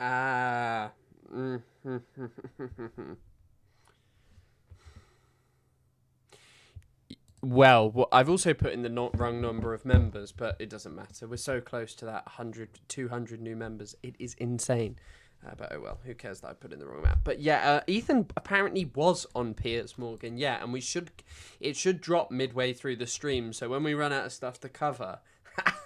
Ah. Well, I've also put in the not wrong number of members, but it doesn't matter. We're so close to that 100, 200 new members. It is insane. But oh well, who cares that I put in the wrong amount? But yeah, Ethan apparently was on Piers Morgan. Yeah, and it should drop midway through the stream. So when we run out of stuff to cover,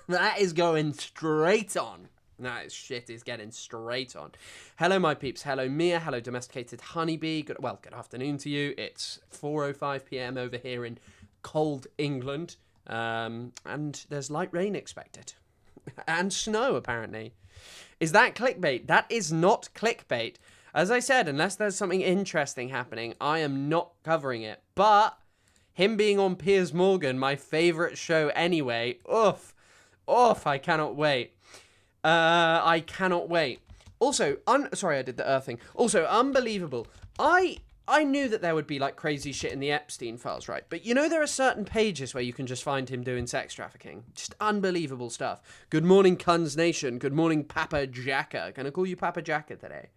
that is going straight on. That shit is getting straight on. Hello, my peeps. Hello, Mia. Hello, domesticated honeybee. Good afternoon to you. It's 4:05 p.m. over here in cold England, and there's light rain expected, and snow apparently. Is that clickbait? That is not clickbait. As I said, unless there's something interesting happening, I am not covering it. But him being on Piers Morgan, my favourite show anyway, I cannot wait. I cannot wait. Also, sorry, I did the thing. Also, unbelievable. I knew that there would be like crazy shit in the Epstein files, right? But you know there are certain pages where you can just find him doing sex trafficking. Just unbelievable stuff. Good morning, Cuns Nation. Good morning, Papa Jacka. Can I call you Papa Jacka today?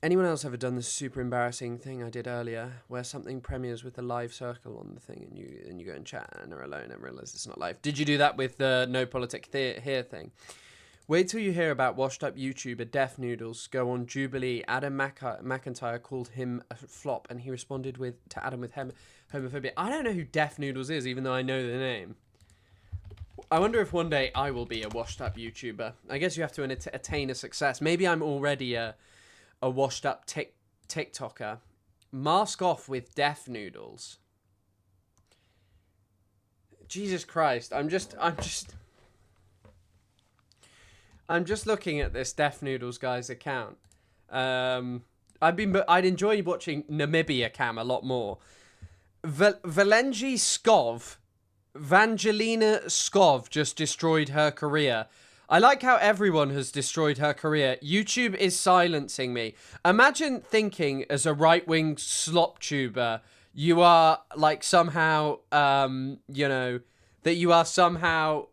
Anyone else ever done this super embarrassing thing I did earlier, where something premieres with a live circle on the thing, and you go and chat and are alone and realize it's not live? Did you do that with the No Politic here thing? Wait till you hear about washed-up YouTuber Def Noodles go on Jubilee. Adam McIntyre called him a flop, and he responded to Adam with homophobia. I don't know who Def Noodles is, even though I know the name. I wonder if one day I will be a washed-up YouTuber. I guess you have to attain a success. Maybe I'm already a washed-up TikToker. Mask off with Def Noodles. Jesus Christ! I'm just looking at this Def Noodles guy's account. I'd enjoy watching Namibia Cam a lot more. Valenji Skov, Vangelina Skov just destroyed her career. I like how everyone has destroyed her career. YouTube is silencing me. Imagine thinking as a right-wing slop tuber, you are like somehow, that you are somehow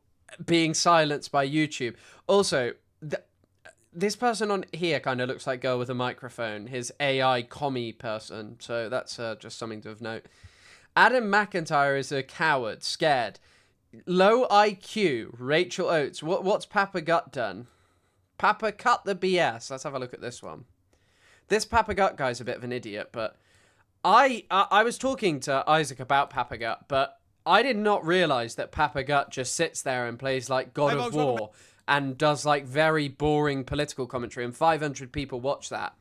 being silenced by YouTube. Also, this person on here kind of looks like girl with a microphone. His AI commie person. So that's just something to have note. Adam McIntyre is a coward, scared. Low IQ, Rachel Oates. What's Papa Gut done? Papa cut the BS. Let's have a look at this one. This Papa Gut guy's a bit of an idiot, but I was talking to Isaac about Papa Gut, but I did not realize that Papa Gut just sits there and plays like God of War and does like very boring political commentary, and 500 people watch that.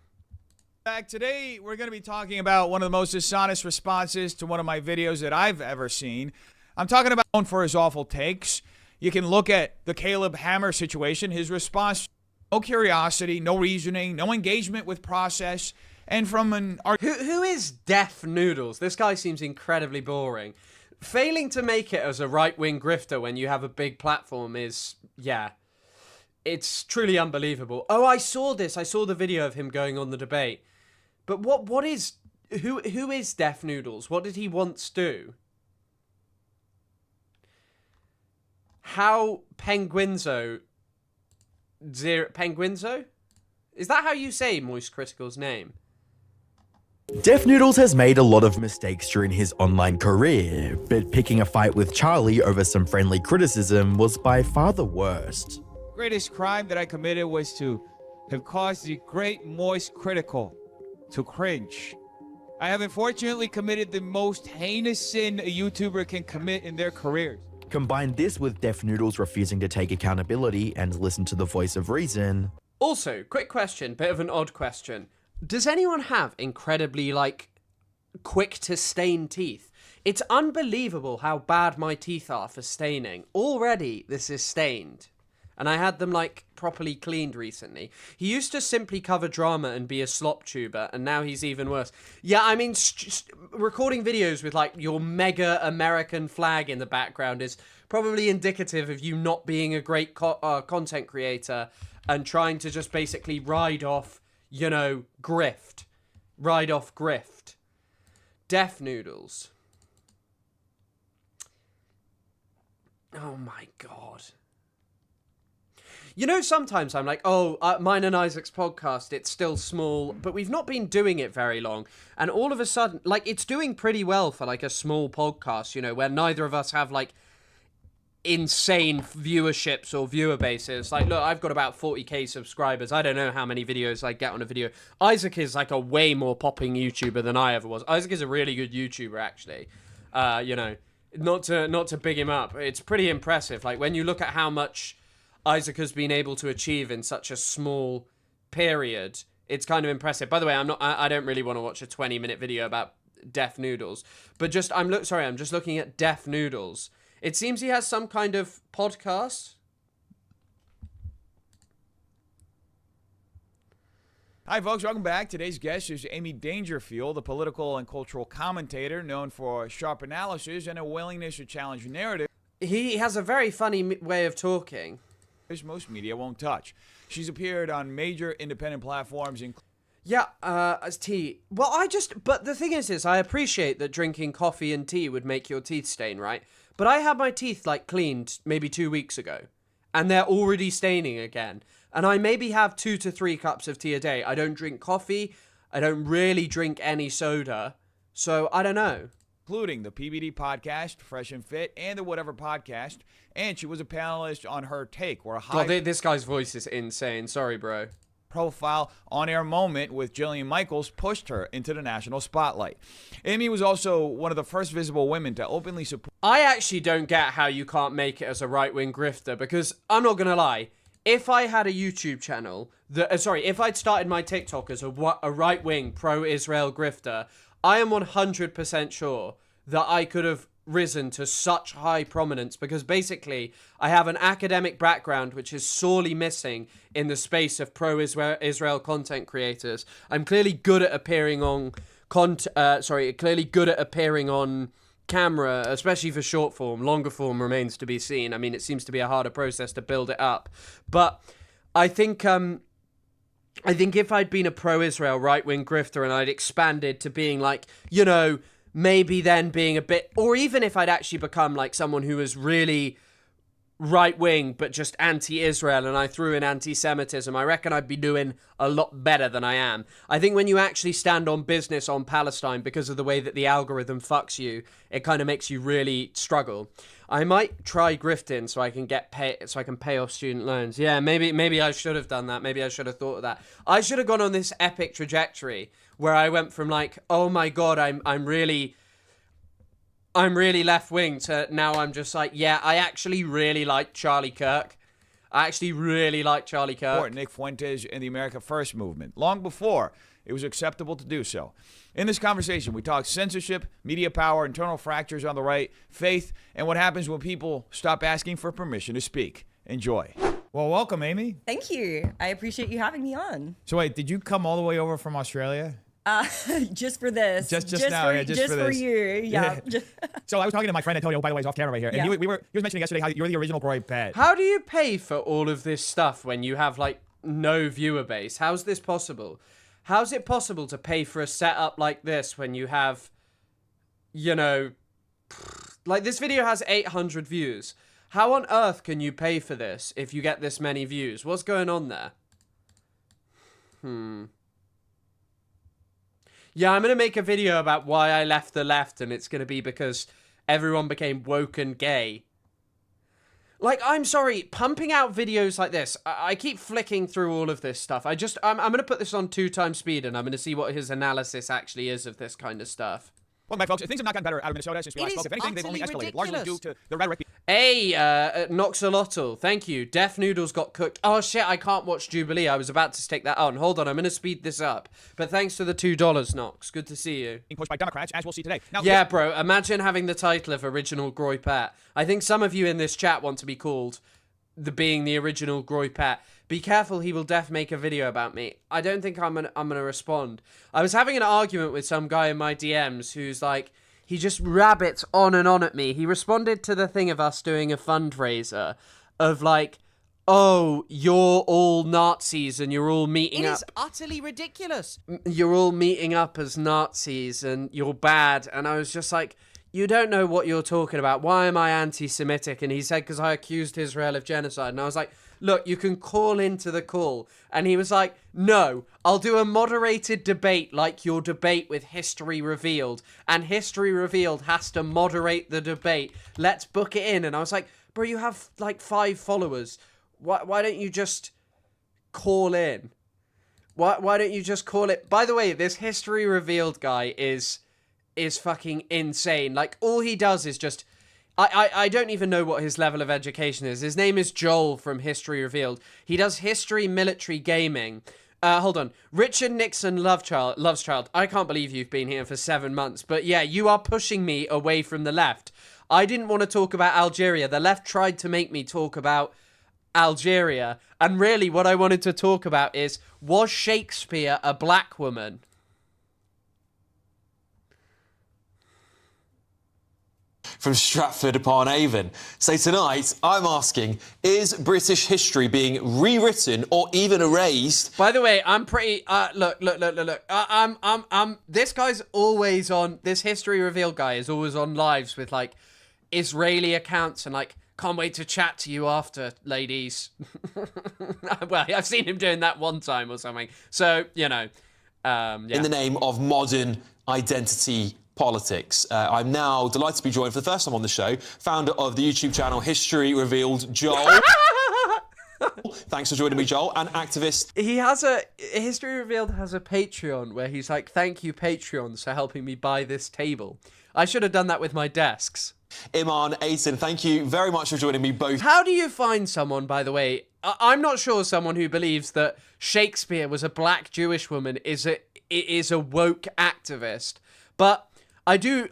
Back today, we're going to be talking about one of the most dishonest responses to one of my videos that I've ever seen. I'm talking about known for his awful takes. You can look at the Caleb Hammer situation. His response, no curiosity, no reasoning, no engagement with process, and from an... Who is Def Noodles? This guy seems incredibly boring. Failing to make it as a right-wing grifter when you have a big platform is, yeah, it's truly unbelievable. Oh, I saw this. I saw the video of him going on the debate. But who is Def Noodles? What did he once do? How Penguinzo? Penguinzo? Is that how you say Moist Critical's name? Def Noodles has made a lot of mistakes during his online career, but picking a fight with Charlie over some friendly criticism was by far the worst. Greatest crime that I committed was to have caused the great Moist Critical to cringe. I have unfortunately committed the most heinous sin a YouTuber can commit in their careers. Combine this with Def Noodles refusing to take accountability and listen to the voice of reason. Also, quick question, bit of an odd question. Does anyone have incredibly, quick to stain teeth? It's unbelievable how bad my teeth are for staining. Already, this is stained. And I had them, properly cleaned recently. He used to simply cover drama and be a slop tuber, and now he's even worse. Yeah, I mean, recording videos with, your mega American flag in the background is probably indicative of you not being a great content creator and trying to just basically ride off, grift. Ride off grift. Def Noodles. Oh my god. You know, sometimes I'm like, oh, mine and Isaac's podcast, it's still small, but we've not been doing it very long. And all of a sudden, like, it's doing pretty well for, like, a small podcast, you know, where neither of us have, like, insane viewerships or viewer bases. Like, look, I've got about 40k subscribers. I don't know how many videos I get on a video. Isaac is, like, a way more popping YouTuber than I ever was. Isaac is a really good YouTuber, actually. You know, not to big him up. It's pretty impressive. Like, when you look at how much Isaac has been able to achieve in such a small period, it's kind of impressive. By the way, I don't really want to watch a 20-minute video about Deaf Noodles, but I'm just looking at Deaf Noodles. It seems he has some kind of podcast. Hi, folks. Welcome back. Today's guest is Amy Dangerfield, a political and cultural commentator known for sharp analysis and a willingness to challenge narrative. He has a very funny way of talking. Most media won't touch. She's appeared on major independent platforms, Yeah, as tea. Well, but the thing is I appreciate that drinking coffee and tea would make your teeth stain, right? But I had my teeth, like, cleaned maybe 2 weeks ago, and they're already staining again. And I maybe have 2 to 3 cups of tea a day. I don't drink coffee. I don't really drink any soda. So, I don't know. Including the PBD podcast, Fresh and Fit, and the Whatever podcast. And she was a panelist on Her Take, where a God, this guy's voice is insane. Sorry, bro. Profile on-air moment with Jillian Michaels pushed her into the national spotlight. Amy was also one of the first visible women to openly support. I actually don't get how you can't make it as a right-wing grifter, because I'm not gonna lie, if I had a YouTube channel if I'd started my TikTok as a right-wing pro-Israel grifter, I am 100% sure that I could have risen to such high prominence, because basically I have an academic background which is sorely missing in the space of pro-Israel content creators. I'm clearly good at appearing on camera, especially for short form. Longer form remains to be seen. I mean, it seems to be a harder process to build it up. But I think if I'd been a pro-Israel right-wing grifter and I'd expanded to being like, you know, maybe then being a bit, or even if I'd actually become like someone who was really right-wing but just anti-Israel and I threw in anti-Semitism, I reckon I'd be doing a lot better than I am. I think when you actually stand on business on Palestine, because of the way that the algorithm fucks you, it kind of makes you really struggle. I might try grifting so I can pay off student loans. Yeah, maybe I should have done that. Maybe I should have thought of that. I should have gone on this epic trajectory where I went from like, oh my God, I'm really left-wing, to now I'm just like, yeah, I actually really like Charlie Kirk. Or Nick Fuentes in the America First movement, long before it was acceptable to do so. In this conversation, we talk censorship, media power, internal fractures on the right, faith, and what happens when people stop asking for permission to speak. Enjoy. Well, welcome, Amy. Thank you. I appreciate you having me on. So wait, did you come all the way over from Australia? Just for this. Just for you. Yeah. So I was talking to my friend Antonio, by the way, he's off camera right here, and he was mentioning yesterday how you're the original Groy pet. How do you pay for all of this stuff when you have like no viewer base? How's this possible? How's it possible to pay for a setup like this when you have, you know, like this video has 800 views. How on earth can you pay for this if you get this many views? What's going on there? Yeah, I'm going to make a video about why I left the left, and it's going to be because everyone became woke and gay. Like, I'm sorry, pumping out videos like this, I keep flicking through all of this stuff. I'm going to put this on 2x speed, and I'm going to see what his analysis actually is of this kind of stuff. Well, my folks, things have not gotten better out of Minnesota since we last spoke. If anything, they've only escalated, largely due to the rhetoric. Hey, Noxolotl, thank you. Deaf Noodles got cooked. Oh, shit, I can't watch Jubilee. I was about to stick that on. Hold on, I'm going to speed this up. But thanks to the $2, Nox. Good to see you. Being pushed by Democrats, as we'll see today. Now, yeah, bro, imagine having the title of Original Groy Pat. I think some of you in this chat want to be called being the original Groy Pat. Be careful, he will def make a video about me. I don't think I'm gonna respond. I was having an argument with some guy in my DMs who's like, he just rabbits on and on at me. He responded to the thing of us doing a fundraiser of like, oh, you're all Nazis and you're all meeting up. It is utterly ridiculous. You're all meeting up as Nazis and you're bad. And I was just like, you don't know what you're talking about. Why am I anti-Semitic? And he said, because I accused Israel of genocide. And I was like, look, you can call into the call. And he was like, no, I'll do a moderated debate like your debate with History Revealed. And History Revealed has to moderate the debate. Let's book it in. And I was like, bro, you have like 5 followers. Why don't you just call in? Why don't you just call it? By the way, this History Revealed guy is fucking insane. Like, all he does is just... I don't even know what his level of education is. His name is Joel from History Revealed. He does history, military, gaming. Hold on. Richard Nixon Loves Child. I can't believe you've been here for 7 months. But yeah, you are pushing me away from the left. I didn't want to talk about Algeria. The left tried to make me talk about Algeria. And really what I wanted to talk about is, was Shakespeare a black woman? From Stratford-upon-Avon. So tonight, I'm asking, is British history being rewritten or even erased? By the way, I'm pretty, look. This guy's always on, this History Revealed guy is always on lives with, like, Israeli accounts and, like, can't wait to chat to you after, ladies. Well, I've seen him doing that one time or something. So, you know, yeah. In the name of modern identity politics. I'm now delighted to be joined for the first time on the show, founder of the YouTube channel History Revealed, Joel. Thanks for joining me, Joel, and activist. He has History Revealed has a Patreon where he's like, thank you, Patreons, for helping me buy this table. I should have done that with my desks. Iman Aiton, thank you very much for joining me both. How do you find someone, by the way, I'm not sure someone who believes that Shakespeare was a black Jewish woman is a woke activist, but I do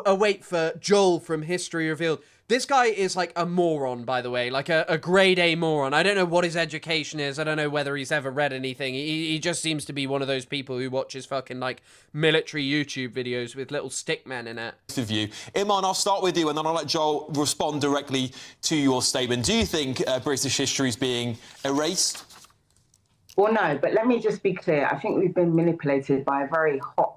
await for Joel from History Revealed. This guy is like a moron, by the way, like a grade A moron. I don't know what his education is. I don't know whether he's ever read anything. He just seems to be one of those people who watches fucking like military YouTube videos with little stick men in it. Of you. Iman, I'll start with you and then I'll let Joel respond directly to your statement. Do you think British history is being erased? Well, no, but let me just be clear. I think we've been manipulated by a very hot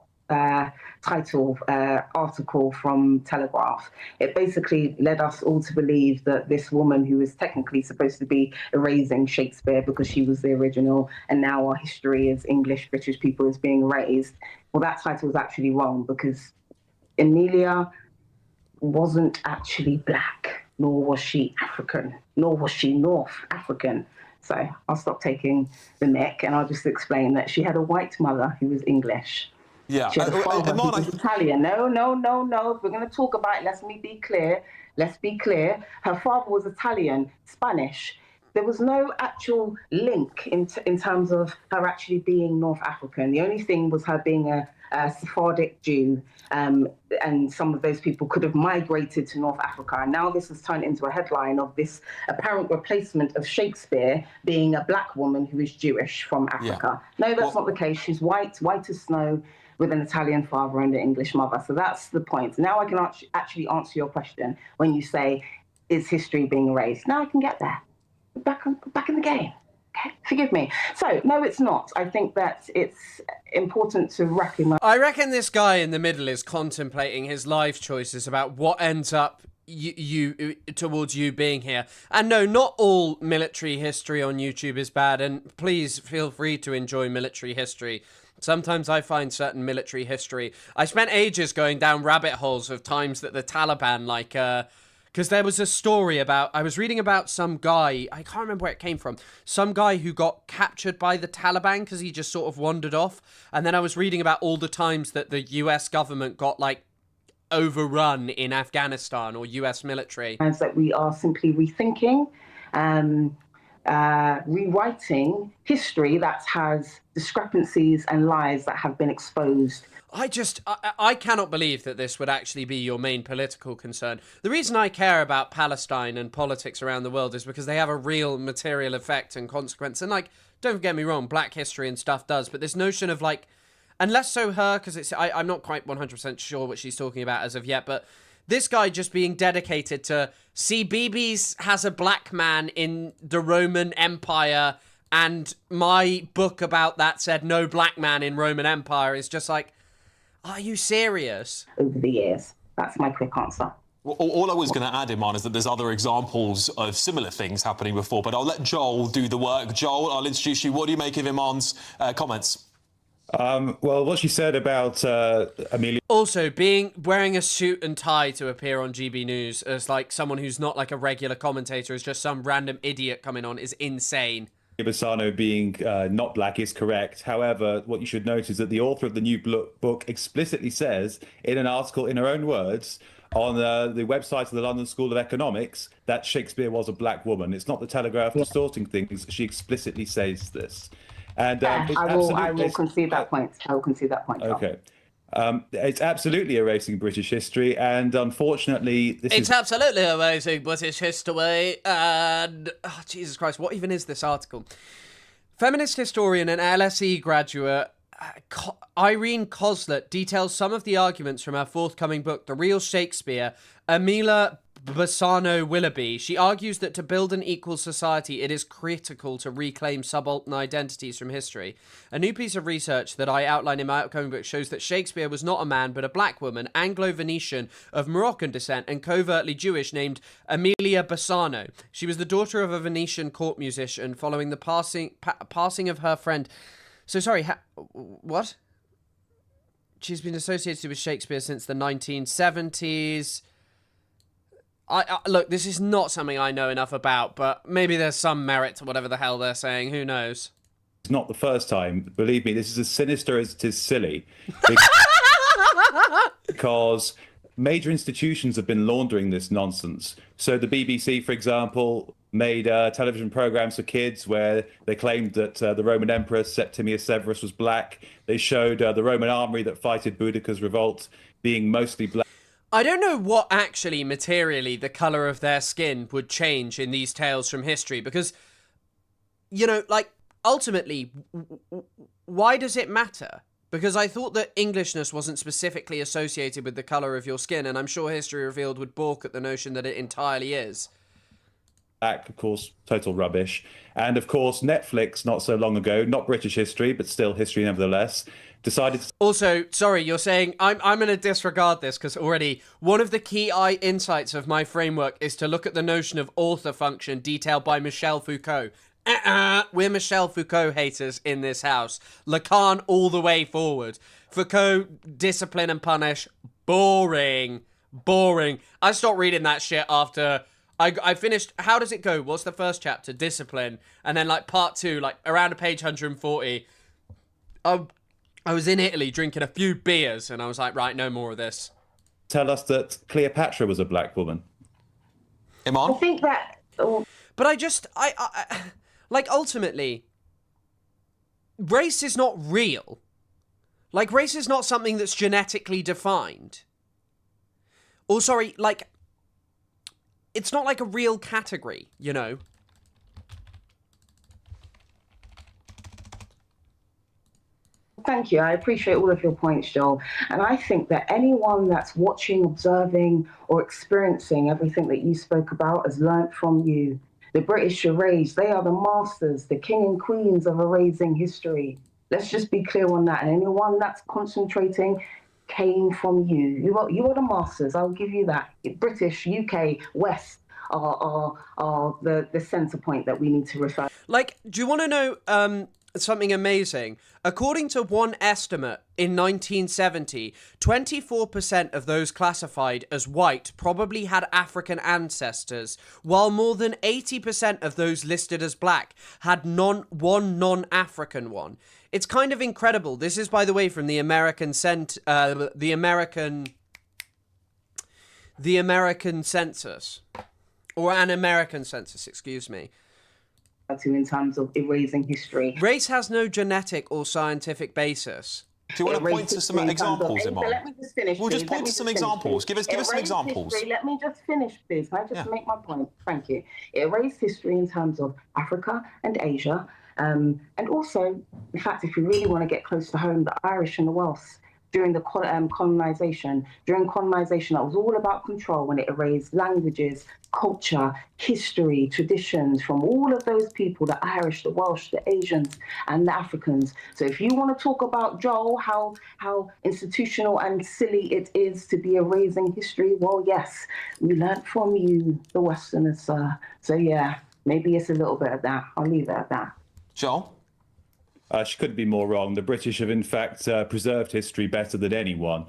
article from Telegraph. It basically led us all to believe that this woman who was technically supposed to be erasing Shakespeare because she was the original and now our history as English British people is being erased. Well, that title was actually wrong because Emilia wasn't actually black, nor was she African, nor was she North African. So I'll stop taking the mick and I'll just explain that she had a white mother who was English. Yeah. She had a father who was Italian. No. If we're going to talk about it, let's be clear. Her father was Italian, Spanish. There was no actual link in terms of her actually being North African. The only thing was her being a Sephardic Jew, and some of those people could have migrated to North Africa. And now this has turned into a headline of this apparent replacement of Shakespeare being a black woman who is Jewish from Africa. Yeah. No, that's not the case. She's white as snow, with an Italian father and an English mother. So that's the point. Now I can actually answer your question when you say, is history being erased? Now I can get there. Back in the game. Okay, forgive me. So, no, it's not. I think that it's important to recognise. I reckon this guy in the middle is contemplating his life choices about what ends up towards you being here. And no, not all military history on YouTube is bad, and please feel free to enjoy military history. Sometimes I find certain military history. I spent ages going down rabbit holes of times that the Taliban, like, because there was a story about, I was reading about some guy, I can't remember where it came from, some guy who got captured by the Taliban because he just sort of wandered off. And then I was reading about all the times that the US government got, like, overrun in Afghanistan or US military. And that we are simply rethinking, rewriting history that has discrepancies and lies that have been exposed. I cannot believe that this would actually be your main political concern. The reason I care about Palestine and politics around the world is because they have a real material effect and consequence. And, like, don't get me wrong, black history and stuff does, but this notion of, like, and less so her, because I'm not quite 100% sure what she's talking about as of yet, but this guy just being dedicated to, see, BB's has a black man in the Roman Empire, and my book about that said no black man in Roman Empire is just like, are you serious? Over the years. That's my quick answer. Well, all I was going to add, Iman, is that there's other examples of similar things happening before, but I'll let Joel do the work. Joel, I'll introduce you. What do you make of Iman's comments? Well, what she said about Amelia Also, wearing a suit and tie to appear on GB News as like someone who's not like a regular commentator, is just some random idiot coming on, is insane. Bassano being not black is correct. However, what you should note is that the author of the new book explicitly says in an article, in her own words, on the website of the London School of Economics, that Shakespeare was a black woman. It's not the Telegraph distorting things. She explicitly says this. And I will concede that point. I will concede that point. Okay. It's absolutely erasing British history, and unfortunately, it's absolutely erasing British history. And Jesus Christ, what even is this article? Feminist historian and LSE graduate Irene Coslet details some of the arguments from her forthcoming book, The Real Shakespeare, Amelia Bassano Willoughby. She argues that to build an equal society, it is critical to reclaim subaltern identities from history. A new piece of research that I outline in my upcoming book shows that Shakespeare was not a man, but a black woman, Anglo-Venetian of Moroccan descent and covertly Jewish, named Amelia Bassano. She was the daughter of a Venetian court musician following the passing of her friend. So sorry, what? She's been associated with Shakespeare since the 1970s. Look, this is not something I know enough about, but maybe there's some merit to whatever the hell they're saying. Who knows? It's not the first time. Believe me, this is as sinister as it is silly. Because major institutions have been laundering this nonsense. So the BBC, for example, made television programs for kids where they claimed that the Roman Emperor Septimius Severus was black. They showed the Roman army that fighted Boudicca's revolt being mostly black. I don't know what actually materially the colour of their skin would change in these tales from history, because, you know, like, ultimately, why does it matter? Because I thought that Englishness wasn't specifically associated with the colour of your skin, and I'm sure History Revealed would balk at the notion that it entirely is. Of course, total rubbish. And of course, Netflix, not so long ago, not British history, but still history nevertheless, decided to... Also, sorry, you're saying I'm going to disregard this because already one of the key insights of my framework is to look at the notion of author function detailed by Michel Foucault. We're Michel Foucault haters in this house. Lacan all the way forward. Foucault, discipline and punish, boring. I stopped reading that shit after... I finished, how does it go? What's the first chapter? Discipline. And then like part 2, like around page 140, I was in Italy drinking a few beers and I was like, right, no more of this. Tell us that Cleopatra was a black woman. Iman? I think that... But I like, ultimately, race is not real. Like, race is not something that's genetically defined. Or, sorry, like... It's not like a real category, you know? Thank you. I appreciate all of your points, Joel. And I think that anyone that's watching, observing, or experiencing everything that you spoke about has learnt from you. The British erased. They are the masters, the king and queens of erasing history. Let's just be clear on that. And anyone that's concentrating came from you. You are the masters. I'll give you that. British, UK, West are the centre point that we need to refer. Like, do you want to know something amazing? According to one estimate in 1970, 24% of those classified as white probably had African ancestors, while more than 80% of those listed as black had one non-African one. It's kind of incredible. This is, by the way, from the American census, or an American census, excuse me. In terms of erasing history. Race has no genetic or scientific basis. Do you want to point to some examples, Iman? Let me just finish. Well, just point to some examples. Give us some examples. History. Let me just finish, please. Can I just make my point? Thank you. It erased history in terms of Africa and Asia. And also, in fact, if you really want to get close to home, the Irish and the Welsh. during the colonization. During colonization, that was all about control when it erased languages, culture, history, traditions from all of those people, the Irish, the Welsh, the Asians, and the Africans. So if you want to talk about, Joel, how institutional and silly it is to be erasing history, well, yes, we learned from you, the Westerners, sir. So yeah, maybe it's a little bit of that. I'll leave it at that. Joel? She couldn't be more wrong. The British have, in fact, preserved history better than anyone.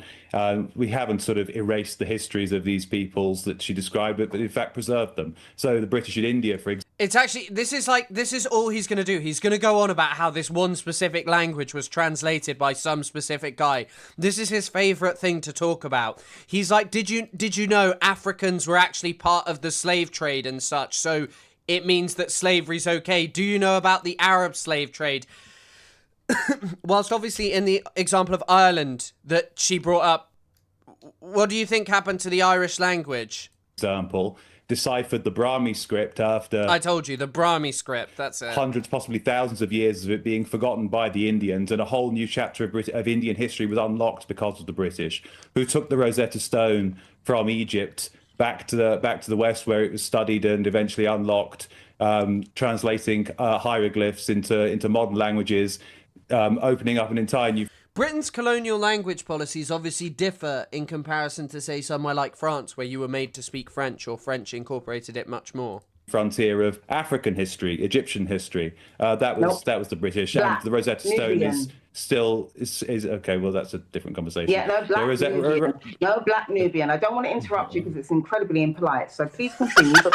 We haven't sort of erased the histories of these peoples that she described, but in fact preserved them. So the British in India, for example. It's actually, this is all he's going to do. He's going to go on about how this one specific language was translated by some specific guy. This is his favorite thing to talk about. He's like, did you know Africans were actually part of the slave trade and such? So it means that slavery's okay. Do you know about the Arab slave trade? Whilst obviously in the example of Ireland that she brought up, what do you think happened to the Irish language? Example, deciphered the Brahmi script after... I told you, the Brahmi script, that's it. Hundreds, possibly thousands of years of it being forgotten by the Indians, and a whole new chapter of Indian history was unlocked because of the British, who took the Rosetta Stone from Egypt back to the West, where it was studied and eventually unlocked, translating hieroglyphs into modern languages, opening up an entire new... Britain's colonial language policies obviously differ in comparison to, say, somewhere like France, where you were made to speak French, or French incorporated it much more. Frontier of African history, Egyptian history. That was the British, Black and the Rosetta Stone is still okay. Well, that's a different conversation. Yeah, no, Black Nubian. No, Black Nubian. I don't want to interrupt you because it's incredibly impolite. So please continue. But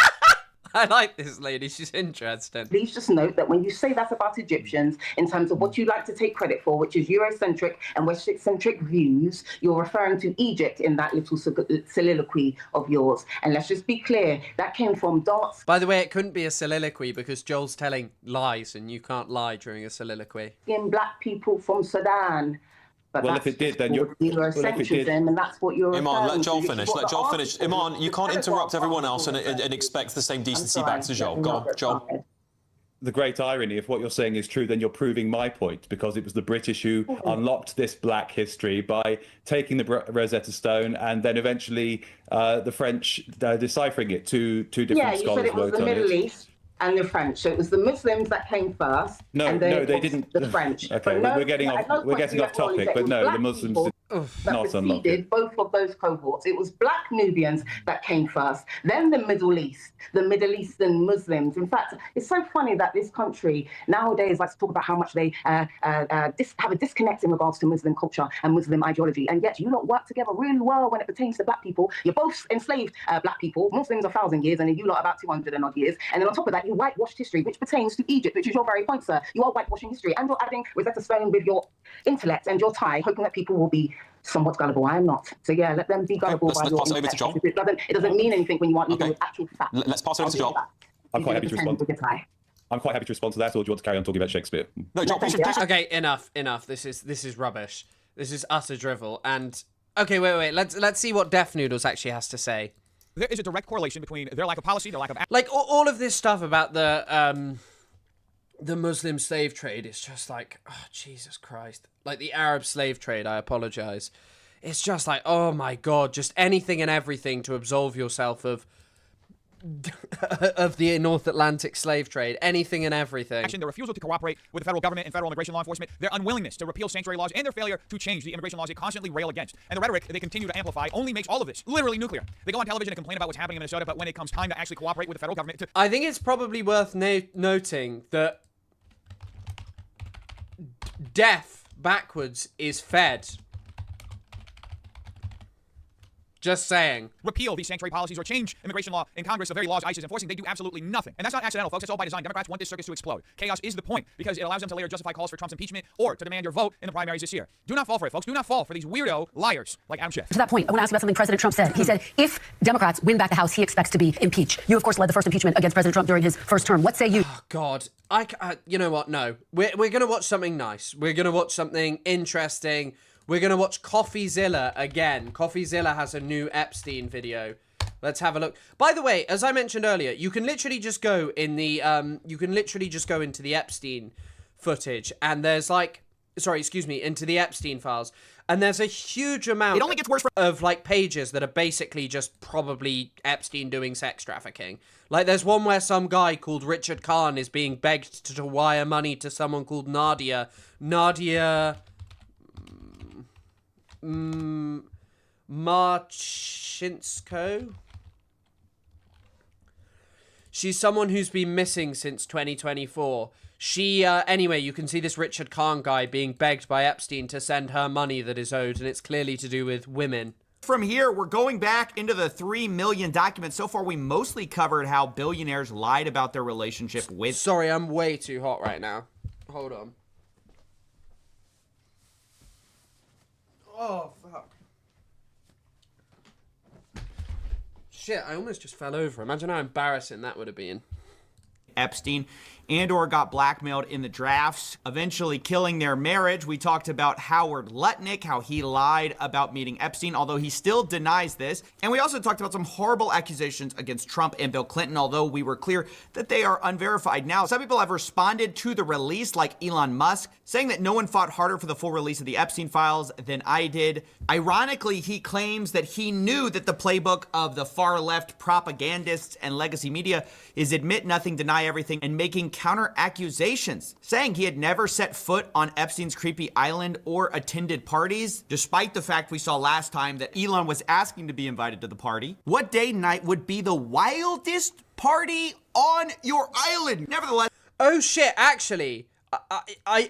I like this lady. She's interesting. please just note that when you say that about Egyptians, in terms of what you like to take credit for, which is Eurocentric and Westcentric views, you're referring to Egypt in that little soliloquy of yours. And let's just be clear, that came from darts. By the way, it couldn't be a soliloquy because Joel's telling lies, and you can't lie during a soliloquy. In black people from Sudan. But well, if it did, then you're... Eurocentrism, and that's what you're Iman, let Joel to. finish. Let Joel finish. Iman, you can't interrupt everyone else and expect the same decency back to Joel. Go on, Joel. The great irony, if what you're saying is true, then you're proving my point, because it was the British who unlocked this black history by taking the Rosetta Stone and then eventually the French deciphering it. Two different scholars worked on it. Yeah, you said it was the Middle East and the French. So it was the Muslims that came first. No, they didn't. The French. Okay, we're getting off topic, but no, the Muslims not unlocked. Both of those cohorts. It was black Nubians that came first, then the Middle East, the Middle Eastern Muslims. In fact, it's so funny that this country nowadays likes to talk about how much they have a disconnect in regards to Muslim culture and Muslim ideology, and yet you lot work together really well when it pertains to black people. You're both enslaved black people. Muslims are 1,000 years, and you lot about 200 and odd years. And then on top of that, you whitewashed history, which pertains to Egypt, which is your very point, sir. You are whitewashing history, and you're adding Rosetta Stone with your intellect and your tie, hoping that people will be somewhat gullible. I am not. So yeah, let them be gullible by your intellect. It doesn't mean anything when you aren't dealing with actual facts. Let's pass it over to Joel. I'm quite happy to respond. I'm quite happy to respond to that, or do you want to carry on talking about Shakespeare? No, Joel, please. Okay, enough. This is rubbish. This is utter drivel. And okay, wait. Let's see what Deaf Noodles actually has to say. There is a direct correlation between their lack of policy, their lack of... Like, all of this stuff about the Muslim slave trade is just like, oh, Jesus Christ. Like, the Arab slave trade, I apologize. It's just like, oh my God, just anything and everything to absolve yourself of the North Atlantic slave trade, anything and everything. Their refusal to cooperate with the federal government and federal immigration law enforcement, their unwillingness to repeal sanctuary laws, and their failure to change the immigration laws they constantly rail against. And the rhetoric they continue to amplify only makes all of this literally nuclear. They go on television and complain about what's happening in Minnesota, but when it comes time to actually cooperate with the federal government... I think it's probably worth noting that death backwards is fed. Just saying. Repeal these sanctuary policies or change immigration law in Congress, the very laws ICE is enforcing. They do absolutely nothing. And that's not accidental, folks. That's all by design. Democrats want this circus to explode. Chaos is the point because it allows them to later justify calls for Trump's impeachment or to demand your vote in the primaries this year. Do not fall for it, folks. Do not fall for these weirdo liars like Adam Schiff. To that point, I want to ask you about something President Trump said. He said if Democrats win back the House, he expects to be impeached. You, of course, led the first impeachment against President Trump during his first term. What say you? Oh, God. You know what? No. We're going to watch something nice. We're going to watch something interesting. We're going to watch Coffeezilla again. Coffeezilla has a new Epstein video. Let's have a look. By the way, as I mentioned earlier, you can literally just go in the, into the Epstein footage, and there's like into the Epstein files. And there's a huge amount It only gets worse of like pages that are basically just probably Epstein doing sex trafficking. Like there's one where some guy called Richard Kahn is being begged to wire money to someone called Nadia Marchinsko. She's someone who's been missing since 2024. Anyway, you can see this Richard Kahn guy being begged by Epstein to send her money that is owed, and it's clearly to do with women. From here, we're going back into the 3 million documents. So far, we mostly covered how billionaires lied about their relationship with... Sorry, I'm way too hot right now. Hold on. Oh, fuck. Shit, I almost just fell over. Imagine how embarrassing that would have been. Epstein and/or got blackmailed in the drafts, eventually killing their marriage. We talked about Howard Lutnick, how he lied about meeting Epstein, although he still denies this. And we also talked about some horrible accusations against Trump and Bill Clinton, although we were clear that they are unverified. Now, some people have responded to the release, like Elon Musk, saying that no one fought harder for the full release of the Epstein files than I did. Ironically, he claims that he knew that the playbook of the far-left propagandists and legacy media is admit nothing, deny everything, and making counter accusations, saying he had never set foot on Epstein's creepy island or attended parties, despite the fact we saw last time that Elon was asking to be invited to the party. What day and night would be the wildest party on your island? Nevertheless. Oh shit, actually,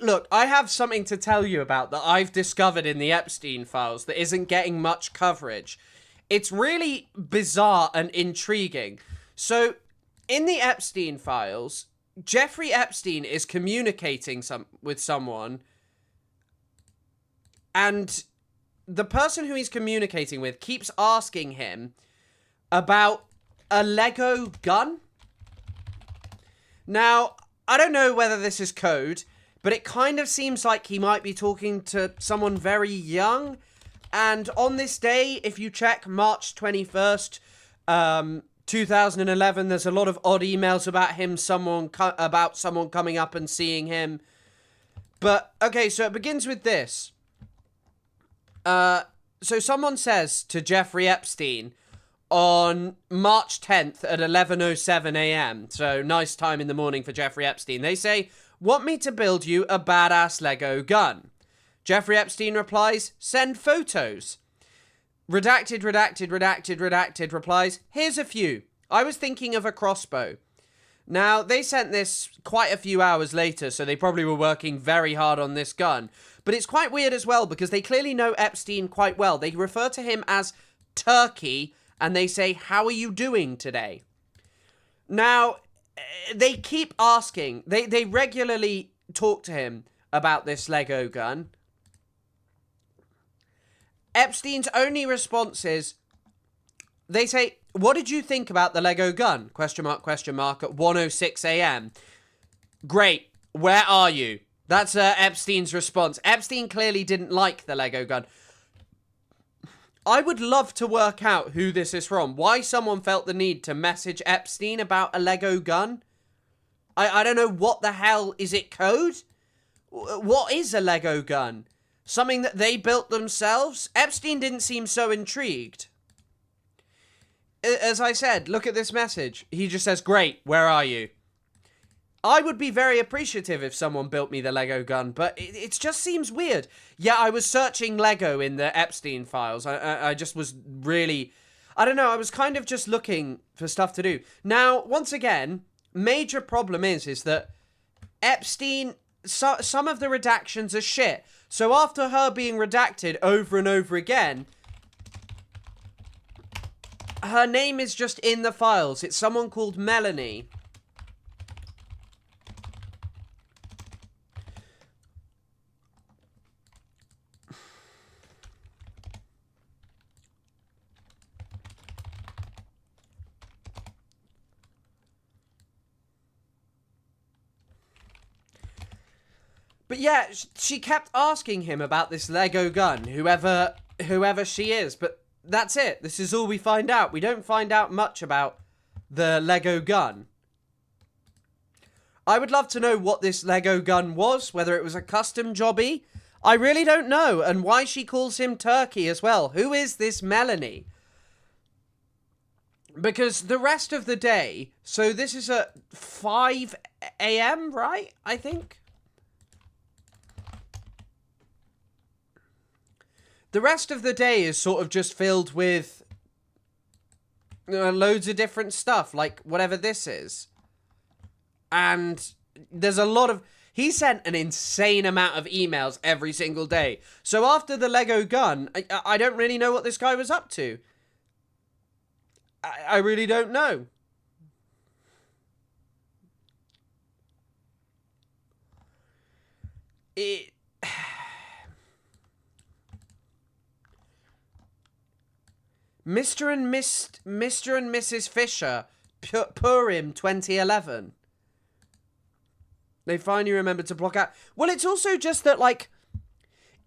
look, I have something to tell you about that I've discovered in the Epstein files that isn't getting much coverage. It's really bizarre and intriguing. So, in the Epstein files, Jeffrey Epstein is communicating with someone, and the person who he's communicating with keeps asking him about a Lego gun. Now, I don't know whether this is code, but it kind of seems like he might be talking to someone very young. And on this day, if you check March 21st, 2011, there's a lot of odd emails about about someone coming up and seeing him. But, okay, so it begins with this. So someone says to Jeffrey Epstein on March 10th at 11:07 a.m., so nice time in the morning for Jeffrey Epstein, they say, "Want me to build you a badass Lego gun?" Jeffrey Epstein replies, "Send photos." Redacted replies, "Here's a few. I was thinking of a crossbow." Now, they sent this quite a few hours later, so they probably were working very hard on this gun. But it's quite weird as well, because they clearly know Epstein quite well. They refer to him as Turkey, and they say, "How are you doing today?" Now, they keep asking. They regularly talk to him about this Lego gun. Epstein's only response is, they say, "What did you think about the Lego gun? Question mark, at 1:06 a.m. Great. Where are you?" That's Epstein's response. Epstein clearly didn't like the Lego gun. I would love to work out who this is from. Why someone felt the need to message Epstein about a Lego gun. I don't know what the hell. Is it code? What is a Lego gun? Something that they built themselves? Epstein didn't seem so intrigued. As I said, look at this message. He just says, "Great, where are you?" I would be very appreciative if someone built me the Lego gun, but it just seems weird. Yeah, I was searching Lego in the Epstein files. I just was really... I don't know, I was kind of just looking for stuff to do. Now, once again, major problem is that Epstein... some of the redactions are shit. So after her being redacted over and over again, her name is just in the files. It's someone called Melanie. But yeah, she kept asking him about this Lego gun, whoever she is, but that's it. This is all we find out. We don't find out much about the Lego gun. I would love to know what this Lego gun was, whether it was a custom jobby, I really don't know. And why she calls him Turkey as well. Who is this Melanie? Because the rest of the day, so this is at 5 a.m., right? I think. The rest of the day is sort of just filled with loads of different stuff, like whatever this is. And there's a lot of... He sent an insane amount of emails every single day. So after the Lego gun, I don't really know what this guy was up to. I really don't know. Mr. and Mrs. Fisher, Purim 2011. They finally remembered to block out. Well, it's also just that, like...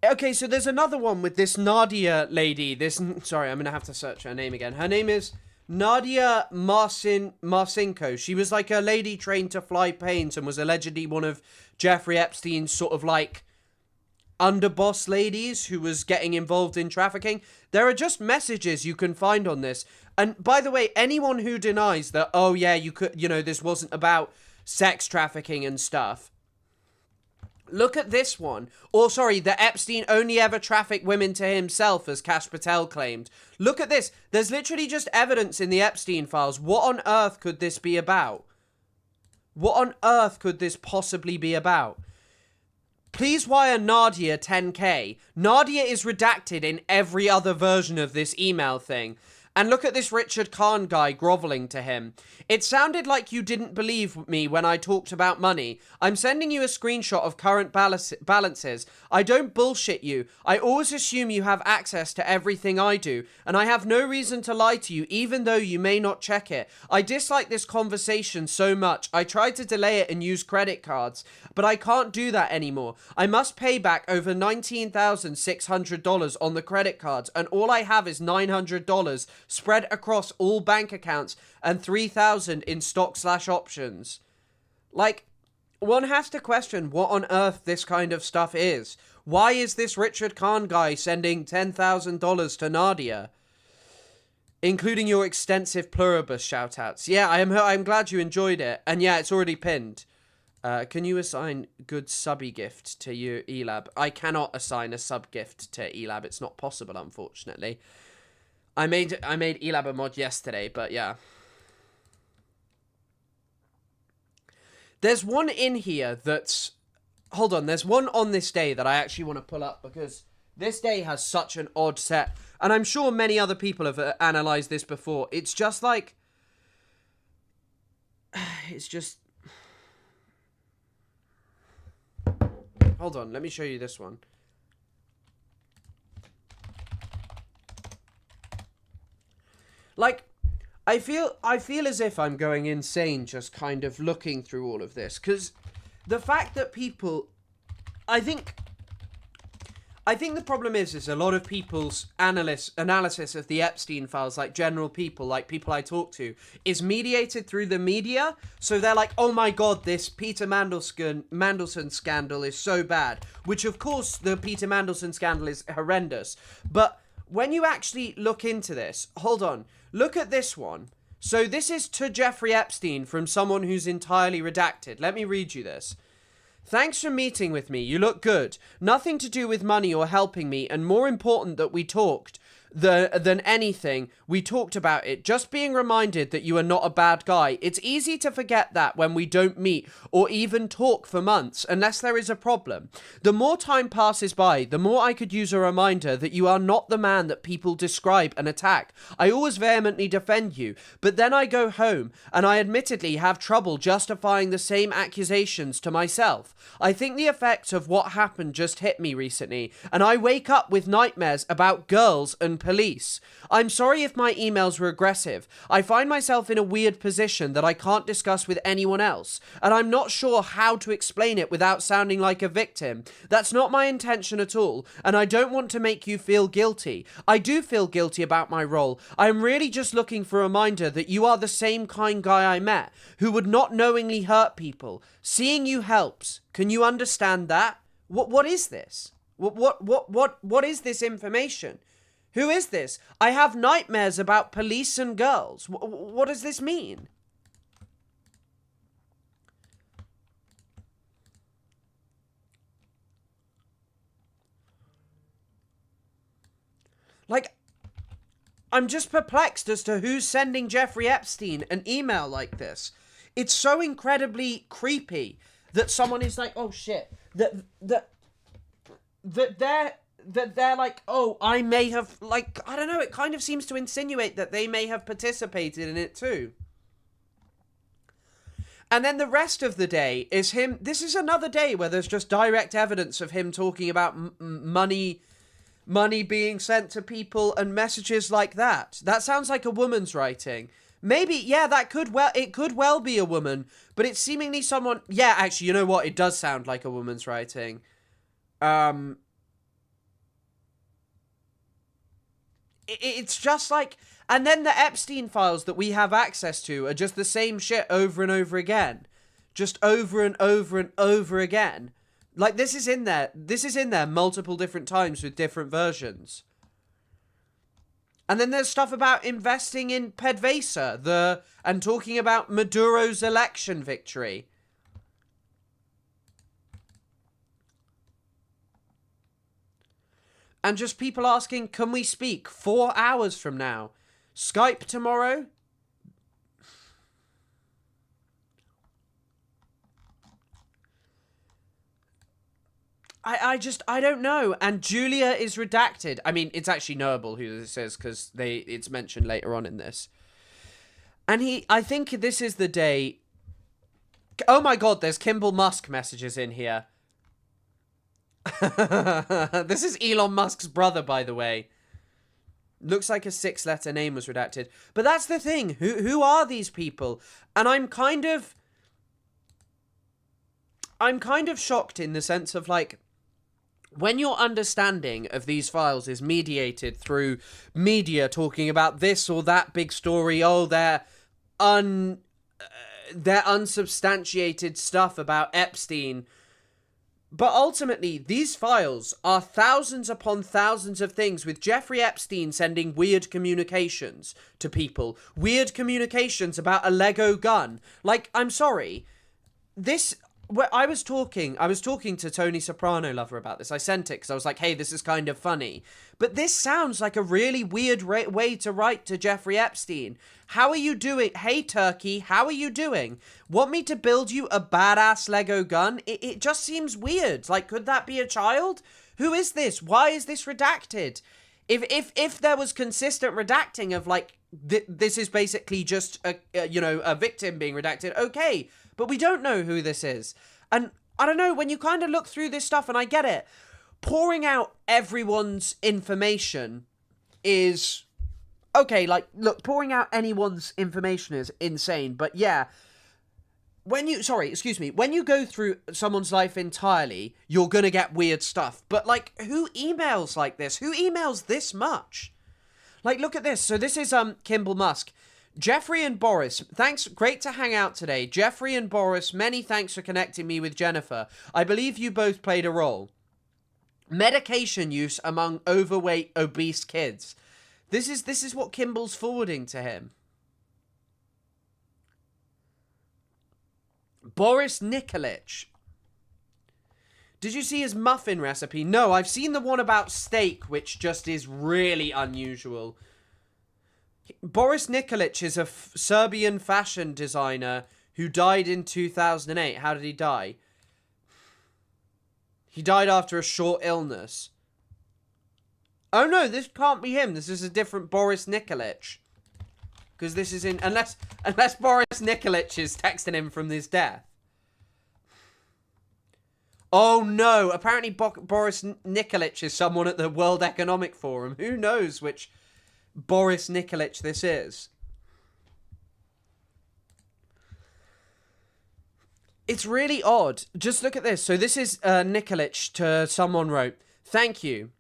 Okay, so there's another one with this Nadia lady. Sorry, I'm going to have to search her name again. Her name is Nadia Marcinko. She was like a lady trained to fly planes and was allegedly one of Jeffrey Epstein's sort of like underboss ladies who was getting involved in trafficking. There are just messages you can find on this. And by the way, anyone who denies that, oh yeah, this wasn't about sex trafficking and stuff, look at this one. Or, sorry, that Epstein only ever trafficked women to himself, as Kash Patel claimed. Look at this. There's literally just evidence in the Epstein files. What on earth could this be about? What on earth could this possibly be about? Please wire Nadia 10k. Nadia is redacted in every other version of this email thing. And look at this Richard Kahn guy groveling to him. It sounded like you didn't believe me when I talked about money. I'm sending you a screenshot of current balances. I don't bullshit you. I always assume you have access to everything I do, and I have no reason to lie to you, even though you may not check it. I dislike this conversation so much. I tried to delay it and use credit cards, but I can't do that anymore. I must pay back over $19,600 on the credit cards, and all I have is $900 spread across all bank accounts and $3,000 in stock/options. Like, one has to question what on earth this kind of stuff is. Why is this Richard Kahn guy sending $10,000 to Nadia? Including your extensive pluribus shoutouts. Yeah, I'm glad you enjoyed it. And yeah, it's already pinned. Can you assign good subby gift to your Elab? I cannot assign a sub gift to Elab. It's not possible, unfortunately. I made Elab a mod yesterday, but yeah. There's one in here that's... Hold on, there's one on this day that I actually want to pull up because this day has such an odd set. And I'm sure many other people have analysed this before. It's just like... It's just... Hold on, let me show you this one. Like, I feel as if I'm going insane just kind of looking through all of this. Because the fact that people... I think the problem is a lot of people's analysis of the Epstein files, like general people, like people I talk to, is mediated through the media. So they're like, oh my god, this Peter Mandelson scandal is so bad. Which, of course, the Peter Mandelson scandal is horrendous. But when you actually look into this, hold on, look at this one. So this is to Jeffrey Epstein from someone who's entirely redacted. Let me read you this. Thanks for meeting with me. You look good. Nothing to do with money or helping me, and more important that we talked than anything. We talked about it. Just being reminded that you are not a bad guy. It's easy to forget that when we don't meet or even talk for months, unless there is a problem. The more time passes by, the more I could use a reminder that you are not the man that people describe and attack. I always vehemently defend you, but then I go home, and I admittedly have trouble justifying the same accusations to myself. I think the effects of what happened just hit me recently, and I wake up with nightmares about girls and police. I'm sorry if my emails were aggressive. I find myself in a weird position that I can't discuss with anyone else, and I'm not sure how to explain it without sounding like a victim. That's not my intention at all, and I don't want to make you feel guilty. I do feel guilty about my role. I'm really just looking for a reminder that you are the same kind guy I met, who would not knowingly hurt people. Seeing you helps. Can you understand that? What is this? What is this information? Who is this? I have nightmares about police and girls. What does this mean? Like, I'm just perplexed as to who's sending Jeffrey Epstein an email like this. It's so incredibly creepy that someone is like, oh shit, that they're like, oh, I may have, like, I don't know, it kind of seems to insinuate that they may have participated in it too. And then the rest of the day is him, this is another day where there's just direct evidence of him talking about money being sent to people and messages like that. That sounds like a woman's writing. Maybe, yeah, it could well be a woman, but it's seemingly someone, yeah, actually, you know what, it does sound like a woman's writing. It's just like, and then the Epstein files that we have access to are just the same shit over and over again. Just over and over and over again. Like, this is in there multiple different times with different versions. And then there's stuff about investing in PDVSA, and talking about Maduro's election victory. And just people asking, can we speak 4 hours from now? Skype tomorrow? I don't know. And Julia is redacted. I mean, it's actually knowable who this is because it's mentioned later on in this. And I think this is the day. Oh my God, there's Kimball Musk messages in here. This is Elon Musk's brother, by the way. Looks like a 6-letter name was redacted. But that's the thing. Who are these people? And I'm kind of shocked in the sense of, like, when your understanding of these files is mediated through media talking about this or that big story, oh, they're unsubstantiated stuff about Epstein. But ultimately, these files are thousands upon thousands of things with Jeffrey Epstein sending weird communications to people. Weird communications about a Lego gun. Like, I'm sorry. I was talking to Tony Soprano Lover about this. I sent it because I was like, hey, this is kind of funny. But this sounds like a really weird way to write to Jeffrey Epstein. How are you doing? Hey, Turkey, how are you doing? Want me to build you a badass Lego gun? It just seems weird. Like, could that be a child? Who is this? Why is this redacted? If there was consistent redacting of, like, this is basically just a victim being redacted, okay. But we don't know who this is. And I don't know, when you kind of look through this stuff, and I get it, pouring out everyone's information is... Okay, like, look, pouring out anyone's information is insane, but yeah, when you go through someone's life entirely, you're gonna get weird stuff. But, like, who emails like this? Who emails this much? Like, look at this. So this is, Kimball Musk. Jeffrey and Boris, thanks, great to hang out today. Jeffrey and Boris, many thanks for connecting me with Jennifer. I believe you both played a role. Medication use among overweight, obese kids. This is what Kimball's forwarding to him. Boris Nikolic. Did you see his muffin recipe? No, I've seen the one about steak, which just is really unusual. Boris Nikolic is a Serbian fashion designer who died in 2008. How did he die? He died after a short illness. Oh no, this can't be him. This is a different Boris Nikolic. Because this is in... Unless Boris Nikolic is texting him from his death. Oh no, apparently Boris Nikolic is someone at the World Economic Forum. Who knows which Boris Nikolic this is? It's really odd. Just look at this. So this is Nikolic to someone wrote, thank you.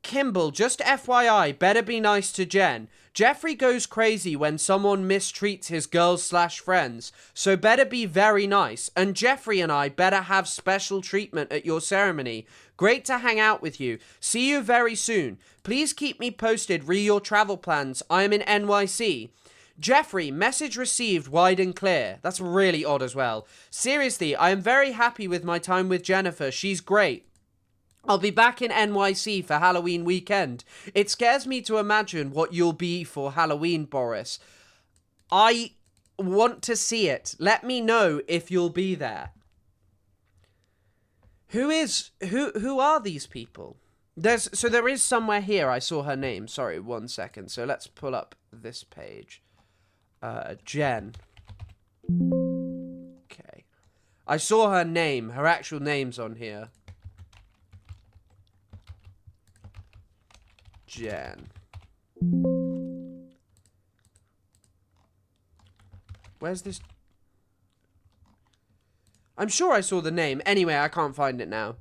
Kimball, just FYI, better be nice to Jen. Jeffrey goes crazy when someone mistreats his girls/friends, so better be very nice. And Jeffrey and I better have special treatment at your ceremony. Great to hang out with you. See you very soon. Please keep me posted re your travel plans. I am in NYC. Jeffrey, message received wide and clear. That's really odd as well. Seriously, I am very happy with my time with Jennifer. She's great. I'll be back in NYC for Halloween weekend. It scares me to imagine what you'll be for Halloween, Boris. I want to see it. Let me know if you'll be there. Who are these people? There is somewhere here. I saw her name. Sorry, 1 second. So let's pull up this page. Jen. Okay. I saw her name. Her actual name's on here. Jen. Where's this? I'm sure I saw the name. Anyway, I can't find it now.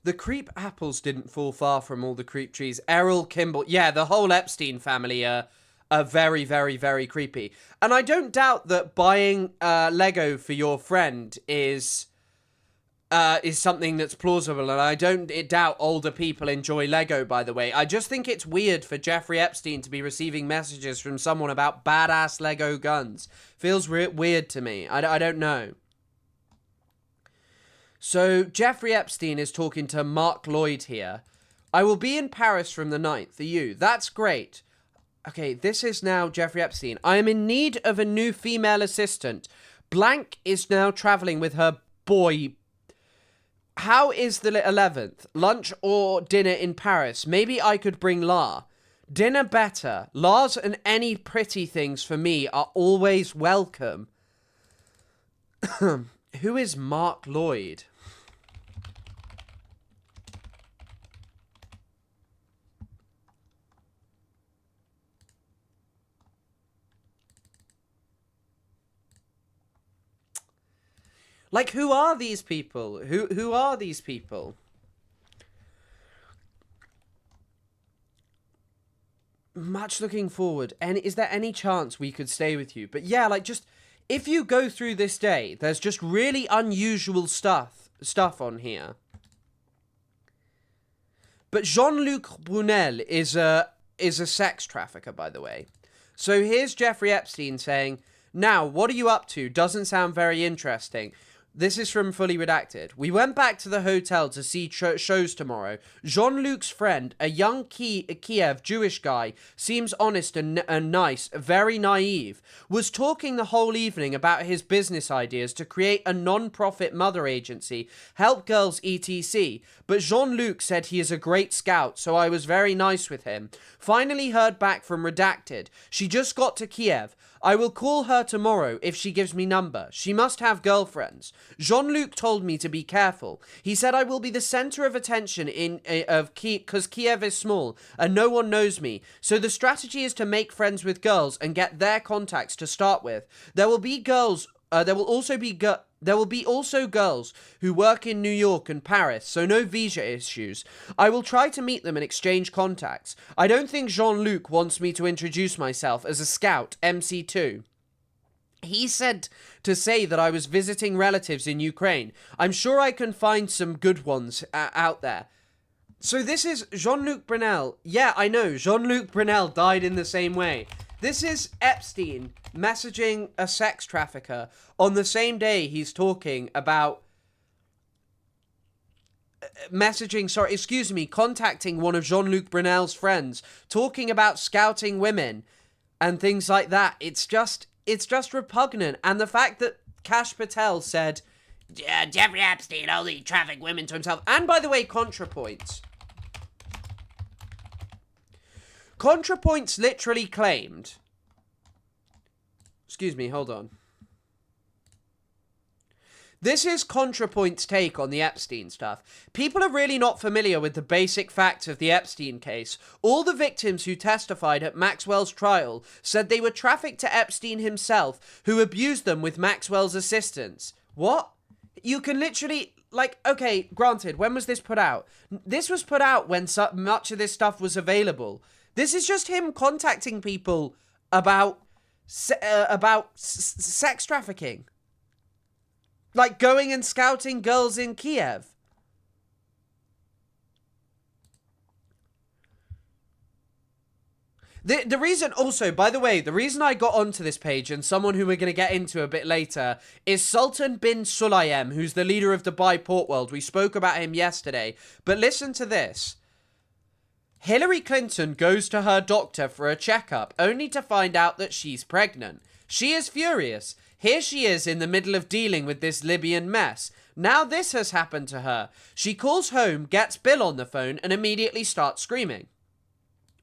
The creep apples didn't fall far from all the creep trees. Errol, Kimball. Yeah, the whole Epstein family are very, very, very creepy. And I don't doubt that buying Lego for your friend is something that's plausible. And I don't doubt older people enjoy Lego, by the way. I just think it's weird for Jeffrey Epstein to be receiving messages from someone about badass Lego guns. Feels weird to me. I don't know. So, Jeffrey Epstein is talking to Mark Lloyd here. I will be in Paris from the 9th. Are you? That's great. Okay, this is now Jeffrey Epstein. I am in need of a new female assistant. Blank is now traveling with her boy. How is the 11th? Lunch or dinner in Paris? Maybe I could bring La. Dinner better. La's and any pretty things for me are always welcome. Who is Mark Lloyd? Like, who are these people? Who are these people? Much looking forward. And is there any chance we could stay with you? But yeah, like, just if you go through this day, there's just really unusual stuff on here. But Jean-Luc Brunel is a sex trafficker, by the way. So here's Jeffrey Epstein saying, "Now, what are you up to? Doesn't sound very interesting." This is from Fully Redacted. We went back to the hotel to see shows tomorrow. Jean-Luc's friend, a young Kiev Jewish guy, seems honest and nice, very naive, was talking the whole evening about his business ideas to create a non-profit mother agency, help girls etc. But Jean-Luc said he is a great scout, so I was very nice with him. Finally heard back from Redacted. She just got to Kiev. I will call her tomorrow if she gives me number. She must have girlfriends. Jean-Luc told me to be careful. He said I will be the center of attention because Kiev is small and no one knows me. So the strategy is to make friends with girls and get their contacts to start with. There will be girls. There will also girls who work in New York and Paris, so no visa issues. I will try to meet them and exchange contacts. I don't think Jean-Luc wants me to introduce myself as a scout, MC2. He said to say that I was visiting relatives in Ukraine. I'm sure I can find some good ones out there. So this is Jean-Luc Brunel. Yeah, I know, Jean-Luc Brunel died in the same way. This is Epstein messaging a sex trafficker on the same day he's talking about contacting one of Jean-Luc Brunel's friends, talking about scouting women and things like that. It's just repugnant. And the fact that Kash Patel said, yeah, Jeffrey Epstein only trafficked women to himself. And by the way, ContraPoints. ContraPoints literally claimed... Excuse me, hold on. This is ContraPoint's take on the Epstein stuff. People are really not familiar with the basic facts of the Epstein case. All the victims who testified at Maxwell's trial said they were trafficked to Epstein himself, who abused them with Maxwell's assistance. What? You can literally, like, okay, granted, when was this put out? This was put out when much of this stuff was available. This is just him contacting people about sex trafficking. Like going and scouting girls in Kiev. The reason also, by the way, the reason I got onto this page and someone who we're going to get into a bit later is Sultan bin Sulayem, who's the leader of Dubai Port World. We spoke about him yesterday. But listen to this. Hillary Clinton goes to her doctor for a checkup only to find out that she's pregnant. She is furious. Here she is in the middle of dealing with this Libyan mess. Now this has happened to her. She calls home, gets Bill on the phone, and immediately starts screaming.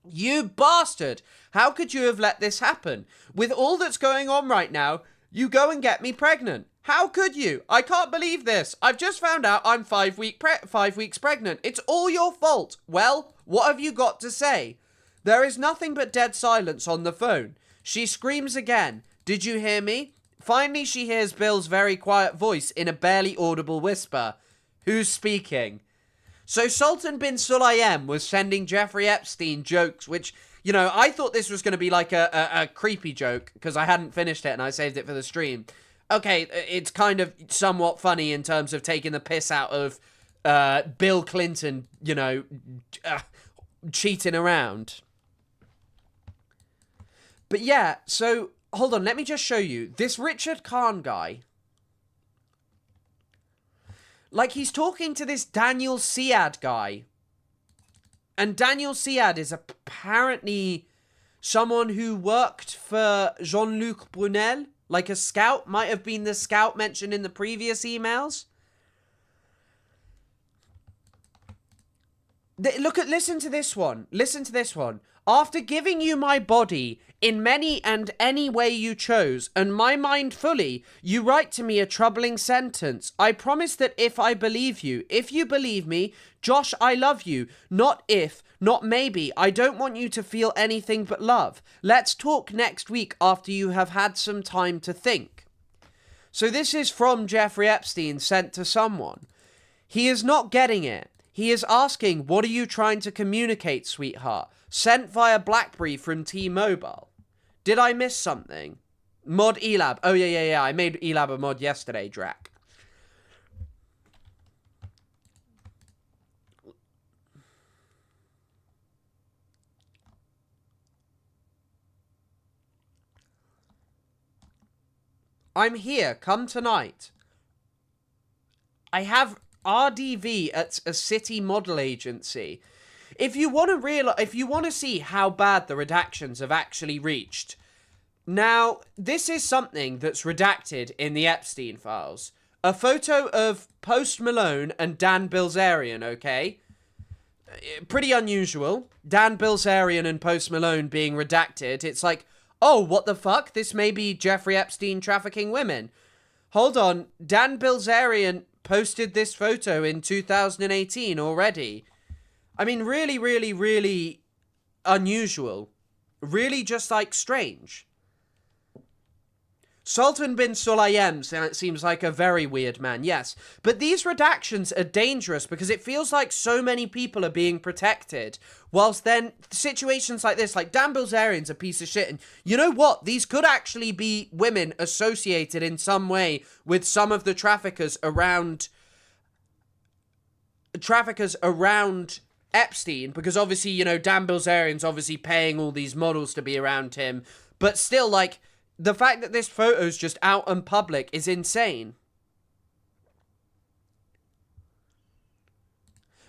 You bastard! How could you have let this happen? With all that's going on right now, you go and get me pregnant. How could you? I can't believe this. I've just found out I'm 5 weeks pregnant. It's all your fault. Well, what have you got to say? There is nothing but dead silence on the phone. She screams again. Did you hear me? Finally, she hears Bill's very quiet voice in a barely audible whisper. Who's speaking? So Sultan bin Sulayem was sending Jeffrey Epstein jokes, which, you know, I thought this was going to be like a creepy joke because I hadn't finished it and I saved it for the stream. Okay, it's kind of somewhat funny in terms of taking the piss out of Bill Clinton, you know, cheating around. But yeah, so hold on, let me just show you. This Richard Kahn guy, like, he's talking to this Daniel Siad guy. And Daniel Siad is apparently someone who worked for Jean-Luc Brunel, like a scout, might have been the scout mentioned in the previous emails. Listen to this one. Listen to this one. After giving you my body in many and any way you chose, and my mind fully, you write to me a troubling sentence. I promise that if I believe you, if you believe me, Josh, I love you. Not if, not maybe. I don't want you to feel anything but love. Let's talk next week after you have had some time to think. So this is from Jeffrey Epstein sent to someone. He is not getting it. He is asking, what are you trying to communicate, sweetheart? Sent via BlackBerry from T-Mobile. Did I miss something? Mod Elab. Oh, yeah. I made Elab a mod yesterday, Drac. I'm here. Come tonight. I have RDV at a city model agency. If you want to see how bad the redactions have actually reached. Now, this is something that's redacted in the Epstein files. A photo of Post Malone and Dan Bilzerian, okay? Pretty unusual. Dan Bilzerian and Post Malone being redacted. It's like, oh, what the fuck? This may be Jeffrey Epstein trafficking women. Hold on. Dan Bilzerian posted this photo in 2018 already. I mean, really, really, really unusual. Really just, like, strange. Sultan bin Sulayem seems like a very weird man, yes. But these redactions are dangerous because it feels like so many people are being protected. Whilst then, situations like this, like Dan Bilzerian's a piece of shit. And you know what? These could actually be women associated in some way with some of the traffickers around Epstein, because obviously, you know, Dan Bilzerian's obviously paying all these models to be around him, but still, like, the fact that this photo's just out in public is insane.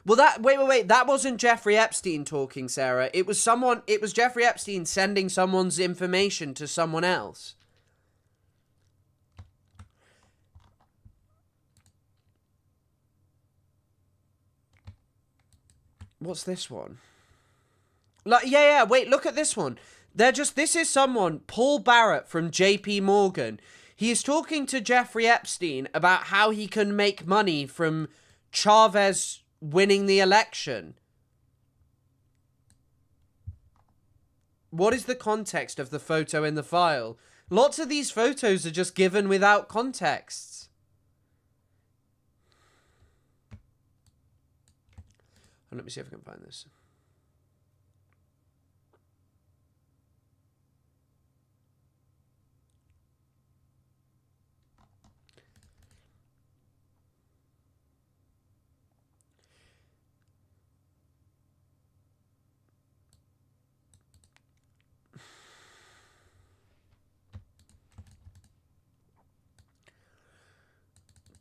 Well, wait, that wasn't Jeffrey Epstein talking, Sarah. It was Jeffrey Epstein sending someone's information to someone else. What's this one? Like, yeah, wait, look at this one. This is someone, Paul Barrett from JP Morgan. He is talking to Jeffrey Epstein about how he can make money from Chavez winning the election. What is the context of the photo in the file? Lots of these photos are just given without contexts. And let me see if I can find this.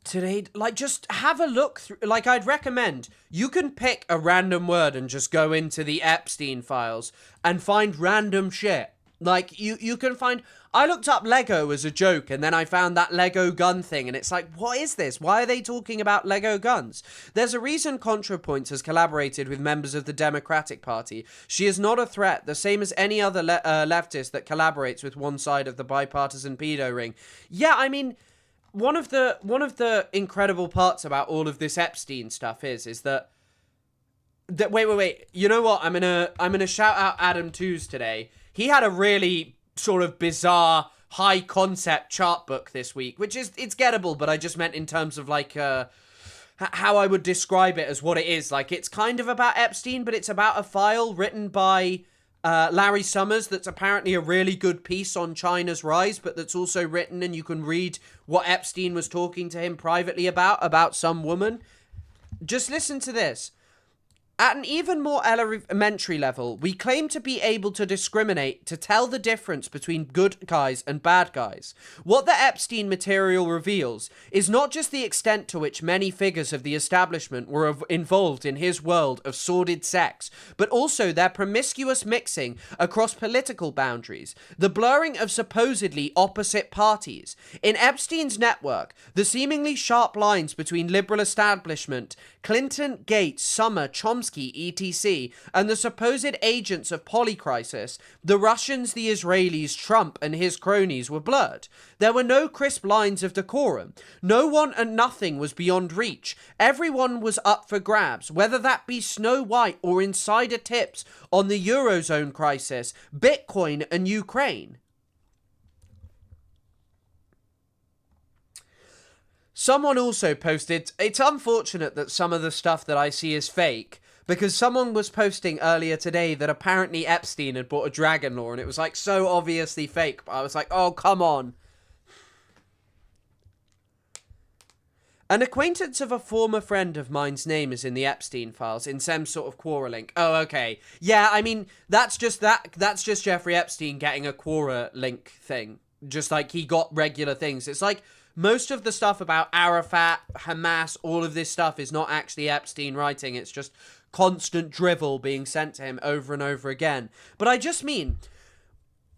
Today, like, just have a look through. Like, I'd recommend you can pick a random word and just go into the Epstein files and find random shit. Like, you can find. I looked up Lego as a joke, and then I found that Lego gun thing, and it's like, what is this? Why are they talking about Lego guns? There's a reason ContraPoints has collaborated with members of the Democratic Party. She is not a threat, the same as any other leftist that collaborates with one side of the bipartisan pedo ring. Yeah, I mean. One of the incredible parts about all of this Epstein stuff is that wait. You know what? I'm gonna shout out Adam Tooze today. He had a really sort of bizarre high concept chart book this week, which it's gettable, but I just meant in terms of like how I would describe it as what it is. Like, it's kind of about Epstein, but it's about a file written by Larry Summers that's apparently a really good piece on China's rise, but that's also written and you can read what Epstein was talking to him privately about some woman. Just listen to this. At an even more elementary level, we claim to be able to discriminate, to tell the difference between good guys and bad guys. What the Epstein material reveals is not just the extent to which many figures of the establishment were involved in his world of sordid sex, but also their promiscuous mixing across political boundaries, the blurring of supposedly opposite parties. In Epstein's network, the seemingly sharp lines between liberal establishment, Clinton, Gates, Summer, Chomsky, etc., and the supposed agents of polycrisis, the Russians, the Israelis, Trump, and his cronies were blurred. There were no crisp lines of decorum. No one and nothing was beyond reach. Everyone was up for grabs, whether that be Snow White or insider tips on the Eurozone crisis, Bitcoin, and Ukraine. Someone also posted, it's unfortunate that some of the stuff that I see is fake, because someone was posting earlier today that apparently Epstein had bought a dragon lore, and it was like so obviously fake, but I was like, oh, come on. An acquaintance of a former friend of mine's name is in the Epstein files in some sort of Quora link. Oh, okay. Yeah, I mean, that's just Jeffrey Epstein getting a Quora link thing. Just like he got regular things. It's like most of the stuff about Arafat, Hamas, all of this stuff is not actually Epstein writing. It's just constant drivel being sent to him over and over again. But I just mean,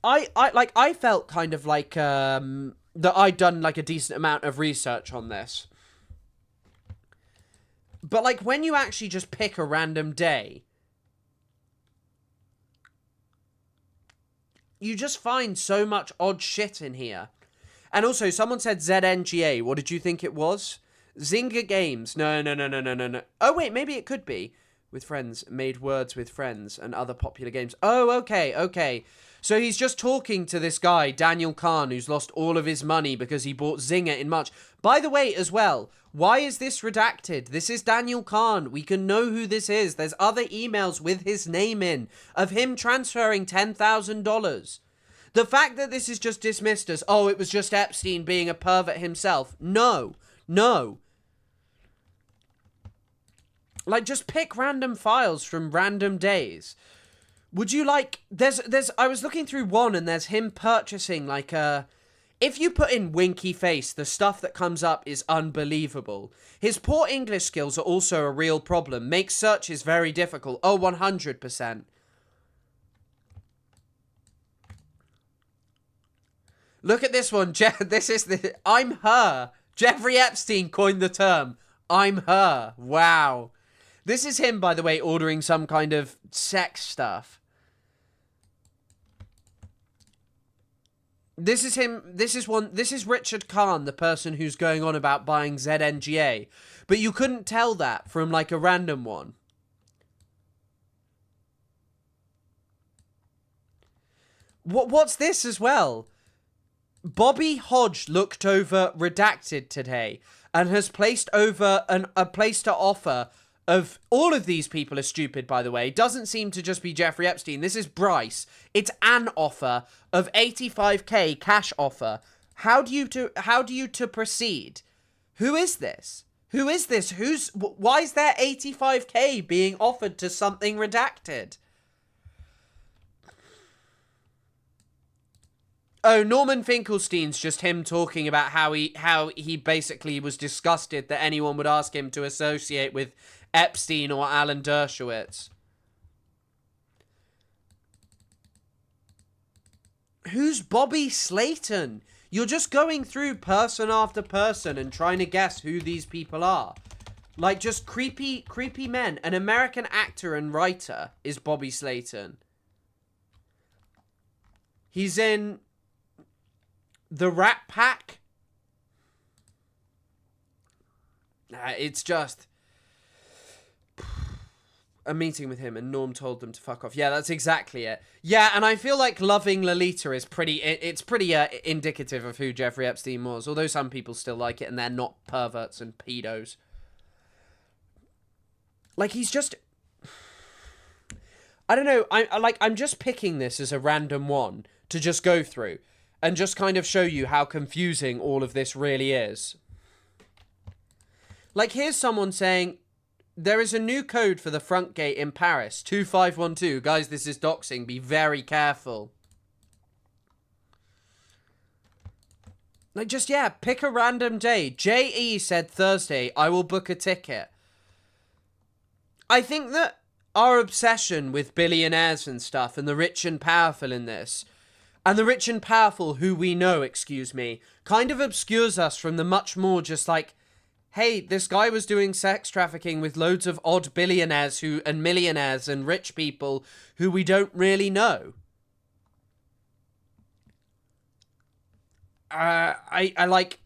I felt kind of like that I'd done like a decent amount of research on this. But like when you actually just pick a random day, you just find so much odd shit in here. And also, someone said ZNGA. What did you think it was? Zynga Games. No. Oh, wait, maybe it could be. With friends. Made words with friends and other popular games. Oh, okay. So he's just talking to this guy, Daniel Kahn, who's lost all of his money because he bought Zynga in March. By the way, as well, why is this redacted? This is Daniel Kahn. We can know who this is. There's other emails with his name in of him transferring $10,000. The fact that this is just dismissed as, oh, it was just Epstein being a pervert himself. No. Like, just pick random files from random days. Would you like, I was looking through one and there's him purchasing like if you put in winky face, the stuff that comes up is unbelievable. His poor English skills are also a real problem. Makes searches very difficult. Oh, 100%. Look at this one. I'm her. Jeffrey Epstein coined the term. I'm her. Wow. This is him, by the way, ordering some kind of sex stuff. This is him. This is Richard Kahn, the person who's going on about buying ZNGA. But you couldn't tell that from like a random one. What's this as well? Bobby Hodge looked over redacted today and has placed over a place to offer of all of these people are stupid, by the way, doesn't seem to just be Jeffrey Epstein. This is Bryce. It's an offer of 85K cash offer. How do you to proceed? Who is this? Who is this? Why is there 85K being offered to something redacted? Oh, Norman Finkelstein's just him talking about how he basically was disgusted that anyone would ask him to associate with Epstein or Alan Dershowitz. Who's Bobby Slayton? You're just going through person after person and trying to guess who these people are. Like, just creepy men. An American actor and writer is Bobby Slayton. He's in The Rat Pack. It's just a meeting with him and Norm told them to fuck off. Yeah, that's exactly it. Yeah, and I feel like loving Lolita is pretty indicative of who Jeffrey Epstein was, although some people still like it and they're not perverts and pedos. Like, he's just, I don't know, I'm just picking this as a random one to just go through and just kind of show you how confusing all of this really is. Like, here's someone saying, there is a new code for the front gate in Paris, 2512. Guys, this is doxing. Be very careful. Like, just, yeah, pick a random day. J.E. said Thursday, I will book a ticket. I think that our obsession with billionaires and stuff and the rich and powerful in this, and the rich and powerful who we know, excuse me, kind of obscures us from the much more just like, hey, this guy was doing sex trafficking with loads of odd billionaires and millionaires and rich people who we don't really know. I like,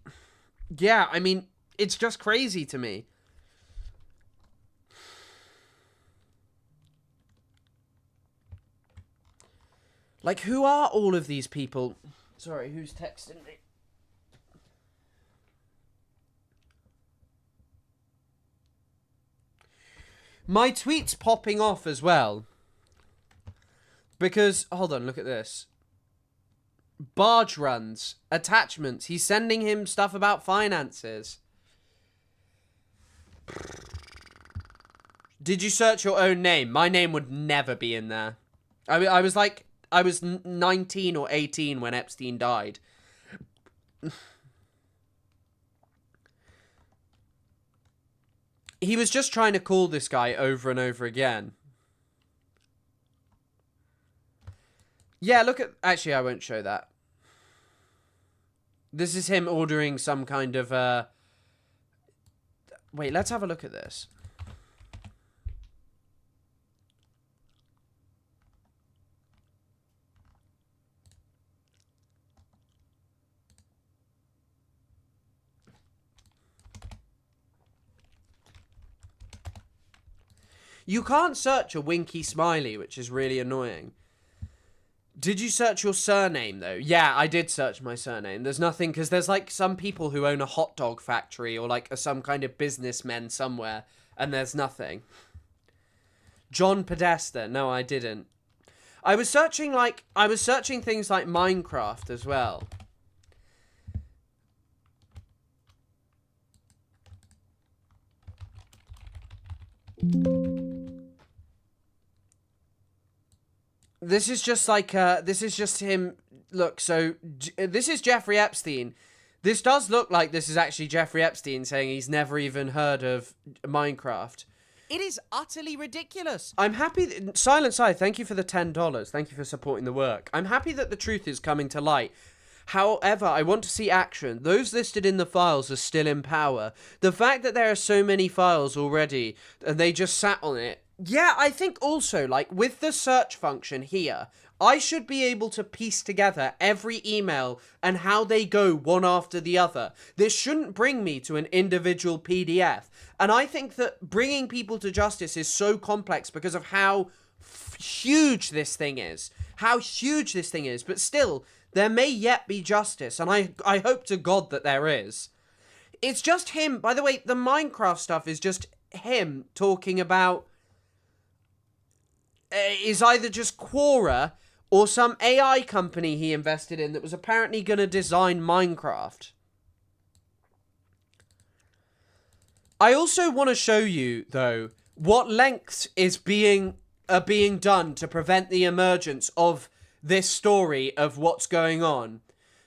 yeah, I mean, it's just crazy to me. Like, who are all of these people? Sorry, who's texting me? My tweet's popping off as well. Because, hold on, look at this. Barge runs, attachments. He's sending him stuff about finances. Did you search your own name? My name would never be in there. I was 19 or 18 when Epstein died. He was just trying to call this guy over and over again. Yeah, look at... Actually, I won't show that. This is him ordering some kind of... Wait, let's have a look at this. You can't search a winky smiley, which is really annoying. Did you search your surname, though? Yeah, I did search my surname. There's nothing, because there's, like, some people who own a hot dog factory or, like, some kind of businessmen somewhere, and there's nothing. John Podesta. No, I didn't. I was searching things like Minecraft as well. This is just like, this is just him. Look, so this is Jeffrey Epstein. This does look like this is actually Jeffrey Epstein saying he's never even heard of Minecraft. It is utterly ridiculous. I'm happy. Silent Side, thank you for the $10. Thank you for supporting the work. I'm happy that the truth is coming to light. However, I want to see action. Those listed in the files are still in power. The fact that there are so many files already and they just sat on it. Yeah, I think also, like, with the search function here, I should be able to piece together every email and how they go one after the other. This shouldn't bring me to an individual PDF. And I think that bringing people to justice is so complex because of how huge this thing is. How huge this thing is. But still, there may yet be justice. And I hope to God that there is. It's just him. By the way, the Minecraft stuff is just him talking about is either just Quora or some AI company he invested in that was apparently going to design Minecraft. I also want to show you, though, what lengths are being done to prevent the emergence of this story of what's going on.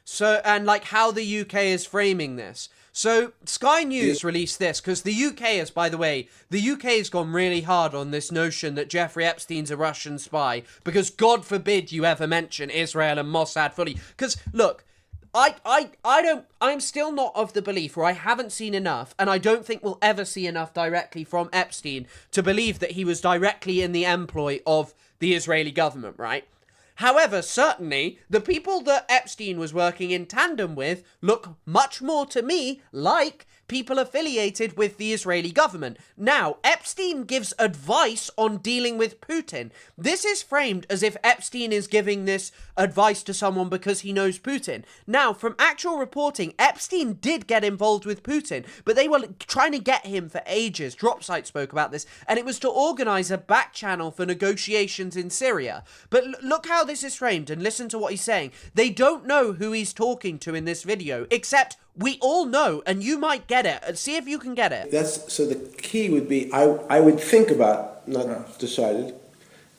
So, and like how the UK is framing this. So, Sky News released this, because the UK is, by the way, the UK has gone really hard on this notion that Jeffrey Epstein's a Russian spy, because God forbid you ever mention Israel and Mossad fully. Because, look, I'm still not of the belief, or I haven't seen enough, and I don't think we'll ever see enough directly from Epstein to believe that he was directly in the employ of the Israeli government, right? However, certainly, the people that Epstein was working in tandem with look much more to me like people affiliated with the Israeli government. Now, Epstein gives advice on dealing with Putin. This is framed as if Epstein is giving this advice to someone because he knows Putin. Now, from actual reporting, Epstein did get involved with Putin, but they were trying to get him for ages. Dropsite spoke about this, and it was to organize a back channel for negotiations in Syria. But look how this is framed, and listen to what he's saying. They don't know who he's talking to in this video, except we all know, and you might get it. See if you can get it. That's so. The key would be I would think about, not decided,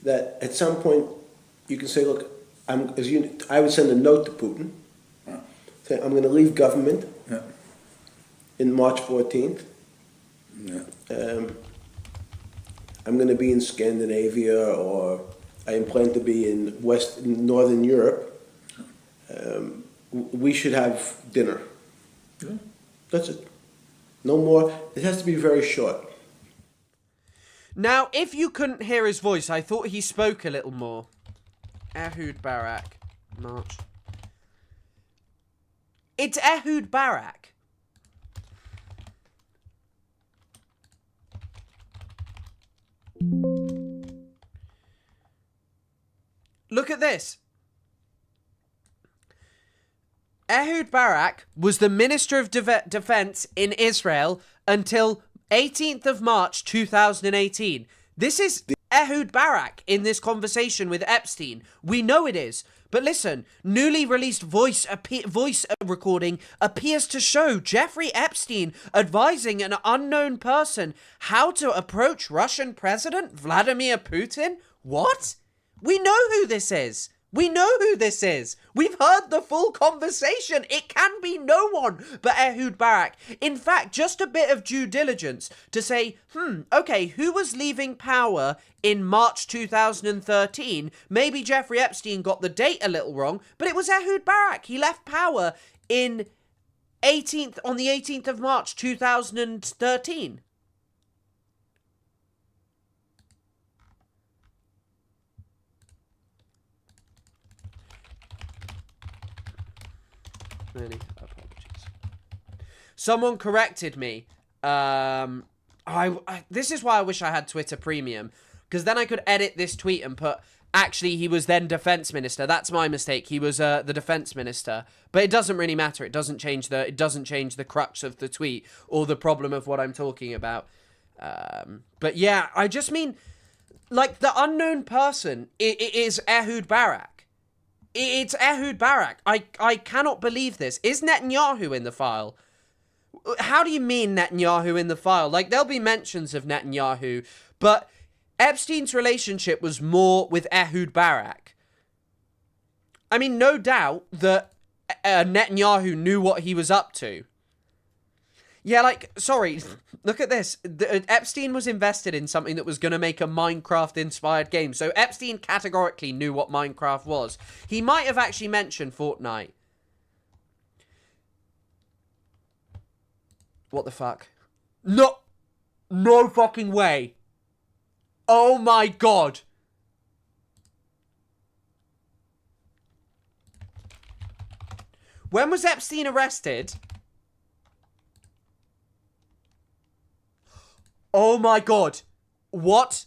that at some point you can say, look, I would send a note to Putin, say I'm going to leave government in March 14th. I'm going to be in Scandinavia, or I plan to be in Northern Europe. We should have dinner. That's it. No more. It has to be very short. Now, if you couldn't hear his voice, I thought he spoke a little more. Ehud Barak. March. It's Ehud Barak. Look at this. Ehud Barak was the Minister of Defense in Israel until 18th of March 2018. This is Ehud Barak in this conversation with Epstein. We know it is. But listen, newly released voice recording appears to show Jeffrey Epstein advising an unknown person how to approach Russian President Vladimir Putin. What? We know who this is. We know who this is. We've heard the full conversation. It can be no one but Ehud Barak. In fact, just a bit of due diligence to say, okay, who was leaving power in March 2013? Maybe Jeffrey Epstein got the date a little wrong, but it was Ehud Barak. He left power on the 18th of March 2013. Many apologies. Someone corrected me. This is why I wish I had Twitter Premium, because then I could edit this tweet and put, actually, he was then defense minister. That's my mistake. He was the defense minister. But it doesn't really matter. It doesn't change the crux of the tweet or the problem of what I'm talking about. But yeah, I just mean, like, the unknown person is Ehud Barak. It's Ehud Barak. I cannot believe this. Is Netanyahu in the file? How do you mean Netanyahu in the file? Like, there'll be mentions of Netanyahu, but Epstein's relationship was more with Ehud Barak. I mean, no doubt that Netanyahu knew what he was up to. Yeah, like, sorry, look at this. Epstein was invested in something that was going to make a Minecraft-inspired game. So Epstein categorically knew what Minecraft was. He might have actually mentioned Fortnite. What the fuck? No fucking way. Oh my god. When was Epstein arrested? Oh my god. What?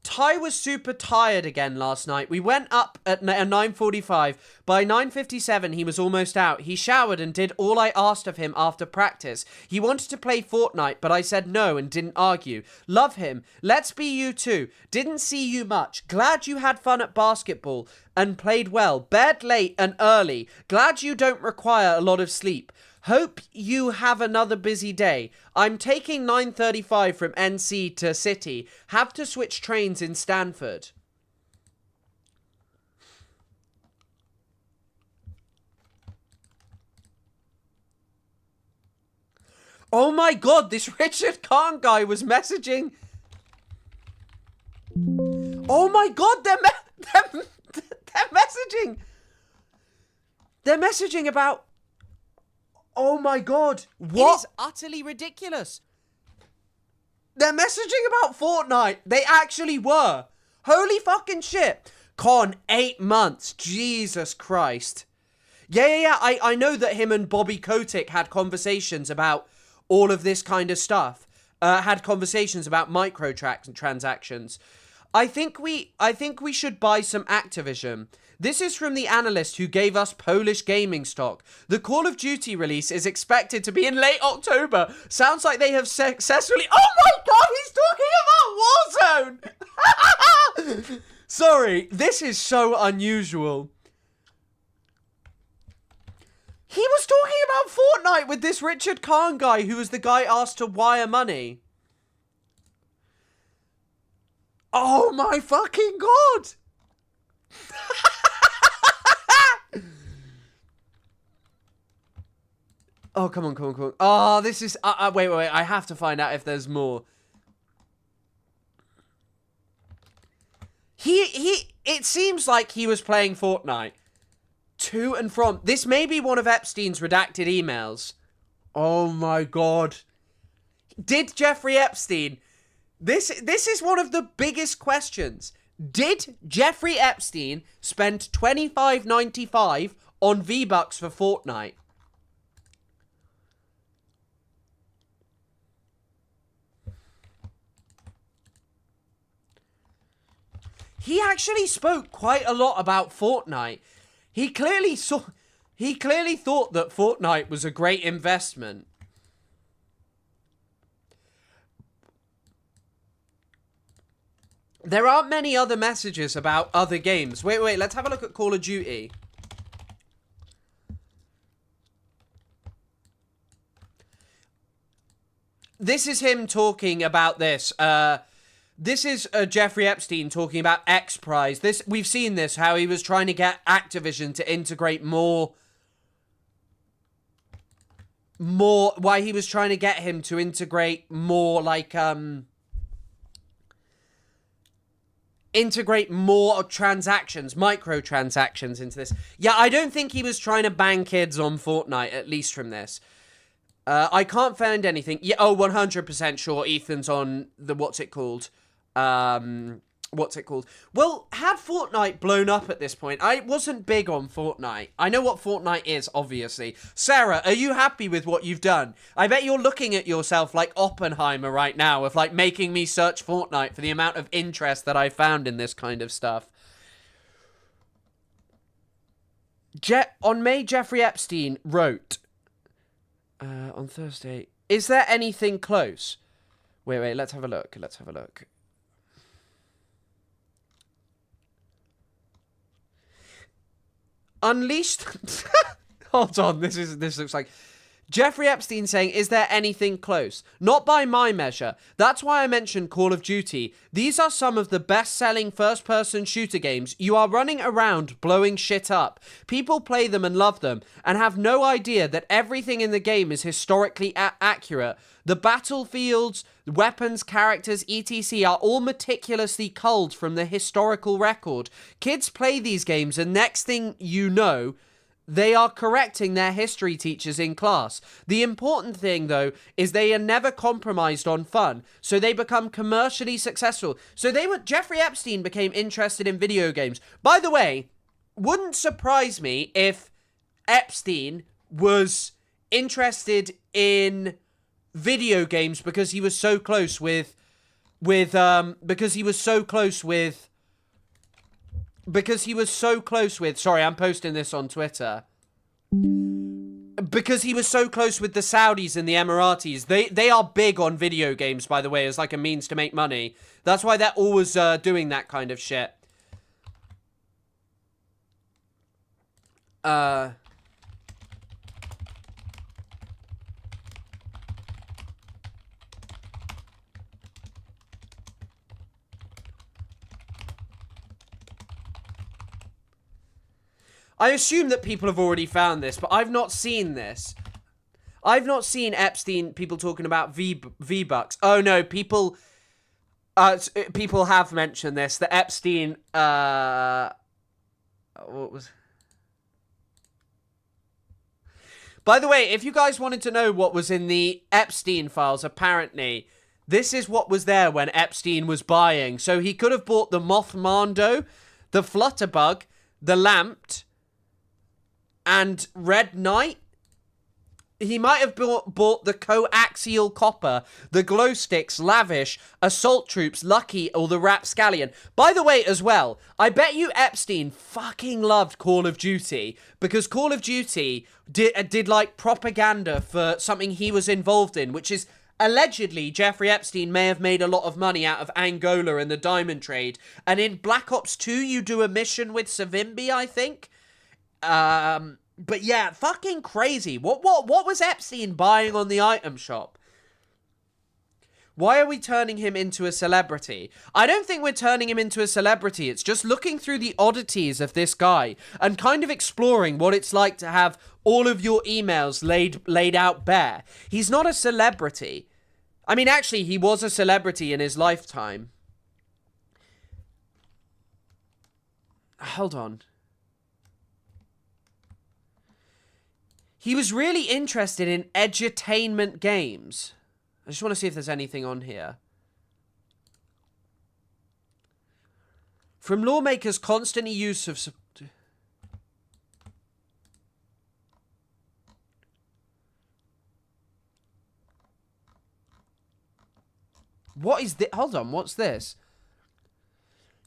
Ty was super tired again last night. We went up at 9:45. By 9:57, he was almost out. He showered and did all I asked of him after practice. He wanted to play Fortnite, but I said no and didn't argue. Love him. Let's be you too. Didn't see you much. Glad you had fun at basketball and played well. Bed late and early. Glad you don't require a lot of sleep. Hope you have another busy day. I'm taking 9:35 from NC to City. Have to switch trains in Stanford. Oh my god, this Richard Kahn guy was messaging. Oh my god, they're messaging. They're messaging about... Oh my god, what? It is utterly ridiculous. They're messaging about Fortnite. They actually were. Holy fucking shit. Con, 8 months. Jesus Christ. Yeah. I know that him and Bobby Kotick had conversations about all of this kind of stuff. Had conversations about microtransactions. I think we should buy some Activision. This is from the analyst who gave us Polish gaming stock. The Call of Duty release is expected to be in late October. Sounds like they have successfully... Oh my god, he's talking about Warzone! Sorry, this is so unusual. He was talking about Fortnite with this Richard Kahn guy who was the guy asked to wire money. Oh my fucking god! Oh, come on. Oh, this is... wait. I have to find out if there's more. It seems like he was playing Fortnite. To and from. This may be one of Epstein's redacted emails. Oh my god. Did Jeffrey Epstein... This is one of the biggest questions. Did Jeffrey Epstein spend $25.95 on V-Bucks for Fortnite? He actually spoke quite a lot about Fortnite. He clearly thought that Fortnite was a great investment. There aren't many other messages about other games. Wait, let's have a look at Call of Duty. This is him talking about this. This is Jeffrey Epstein talking about X Prize. We've seen this, how he was trying to get Activision to integrate more. Why he was trying to get him to integrate more, like, integrate more transactions, microtransactions into this. Yeah, I don't think he was trying to bang kids on Fortnite, at least from this. I can't find anything. Yeah, 100% sure Ethan's on the, what's it called? Well, had Fortnite blown up at this point? I wasn't big on Fortnite. I know what Fortnite is, obviously. Sarah, are you happy with what you've done? I bet you're looking at yourself like Oppenheimer right now of like making me search Fortnite for the amount of interest that I found in this kind of stuff. On May, Jeffrey Epstein wrote on Thursday, is there anything close? Wait, let's have a look. Unleashed. Hold on, this looks like Jeffrey Epstein saying, is there anything close? Not by my measure. That's why I mentioned Call of Duty. These are some of the best-selling first-person shooter games. You are running around blowing shit up. People play them and love them, and have no idea that everything in the game is historically accurate. The battlefields, weapons, characters, etc. are all meticulously culled from the historical record. Kids play these games, and next thing you know, they are correcting their history teachers in class. The important thing, though, is they are never compromised on fun, so they become commercially successful. So Jeffrey Epstein became interested in video games. By the way, wouldn't surprise me if Epstein was interested in video games because he was so close with with because he was so close with sorry, I'm posting this on Twitter. Because he was so close with the Saudis and the Emiratis. They are big on video games, by the way, as like a means to make money. That's why they're always doing that kind of shit. I assume that people have already found this, but I've not seen this. I've not seen Epstein, people talking about V-Bucks. Oh no, people have mentioned this. The Epstein, what was... By the way, if you guys wanted to know what was in the Epstein files, apparently, this is what was there when Epstein was buying. So he could have bought the Mothmando, the Flutterbug, the Lampt, and Red Knight. He might have bought the Coaxial Copper, the Glow Sticks, Lavish, Assault Troops, Lucky, or the Rapscallion. By the way, as well, I bet you Epstein fucking loved Call of Duty, because Call of Duty did like propaganda for something he was involved in, which is allegedly Jeffrey Epstein may have made a lot of money out of Angola and the diamond trade. And in Black Ops 2, you do a mission with Savimbi, I think. But yeah, fucking crazy. What was Epstein buying on the item shop? Why are we turning him into a celebrity? I don't think we're turning him into a celebrity. It's just looking through the oddities of this guy and kind of exploring what it's like to have all of your emails laid out bare. He's not a celebrity. I mean, actually, he was a celebrity in his lifetime. Hold on. He was really interested in edutainment games. I just want to see if there's anything on here. From lawmakers' constantly use of... What is this? Hold on, what's this?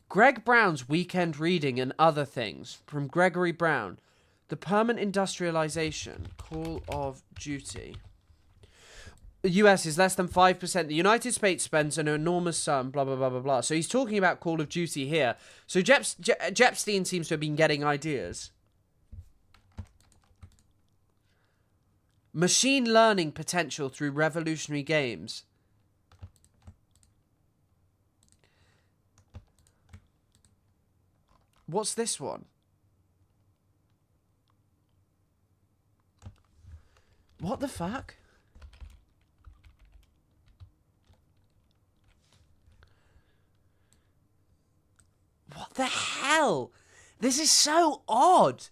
Greg Brown's Weekend Reading and Other Things. From Gregory Brown. The Permanent Industrialization, Call of Duty. The US is less than 5%. The United States spends an enormous sum, blah, blah, blah, blah, blah. So he's talking about Call of Duty here. So Epstein seems to have been getting ideas. Machine learning potential through revolutionary games. What's this one? What the fuck? What the hell? This is so odd.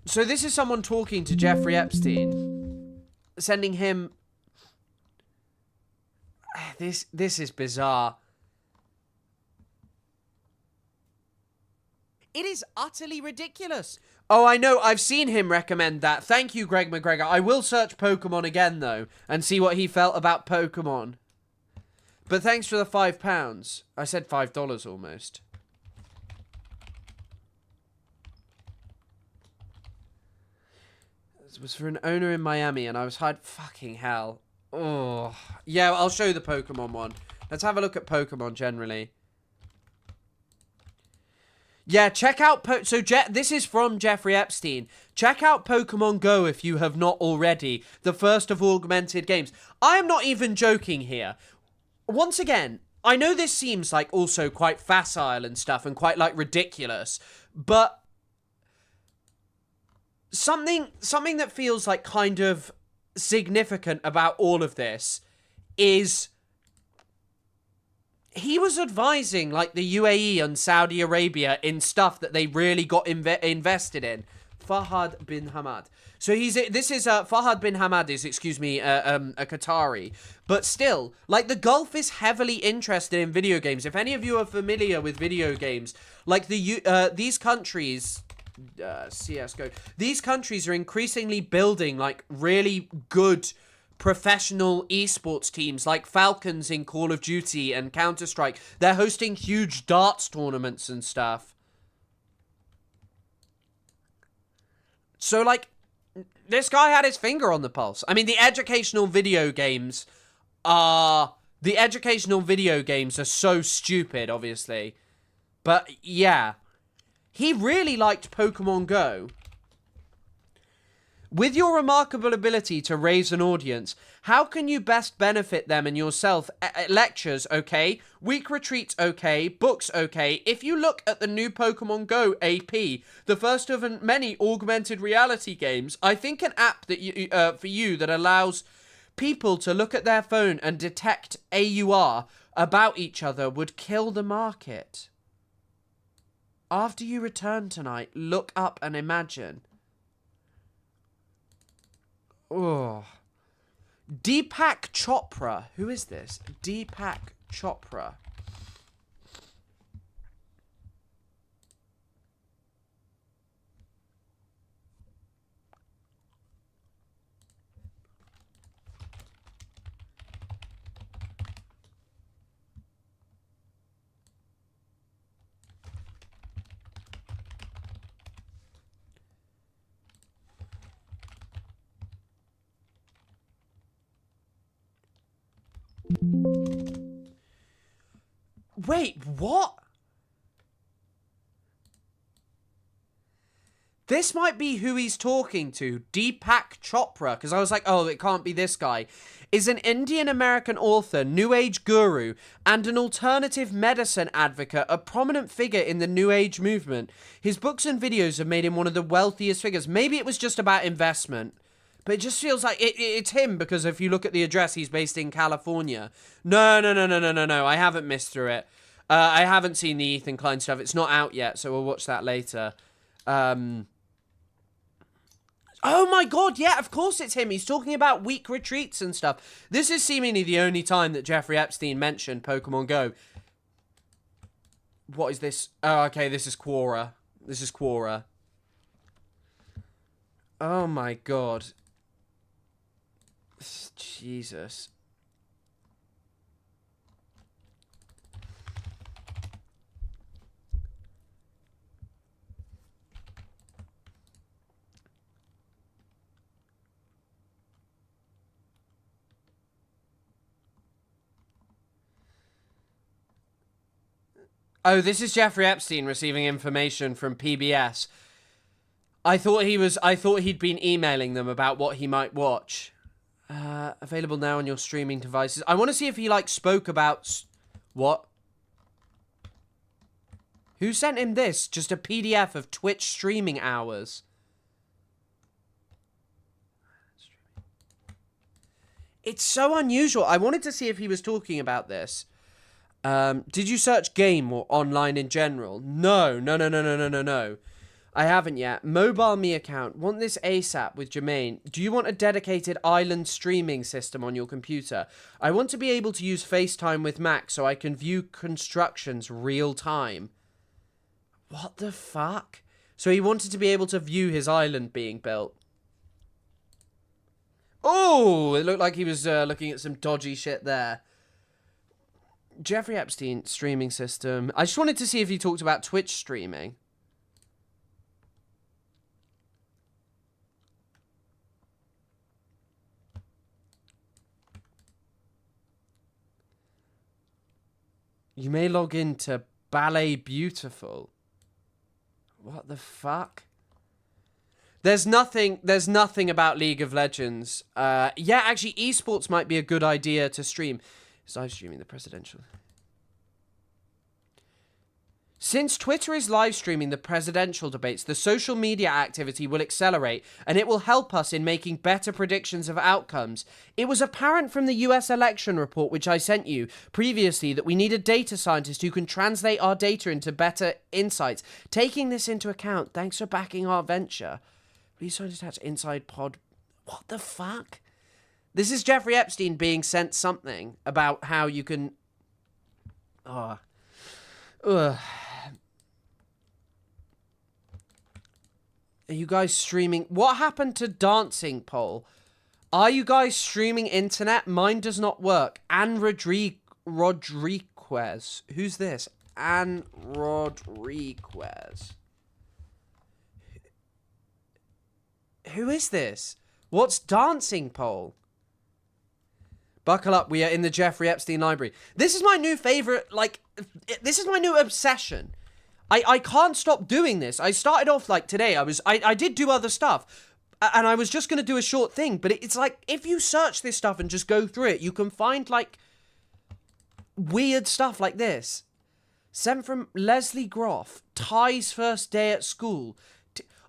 So this is someone talking to Jeffrey Epstein, sending him... This is bizarre. It is utterly ridiculous. Oh, I know. I've seen him recommend that. Thank you, Greg McGregor. I will search Pokemon again, though, and see what he felt about Pokemon. But thanks for the £5. I said $5 almost. This was for an owner in Miami, and I was hiding... Fucking hell. Oh. Yeah, I'll show you the Pokemon one. Let's have a look at Pokemon generally. Yeah, check out... this is from Jeffrey Epstein. Check out Pokemon Go if you have not already. The first of augmented games. I am not even joking here. Once again, I know this seems like also quite facile and stuff and quite like ridiculous, but something that feels like kind of significant about all of this is... He was advising, like, the UAE and Saudi Arabia in stuff that they really got invested in. Fahad bin Hamad. So Fahad bin Hamad is, excuse me, a Qatari. But still, like, the Gulf is heavily interested in video games. If any of you are familiar with video games, like, these countries CSGO. These countries are increasingly building like really good professional esports teams like Falcons in Call of Duty and Counter-Strike. They're hosting huge darts tournaments and stuff. So like, this guy had his finger on the pulse. I mean, the educational video games are so stupid, obviously. But yeah, he really liked Pokemon Go. With your remarkable ability to raise an audience, how can you best benefit them and yourself? Lectures, okay. Week retreats, okay. Books, okay. If you look at the new Pokemon Go AP, the first of many augmented reality games, I think an app that for you that allows people to look at their phone and detect AUR about each other would kill the market. After you return tonight, look up and imagine. Oh. Deepak Chopra. Who is this? Deepak Chopra. Wait, what? This might be who he's talking to, Deepak Chopra, because I was like, oh, it can't be this guy. Is an Indian-American author, New Age guru, and an alternative medicine advocate, a prominent figure in the New Age movement. His books and videos have made him one of the wealthiest figures. Maybe it was just about investment. But it just feels like it's him, because if you look at the address, he's based in California. No. I haven't missed through it. I haven't seen the Ethan Klein stuff. It's not out yet, so we'll watch that later. Oh my god, yeah, of course it's him. He's talking about week retreats and stuff. This is seemingly the only time that Jeffrey Epstein mentioned Pokemon Go. What is this? Oh, okay, this is Quora. Oh my god. Jesus. Oh, this is Jeffrey Epstein receiving information from PBS. I thought he'd been emailing them about what he might watch. Available now on your streaming devices. I want to see if he, like, spoke about... What? Who sent him this? Just a PDF of Twitch streaming hours. It's so unusual. I wanted to see if he was talking about this. Did you search game or online in general? No. I haven't yet. Mobile Me account. Want this ASAP with Jermaine. Do you want a dedicated island streaming system on your computer? I want to be able to use FaceTime with Mac so I can view constructions real time. What the fuck? So he wanted to be able to view his island being built. Oh, it looked like he was looking at some dodgy shit there. Jeffrey Epstein streaming system. I just wanted to see if he talked about Twitch streaming. You may log into Ballet Beautiful. What the fuck? There's nothing about League of Legends. Yeah, actually, esports might be a good idea to stream. Is live streaming the presidential? Since Twitter is live streaming the presidential debates, the social media activity will accelerate, and it will help us in making better predictions of outcomes. It was apparent from the US election report, which I sent you previously, that we need a data scientist who can translate our data into better insights. Taking this into account, thanks for backing our venture. Please don't attach inside pod. What the fuck? This is Jeffrey Epstein being sent something about how you can... Are you guys streaming? What happened to dancing poll? Are you guys streaming internet? Mine does not work. Anne Rodriguez. Who's this? Anne Rodriguez. Who is this? What's dancing poll? Buckle up, we are in the Jeffrey Epstein library. This is my new favorite, like, this is my new obsession. I can't stop doing this. I started off, like, today, I did do other stuff, and I was just going to do a short thing, but it's like, if you search this stuff and just go through it, you can find, like, weird stuff like this. Sent from Leslie Groff, Ty's first day at school.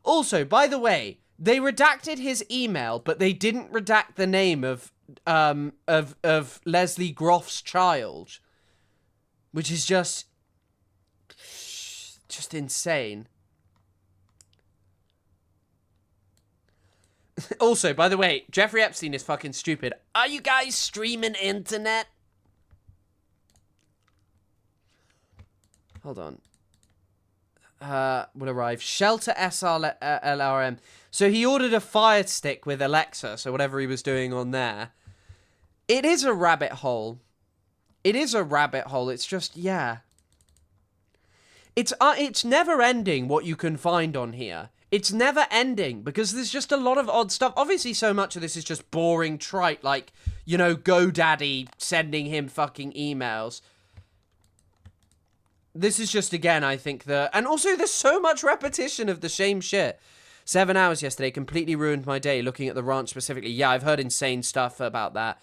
Also, by the way, they redacted his email, but they didn't redact the name of Leslie Groff's child, which is just insane. Also, by the way, Jeffrey Epstein is fucking stupid. Are you guys streaming internet? Hold on. Will arrive. Shelter SRLRM. So he ordered a Fire Stick with Alexa, so whatever he was doing on there. It is a rabbit hole. It is a rabbit hole. It's just, yeah. It's never ending what you can find on here. It's never ending because there's just a lot of odd stuff. Obviously, so much of this is just boring, trite, like, you know, GoDaddy sending him fucking emails. This is just, again, I think and also there's so much repetition of the same shit. 7 hours yesterday completely ruined my day looking at the ranch specifically. Yeah, I've heard insane stuff about that.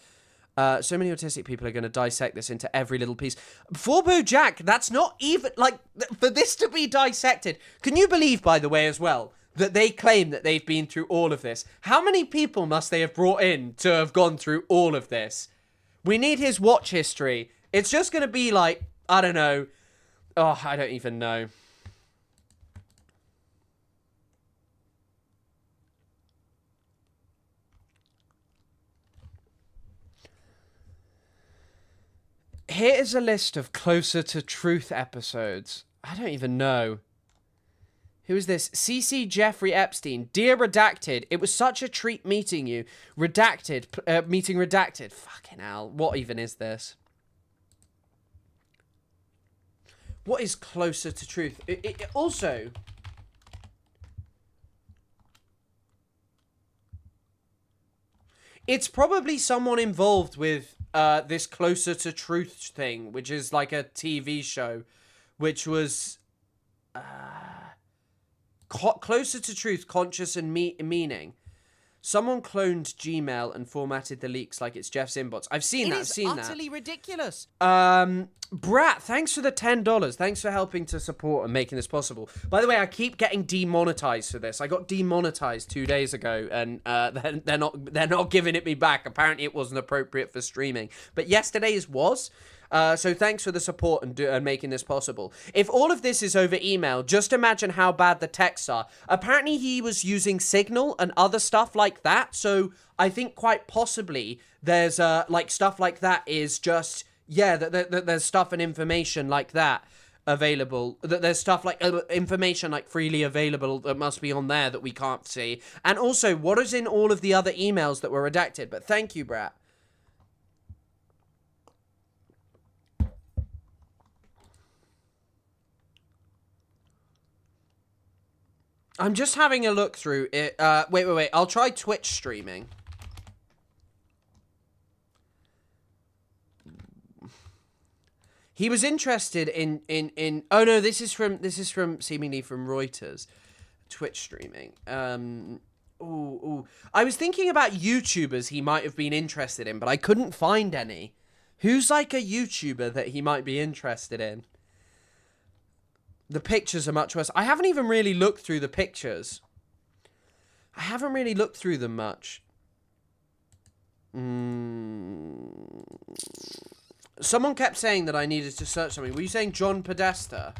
So many autistic people are going to dissect this into every little piece. Forbo Jack, that's not even, like, for this to be dissected. Can you believe, by the way, as well, that they claim that they've been through all of this? How many people must they have brought in to have gone through all of this? We need his watch history. It's just going to be like, I don't know. Oh, I don't even know. Here is a list of Closer to Truth episodes. I don't even know. Who is this? CC Jeffrey Epstein. Dear Redacted, it was such a treat meeting you. Redacted. Meeting redacted. Fucking hell. What even is this? What is Closer to Truth? It also... It's probably someone involved with this Closer to Truth thing, which is like a TV show, which was Closer to Truth, Conscious and Meaning. Someone cloned Gmail and formatted the leaks like it's Jeff's inbox. I've seen that. It is utterly ridiculous. Brat, thanks for the $10. Thanks for helping to support and making this possible. By the way, I keep getting demonetized for this. I got demonetized 2 days ago, and they're not giving it me back. Apparently, it wasn't appropriate for streaming, but yesterday's was. So thanks for the support and making this possible. If all of this is over email, just imagine how bad the texts are. Apparently, he was using Signal and other stuff like that. So I think quite possibly there's like stuff like that is just, yeah, there's stuff and information like that available. There's stuff like information like freely available that must be on there that we can't see. And also, what is in all of the other emails that were redacted? But thank you, Brat. I'm just having a look through it. Wait. I'll try Twitch streaming. He was interested in oh no, this is from seemingly from Reuters. Twitch streaming. Ooh. I was thinking about YouTubers he might have been interested in, but I couldn't find any. Who's like a YouTuber that he might be interested in? The pictures are much worse. I haven't even really looked through the pictures. I haven't really looked through them much. Someone kept saying that I needed to search something. Were you saying John Podesta?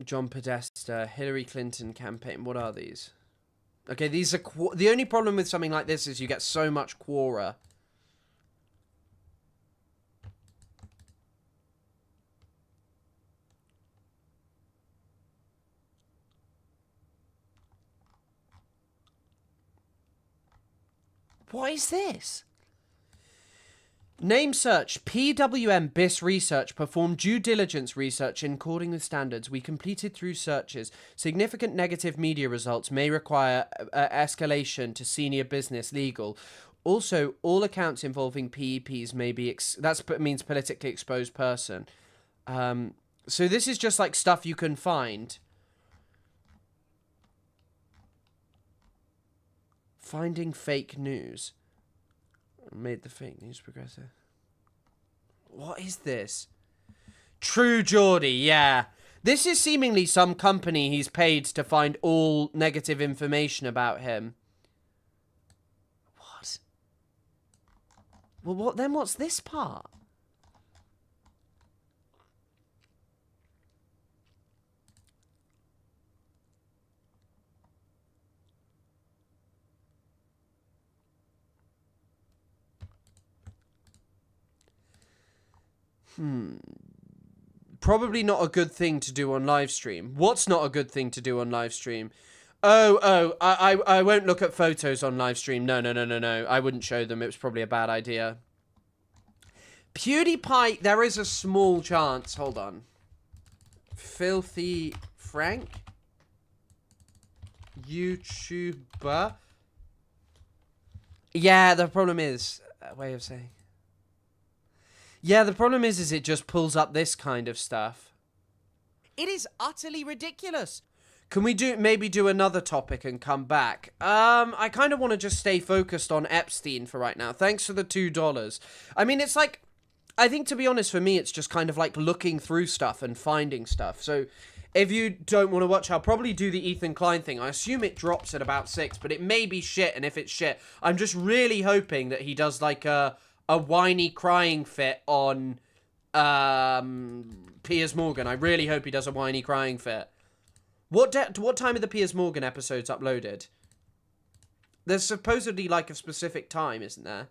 John Podesta, Hillary Clinton campaign. What are these? Okay, these are... The only problem with something like this is you get so much Quora. What is this? Name search. PWM BIS Research performed due diligence research in according with standards. We completed through searches. Significant negative media results may require escalation to senior business legal. Also, all accounts involving PEPs may be... that means politically exposed person. So this is just like stuff you can find. Finding fake news. Made the fake news progressive. What is this? True Geordie, yeah. This is seemingly some company he's paid to find all negative information about him. What? Well, what's this part? Probably not a good thing to do on live stream. What's not a good thing to do on live stream? I won't look at photos on live stream. No. I wouldn't show them. It was probably a bad idea. PewDiePie, there is a small chance. Hold on. Filthy Frank? YouTuber? Yeah, the problem is... way of saying... Yeah, the problem is it just pulls up this kind of stuff. It is utterly ridiculous. Can we maybe do another topic and come back? I kind of want to just stay focused on Epstein for right now. Thanks for the $2. I mean, it's like, I think to be honest, for me, it's just kind of like looking through stuff and finding stuff. So if you don't want to watch, I'll probably do the Ethan Klein thing. I assume it drops at about 6, but it may be shit. And if it's shit, I'm just really hoping that he does like a whiny crying fit on Piers Morgan. I really hope he does a whiny crying fit. What time are the Piers Morgan episodes uploaded? There's supposedly like a specific time, isn't there?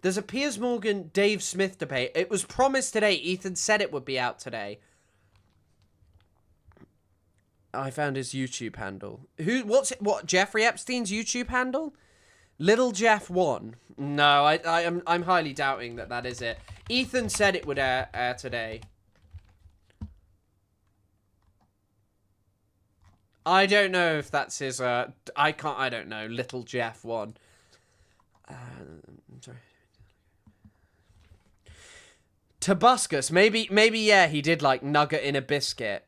There's a Piers Morgan Dave Smith debate. It was promised today. Ethan said it would be out today. I found his YouTube handle. What Jeffrey Epstein's YouTube handle? Little Jeff 1. No, I'm highly doubting that is it. Ethan said it would air today. I don't know if that's his, I don't know. Little Jeff 1. I'm sorry. Tobuscus. Maybe, yeah, he did like nugget in a biscuit.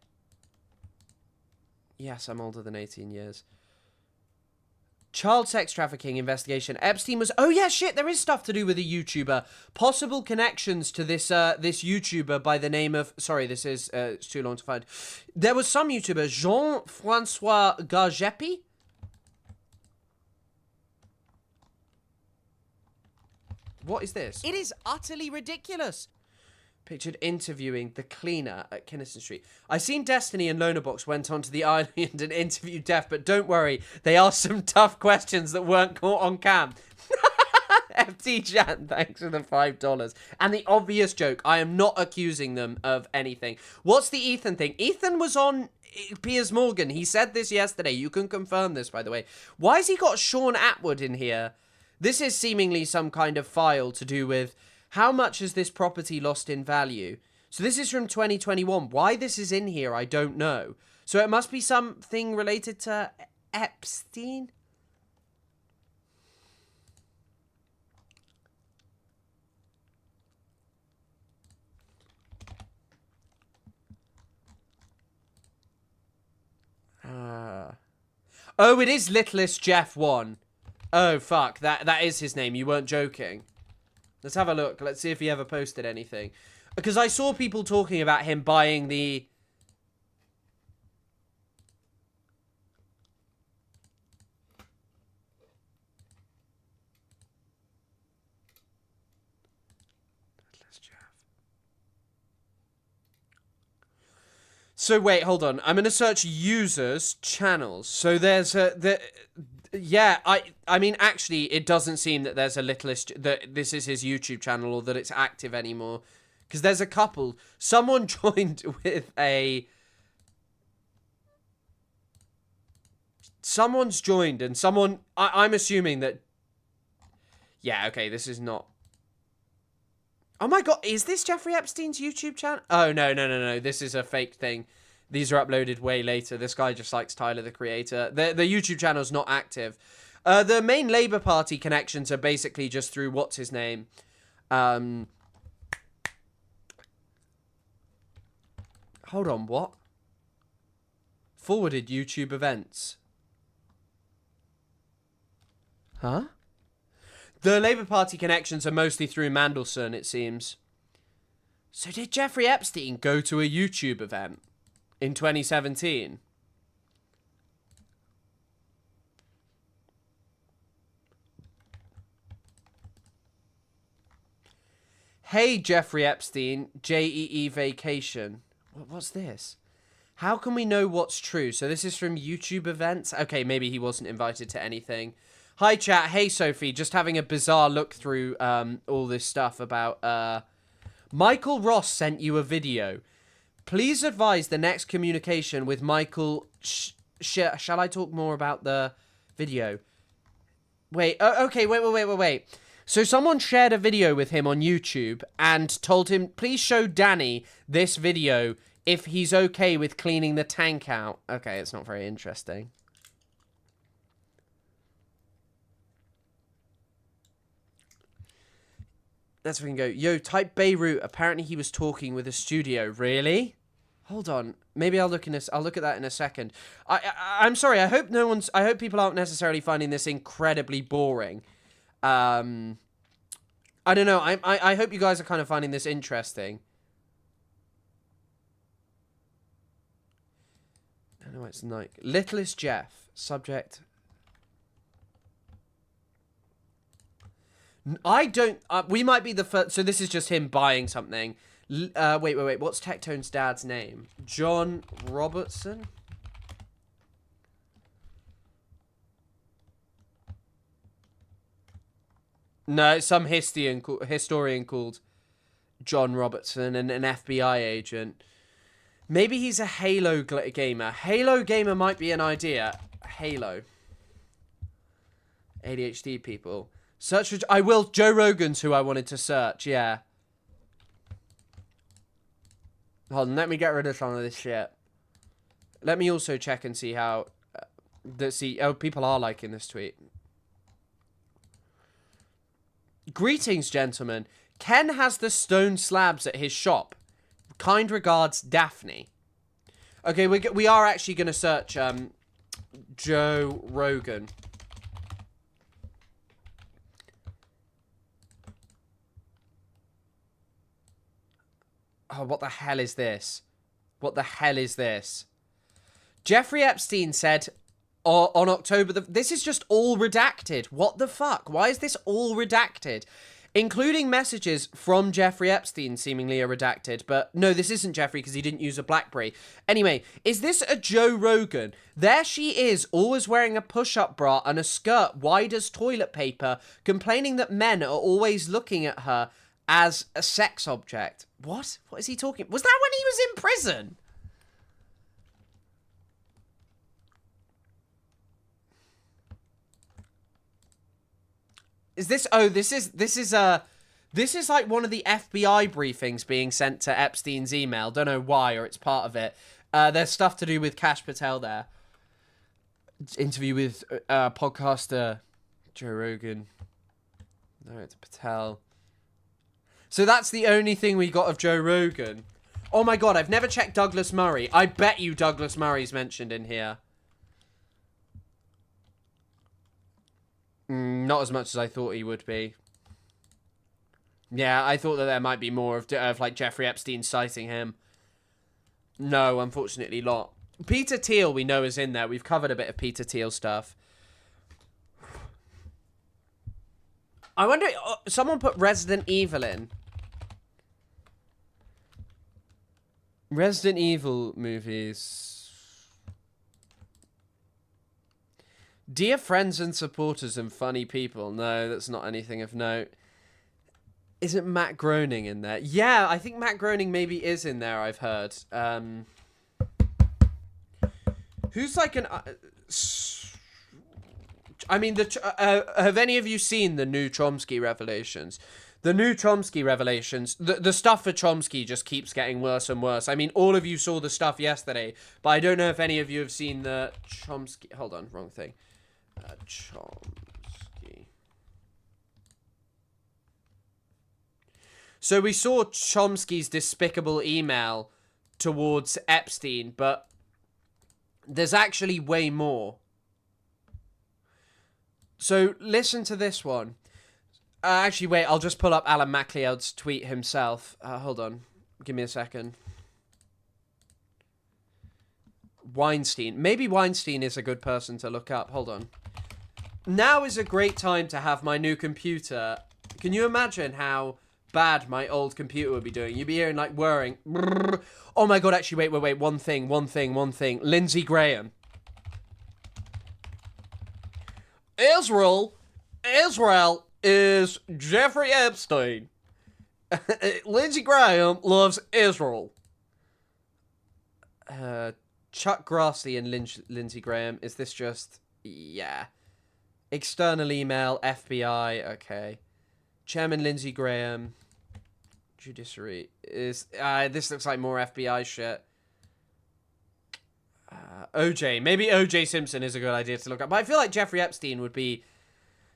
Yes, I'm older than 18 years. Child sex trafficking investigation. Epstein was... Oh, yeah, shit, there is stuff to do with a YouTuber. Possible connections to this this YouTuber by the name of... Sorry, this is... it's too long to find. There was some YouTuber, Jean-Francois Gargepi. What is this? It is utterly ridiculous. Pictured interviewing the cleaner at Kinnison Street. I seen Destiny and Lonerbox went onto the island and interviewed Def, but don't worry, they asked some tough questions that weren't caught on cam. FT Chan, thanks for the $5. And the obvious joke, I am not accusing them of anything. What's the Ethan thing? Ethan was on Piers Morgan. He said this yesterday. You can confirm this, by the way. Why has he got Sean Atwood in here? This is seemingly some kind of file to do with... How much has this property lost in value? So this is from 2021. Why this is in here, I don't know. So it must be something related to Epstein? Oh, it is Littlest Jeff 1. Oh, fuck. That is his name. You weren't joking. Let's have a look. Let's see if he ever posted anything. Because I saw people talking about him buying the... So wait, hold on. I'm going to search users, channels. So there's a... Yeah, I mean, actually, it doesn't seem that there's a Littlest, that this is his YouTube channel or that it's active anymore. Because there's a couple. Someone joined with a... Someone's joined, and someone... I'm assuming that... Yeah, okay, this is not... Oh my god, is this Jeffrey Epstein's YouTube channel? Oh, no. This is a fake thing. These are uploaded way later. This guy just likes Tyler, the creator. The YouTube channel's not active. The main Labour Party connections are basically just through what's his name. Hold on, what? Forwarded YouTube events. Huh? The Labour Party connections are mostly through Mandelson, it seems. So did Jeffrey Epstein go to a YouTube event in 2017? Hey, Jeffrey Epstein, JEE Vacation. What's this? How can we know what's true? So this is from YouTube events? Okay, maybe he wasn't invited to anything. Hi, chat. Hey, Sophie. Just having a bizarre look through all this stuff about... Michael Ross sent you a video. Please advise the next communication with Michael... shall I talk more about the video? Wait. Okay, wait. So someone shared a video with him on YouTube and told him, please show Danny this video if he's okay with cleaning the tank out. Okay, it's not very interesting. Let's fucking go. Yo, type Beirut. Apparently he was talking with a studio. Really? Hold on. Maybe I'll look at that in a second. I'm sorry. I hope people aren't necessarily finding this incredibly boring. I don't know. I hope you guys are kind of finding this interesting. I know it's Nike. Littlest Jeff. Subject. I don't... we might be the first... So this is just him buying something. Wait. What's Tectone's dad's name? John Robertson? No, it's some historian called John Robertson and an FBI agent. Maybe he's a Halo gamer. Halo gamer might be an idea. Halo. ADHD people. Search for... I will. Joe Rogan's who I wanted to search, yeah. Hold on, let me get rid of some of this shit. Let me also check and see how... people are liking this tweet. Greetings, gentlemen. Ken has the stone slabs at his shop. Kind regards, Daphne. Okay, we are actually going to search Joe Rogan. Oh, what the hell is this? What the hell is this? Jeffrey Epstein said on October... This is just all redacted. What the fuck? Why is this all redacted? Including messages from Jeffrey Epstein seemingly are redacted. But no, this isn't Jeffrey because he didn't use a BlackBerry. Anyway, is this a Joe Rogan? There she is, always wearing a push-up bra and a skirt wide as toilet paper, complaining that men are always looking at her as a sex object. What? What is he talking? Was that when he was in prison? Is this... Oh, this is like one of the FBI briefings being sent to Epstein's email. Don't know why, or it's part of it. There's stuff to do with Kash Patel there. Interview with podcaster Joe Rogan. No, it's Patel. So that's the only thing we got of Joe Rogan. Oh my god, I've never checked Douglas Murray. I bet you Douglas Murray's mentioned in here. Not as much as I thought he would be. Yeah, I thought that there might be more of like Jeffrey Epstein citing him. No, unfortunately not. Peter Thiel we know is in there. We've covered a bit of Peter Thiel stuff. I wonder, someone put Resident Evil in. Resident Evil movies. Dear friends and supporters and funny people. No, that's not anything of note. Isn't Matt Groening in there? Yeah, I think Matt Groening maybe is in there, I've heard. Who's like an... I mean, have any of you seen the new Chomsky revelations? The new Chomsky revelations, the stuff for Chomsky just keeps getting worse and worse. I mean, all of you saw the stuff yesterday, but I don't know if any of you have seen the Chomsky... Hold on, wrong thing. Chomsky. So we saw Chomsky's despicable email towards Epstein, but there's actually way more. So listen to this one. Actually, wait, I'll just pull up Alan MacLeod's tweet himself. Hold on. Give me a second. Weinstein. Maybe Weinstein is a good person to look up. Hold on. Now is a great time to have my new computer. Can you imagine how bad my old computer would be doing? You'd be hearing like whirring. Oh my god, actually, wait. One thing. Lindsey Graham. Israel is Jeffrey Epstein. Lindsey Graham loves Israel. Chuck Grassley and Lindsey Graham. Is this just... Yeah. External email, FBI, okay. Chairman Lindsey Graham. Judiciary. This looks like more FBI shit. OJ. Maybe OJ Simpson is a good idea to look up. But I feel like Jeffrey Epstein would be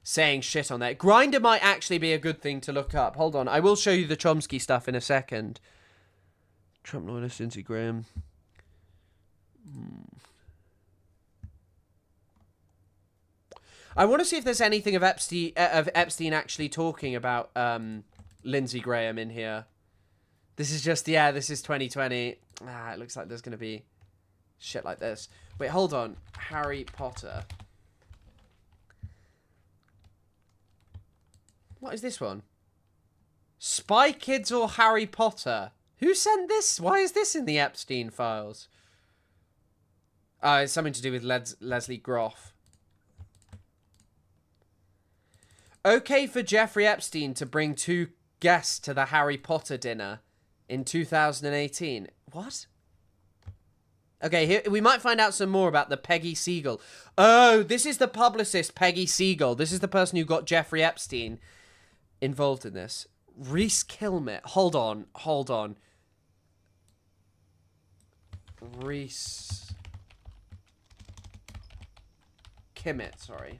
saying shit on that. Grindr might actually be a good thing to look up. Hold on. I will show you the Chomsky stuff in a second. Trump loyalist Lindsey Graham. I want to see if there's anything of Epstein actually talking about Lindsey Graham in here. This is just, yeah, this is 2020. It looks like there's going to be shit like this. Wait, hold on. Harry Potter. What is this one? Spy Kids or Harry Potter? Who sent this? Why is this in the Epstein files? It's something to do with Leslie Groff. Okay for Jeffrey Epstein to bring 2 guests to the Harry Potter dinner in 2018. What? Okay, here we might find out some more about the Peggy Siegel. Oh, this is the publicist Peggy Siegel. This is the person who got Jeffrey Epstein involved in this. Reese Kilmet. Hold on. Reese Kimmet, sorry.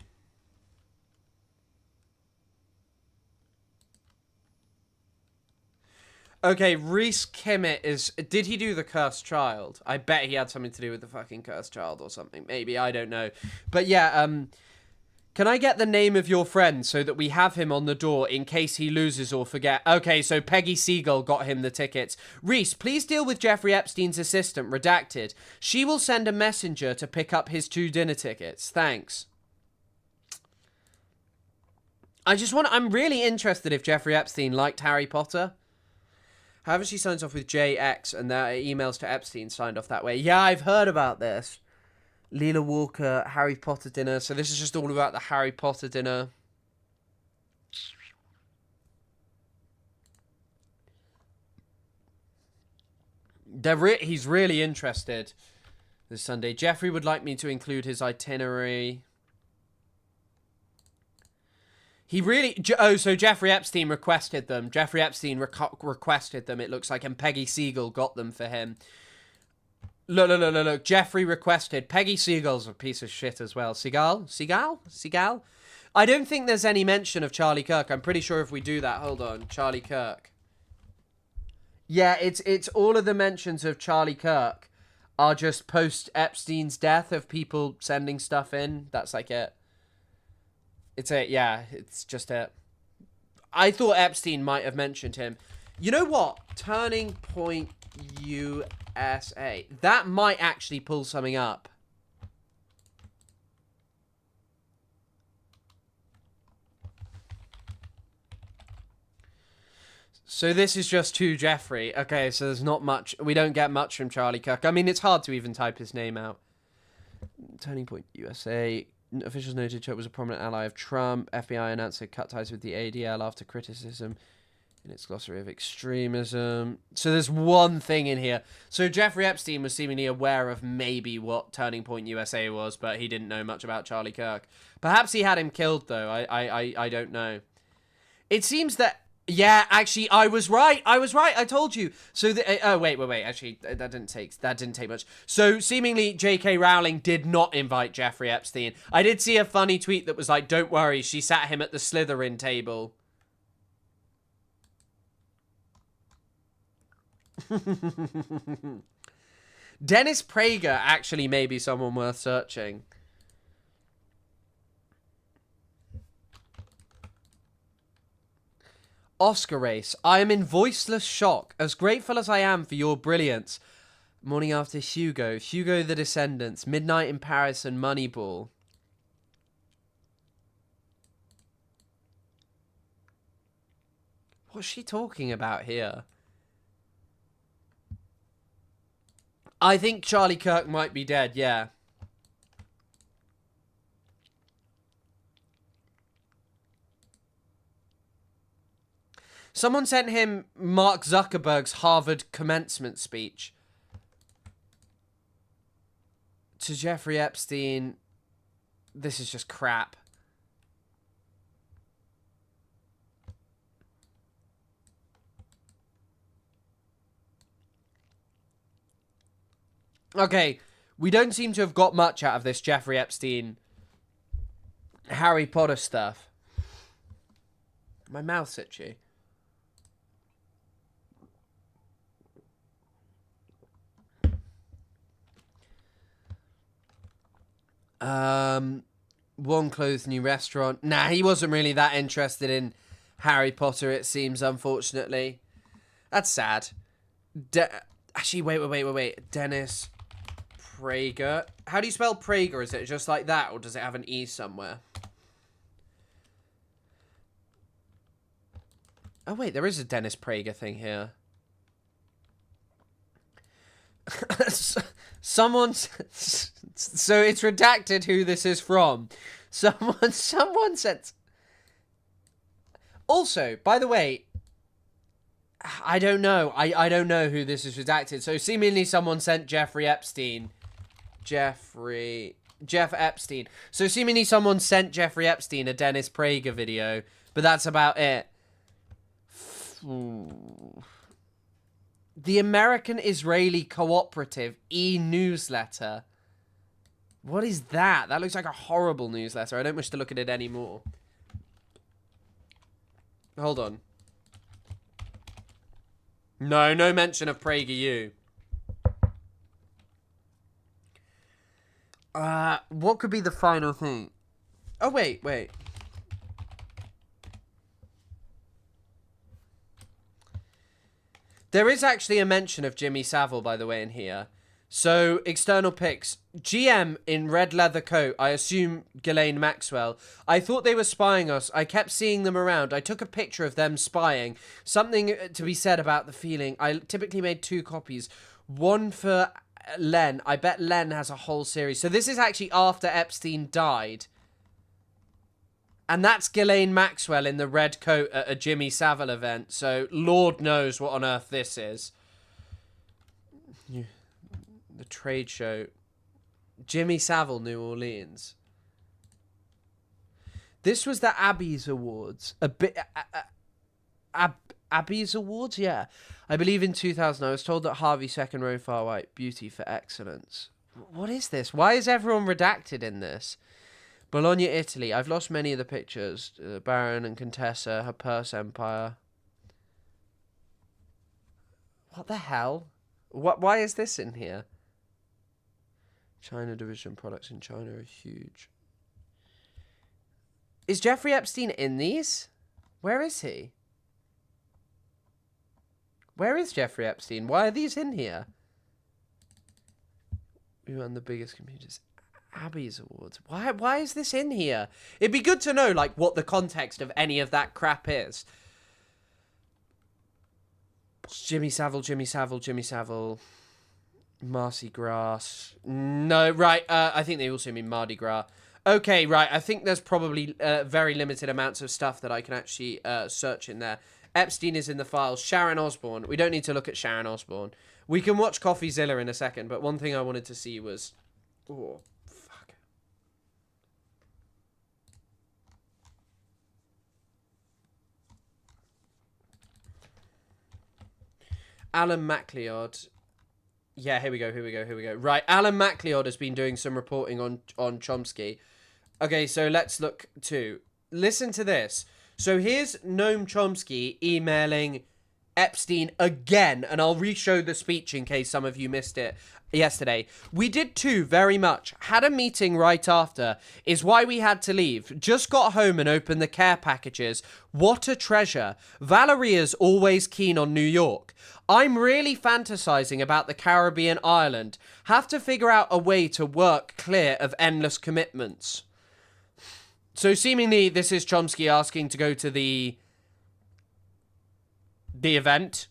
Okay, Reese Kimmet is... Did he do the Cursed Child? I bet he had something to do with the fucking Cursed Child or something. Maybe, I don't know. But yeah, can I get the name of your friend so that we have him on the door in case he loses or forget? Okay, so Peggy Siegel got him the tickets. Reese, please deal with Jeffrey Epstein's assistant, redacted. She will send a messenger to pick up his 2 dinner tickets. Thanks. I'm really interested if Jeffrey Epstein liked Harry Potter. However, she signs off with JX, and their emails to Epstein signed off that way. Yeah, I've heard about this. Leela Walker, Harry Potter dinner. So this is just all about the Harry Potter dinner. He's really interested this Sunday. Jeffrey would like me to include his itinerary. He really... so Jeffrey Epstein requested them. Jeffrey Epstein requested them, it looks like, and Peggy Siegel got them for him. Look. Jeffrey requested. Peggy Siegel's a piece of shit as well. Seagal? I don't think there's any mention of Charlie Kirk. I'm pretty sure if we do that... Hold on. Charlie Kirk. Yeah, it's all of the mentions of Charlie Kirk are just post Epstein's death of people sending stuff in. That's like it. It's just it. I thought Epstein might have mentioned him. You know what? Turning Point USA. That might actually pull something up. So this is just to Jeffrey. Okay, so there's not much. We don't get much from Charlie Kirk. I mean, it's hard to even type his name out. Turning Point USA. Officials noted Chuck was a prominent ally of Trump. FBI announced it cut ties with the ADL after criticism in its glossary of extremism. So there's one thing in here. So Jeffrey Epstein was seemingly aware of maybe what Turning Point USA was, but he didn't know much about Charlie Kirk. Perhaps he had him killed, though. I don't know. It seems that... Yeah, actually, I was right. I told you. So, oh, wait. Actually, that didn't take much. So, seemingly, J.K. Rowling did not invite Jeffrey Epstein. I did see a funny tweet that was like, don't worry, she sat him at the Slytherin table. Dennis Prager actually may be someone worth searching. Oscar race. I am in voiceless shock, as grateful as I am for your brilliance. Morning after Hugo, Hugo the Descendants, Midnight in Paris, and Moneyball. What's she talking about here? I think Charlie Kirk might be dead, yeah. Someone sent him Mark Zuckerberg's Harvard commencement speech. To Jeffrey Epstein, this is just crap. Okay, we don't seem to have got much out of this Jeffrey Epstein Harry Potter stuff. My mouth's itchy. One closed new restaurant. Nah, he wasn't really that interested in Harry Potter, it seems, unfortunately. That's sad. Actually, wait. Dennis Prager. How do you spell Prager? Is it just like that, or does it have an E somewhere? Oh, wait, there is a Dennis Prager thing here. Someone's... So it's redacted who this is from. Someone said... Also, by the way, I don't know. I don't know who this is redacted. So seemingly someone sent Jeff Epstein. So seemingly someone sent Jeffrey Epstein a Dennis Prager video, but that's about it. The American Israeli Cooperative e-newsletter. What is that? That looks like a horrible newsletter. I don't wish to look at it anymore. Hold on. No mention of PragerU. What could be the final thing? Oh, wait. There is actually a mention of Jimmy Savile, by the way, in here. So, external pics. GM in red leather coat. I assume Ghislaine Maxwell. I thought they were spying us. I kept seeing them around. I took a picture of them spying. Something to be said about the feeling. I typically made 2 copies. One for Len. I bet Len has a whole series. So this is actually after Epstein died. And that's Ghislaine Maxwell in the red coat at a Jimmy Savile event. So Lord knows what on earth this is. The trade show. Jimmy Savile, New Orleans. This was the Abbeys Awards. Abbeys Awards? Yeah. I believe in 2000, I was told that Harvey, second row, far right, beauty for excellence. What is this? Why is everyone redacted in this? Bologna, Italy. I've lost many of the pictures. Baron and Contessa, her purse empire. What the hell? Why is this in here? China division products in China are huge. Is Jeffrey Epstein in these? Where is he? Where is Jeffrey Epstein? Why are these in here? We won the biggest computers. Abbeys Awards. Why is this in here? It'd be good to know, like, what the context of any of that crap is. Jimmy Savile. Marcy Gras. No, right. I think they also mean Mardi Gras. Okay, right. I think there's probably very limited amounts of stuff that I can actually search in there. Epstein is in the files. Sharon Osbourne. We don't need to look at Sharon Osbourne. We can watch CoffeeZilla in a second, but one thing I wanted to see was... Oh, fuck. Alan MacLeod. Yeah, here we go. Right, Alan MacLeod has been doing some reporting on Chomsky. Okay, so let's look to... Listen to this. So here's Noam Chomsky emailing Epstein again, and I'll re-show the speech in case some of you missed it yesterday. We did too, very much. Had a meeting right after. Is why we had to leave. Just got home and opened the care packages. What a treasure. Valeria's always keen on New York. I'm really fantasizing about the Caribbean island. Have to figure out a way to work clear of endless commitments. So seemingly this is Chomsky asking to go to the event.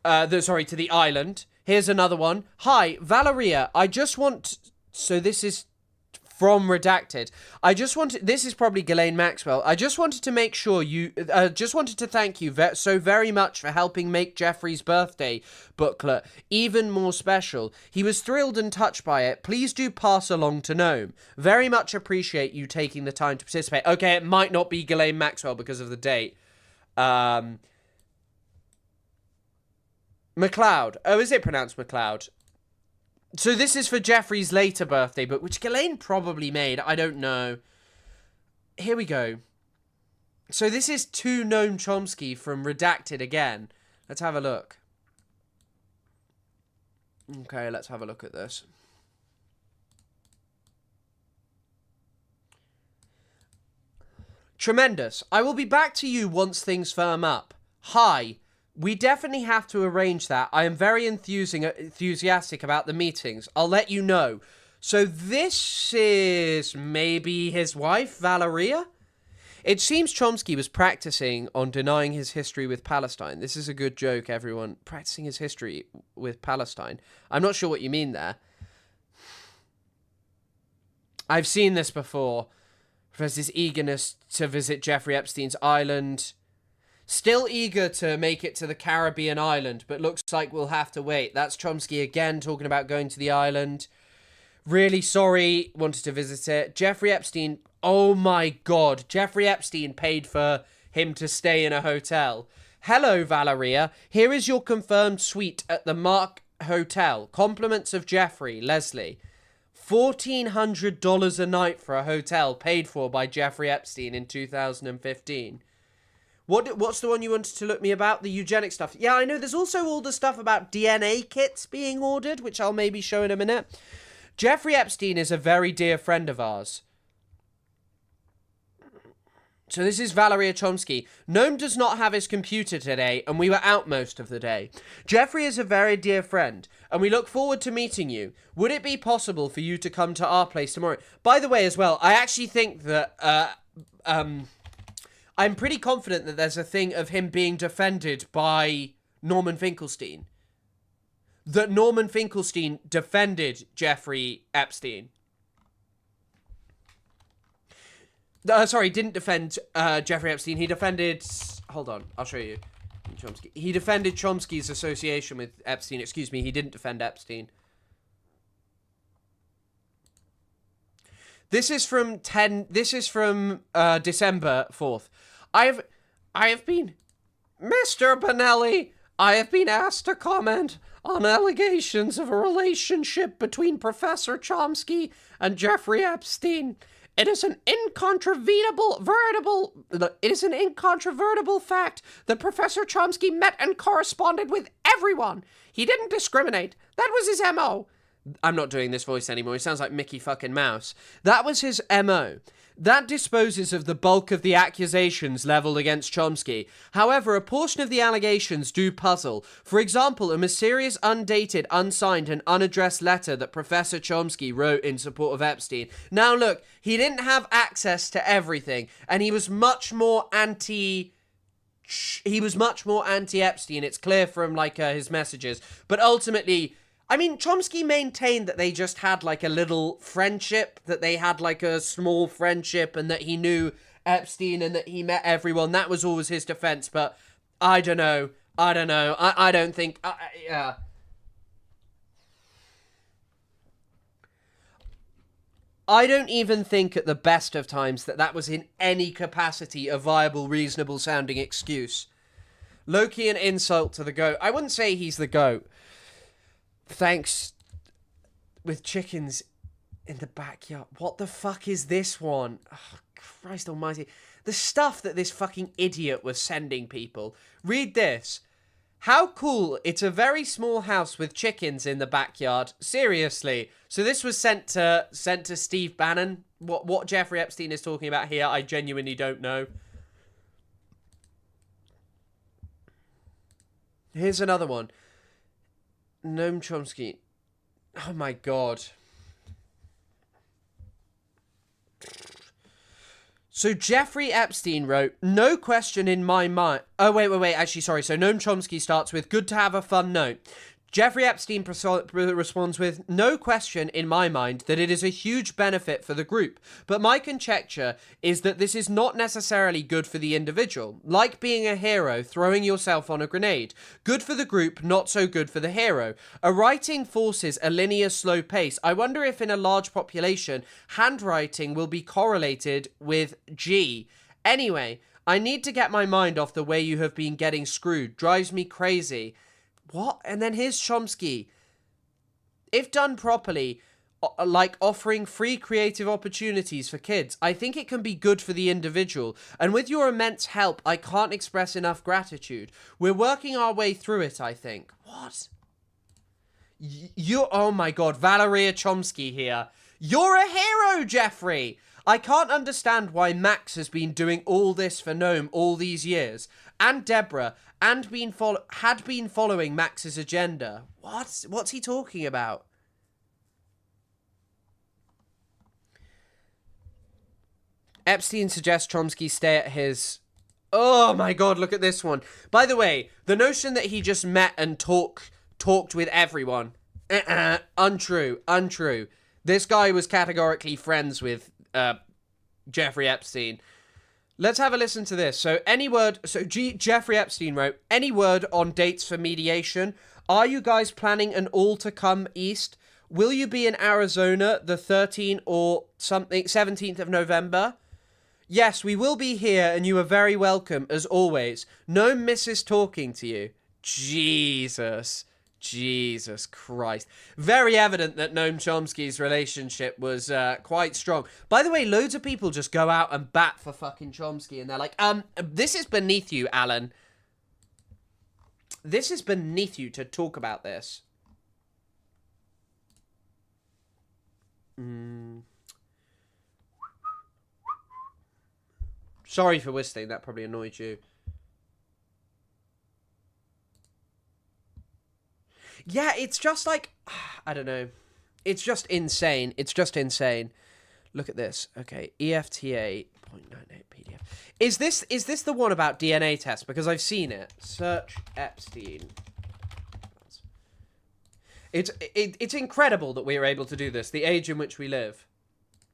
To the island. Here's another one. Hi, Valeria. I just want... So this is from Redacted. This is probably Ghislaine Maxwell. I just wanted to make sure you... just wanted to thank you so very much for helping make Jeffrey's birthday booklet even more special. He was thrilled and touched by it. Please do pass along to Noam. Very much appreciate you taking the time to participate. Okay, it might not be Ghislaine Maxwell because of the date. McLeod. Oh, is it pronounced McLeod? So this is for Jeffrey's later birthday book, which Ghislaine probably made. I don't know. Here we go. So this is to Noam Chomsky from Redacted again. Let's have a look. Okay, let's have a look at this. Tremendous. I will be back to you once things firm up. Hi. We definitely have to arrange that. I am very enthusiastic about the meetings. I'll let you know. So this is maybe his wife, Valeria? It seems Chomsky was practicing on denying his history with Palestine. This is a good joke, everyone. Practicing his history with Palestine. I'm not sure what you mean there. I've seen this before. There's this eagerness to visit Jeffrey Epstein's island. Still eager to make it to the Caribbean island, but looks like we'll have to wait. That's Chomsky again talking about going to the island. Really sorry, wanted to visit it. Jeffrey Epstein, oh my God. Jeffrey Epstein paid for him to stay in a hotel. Hello, Valeria. Here is your confirmed suite at the Mark Hotel. Compliments of Jeffrey, Leslie. $1,400 a night for a hotel paid for by Jeffrey Epstein in 2015. What's the one you wanted to look me about? The eugenic stuff. Yeah, I know. There's also all the stuff about DNA kits being ordered, which I'll maybe show in a minute. Jeffrey Epstein is a very dear friend of ours. So this is Valeria Chomsky. Noam does not have his computer today, and we were out most of the day. Jeffrey is a very dear friend, and we look forward to meeting you. Would it be possible for you to come to our place tomorrow? By the way, as well, I actually think that... I'm pretty confident that there's a thing of him being defended by Norman Finkelstein. That Norman Finkelstein defended Jeffrey Epstein. Didn't defend Jeffrey Epstein. He defended... Hold on, I'll show you. Chomsky. He defended Chomsky's association with Epstein. Excuse me, he didn't defend Epstein. This is from December 4th. I have been... Mr. Bonelli, I have been asked to comment on allegations of a relationship between Professor Chomsky and Jeffrey Epstein. It is an incontrovertible fact that Professor Chomsky met and corresponded with everyone. He didn't discriminate. That was his MO. I'm not doing this voice anymore. He sounds like Mickey fucking Mouse. That was his MO. That disposes of the bulk of the accusations leveled against Chomsky. However, a portion of the allegations do puzzle. For example, a mysterious, undated, unsigned, and unaddressed letter that Professor Chomsky wrote in support of Epstein. Now look, he didn't have access to everything, and he was much more anti-Epstein. It's clear from, his messages. But ultimately... I mean, Chomsky maintained that they just had, a little friendship, that they had, a small friendship, and that he knew Epstein and that he met everyone. That was always his defense, but I don't know. I don't think... yeah. I don't even think at the best of times that was in any capacity a viable, reasonable sounding excuse. Low-key an insult to the GOAT. I wouldn't say he's the GOAT. Thanks. With chickens in the backyard. What the fuck is this one? Oh, Christ almighty. The stuff that this fucking idiot was sending people. Read this. How cool. It's a very small house with chickens in the backyard. Seriously. So this was sent to Steve Bannon. What Jeffrey Epstein is talking about here, I genuinely don't know. Here's another one. Noam Chomsky. Oh my god. So Jeffrey Epstein wrote, no question in my mind... Oh, wait. Actually, sorry. So Noam Chomsky starts with, good to have a fun note. Jeffrey Epstein responds with, no question in my mind that it is a huge benefit for the group, but my conjecture is that this is not necessarily good for the individual. Like being a hero, throwing yourself on a grenade. Good for the group, not so good for the hero. A writing forces a linear slow pace. I wonder if in a large population, handwriting will be correlated with G. Anyway, I need to get my mind off the way you have been getting screwed. Drives me crazy. What? And then here's Chomsky. If done properly, like offering free creative opportunities for kids, I think it can be good for the individual. And with your immense help, I can't express enough gratitude. We're working our way through it, I think. What? Oh my god, Valeria Chomsky here. You're a hero, Jeffrey! I can't understand why Max has been doing all this for Noam all these years, and Deborah, and had been following Max's agenda. What's he talking about? Epstein suggests Chomsky stay at his... Oh my god, look at this one. By the way, the notion that he just met and talked with everyone. Untrue. This guy was categorically friends with Jeffrey Epstein. Let's have a listen to this. So Jeffrey Epstein wrote, any word on dates for mediation? Are you guys planning an all to come east? Will you be in Arizona the 13th or something 17th of November? Yes, we will be here and you are very welcome as always. No misses talking to you. Jesus Christ. Very evident that Noam Chomsky's relationship was quite strong. By the way, loads of people just go out and bat for fucking Chomsky and they're like, this is beneath you, Alan. This is beneath you to talk about this. Sorry for whistling, that probably annoyed you. Yeah, it's just like, I don't know. It's just insane. Look at this. Okay, EFTA 0.98 PDF. Is this the one about DNA tests? Because I've seen it. Search Epstein. It's incredible that we are able to do this. The age in which we live.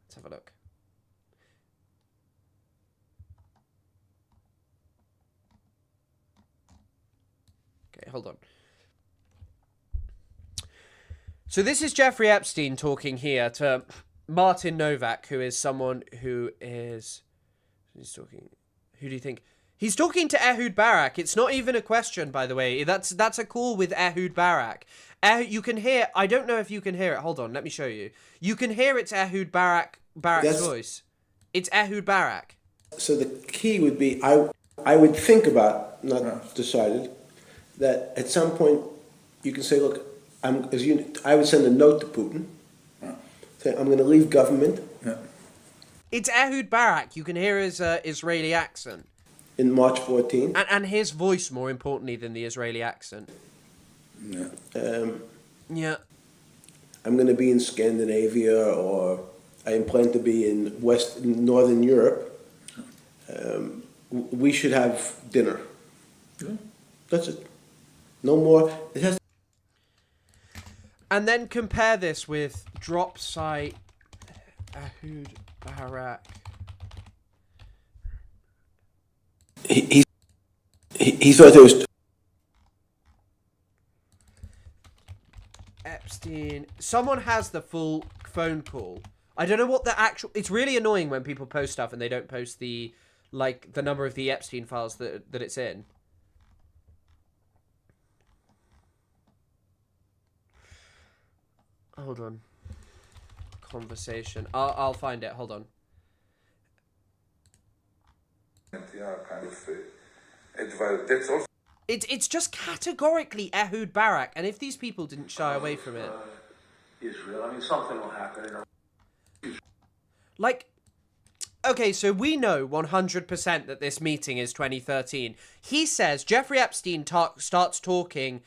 Let's have a look. Okay, hold on. So this is Jeffrey Epstein talking here to Martin Novak, who is someone who is... He's talking... Who do you think? He's talking to Ehud Barak. It's not even a question, by the way. That's a call with Ehud Barak. You can hear... I don't know if you can hear it. Hold on, let me show you. You can hear it's Ehud Barak's voice. It's Ehud Barak. So the key would be, I would think about, not decided, that at some point you can say, look, I would send a note to Putin, saying I'm going to leave government. Yeah. It's Ehud Barak. You can hear his Israeli accent. In March 14. And his voice, more importantly than the Israeli accent. Yeah. Yeah. I'm going to be in Scandinavia, or I plan to be in Northern Europe. We should have dinner. Yeah. That's it. No more. It has. And then compare this with drop site Ehud Barak. he thought there was. Epstein. Someone has the full phone call. I don't know what the actual... It's really annoying when people post stuff and they don't post the, like, the number of the Epstein files that it's in. Hold on. Conversation. I'll find it. Hold on. Yeah, kind of advice. That's also. It's just categorically Ehud Barak, and if these people didn't shy away from it, Israel. I mean, something will happen. like, okay, so we know 100% that this meeting is 2013. He says Jeffrey Epstein starts talking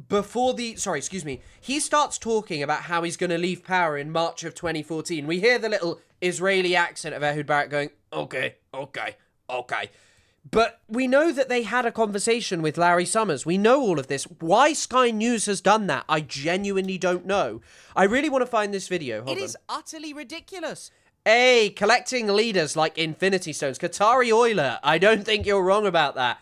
before the... Sorry, excuse me. He starts talking about how he's going to leave power in March of 2014. We hear the little Israeli accent of Ehud Barak going, okay. But we know that they had a conversation with Larry Summers. We know all of this. Why Sky News has done that, I genuinely don't know. I really want to find this video. Hold on. It is utterly ridiculous. Hey, collecting leaders like Infinity Stones. Qatari Oiler. I don't think you're wrong about that.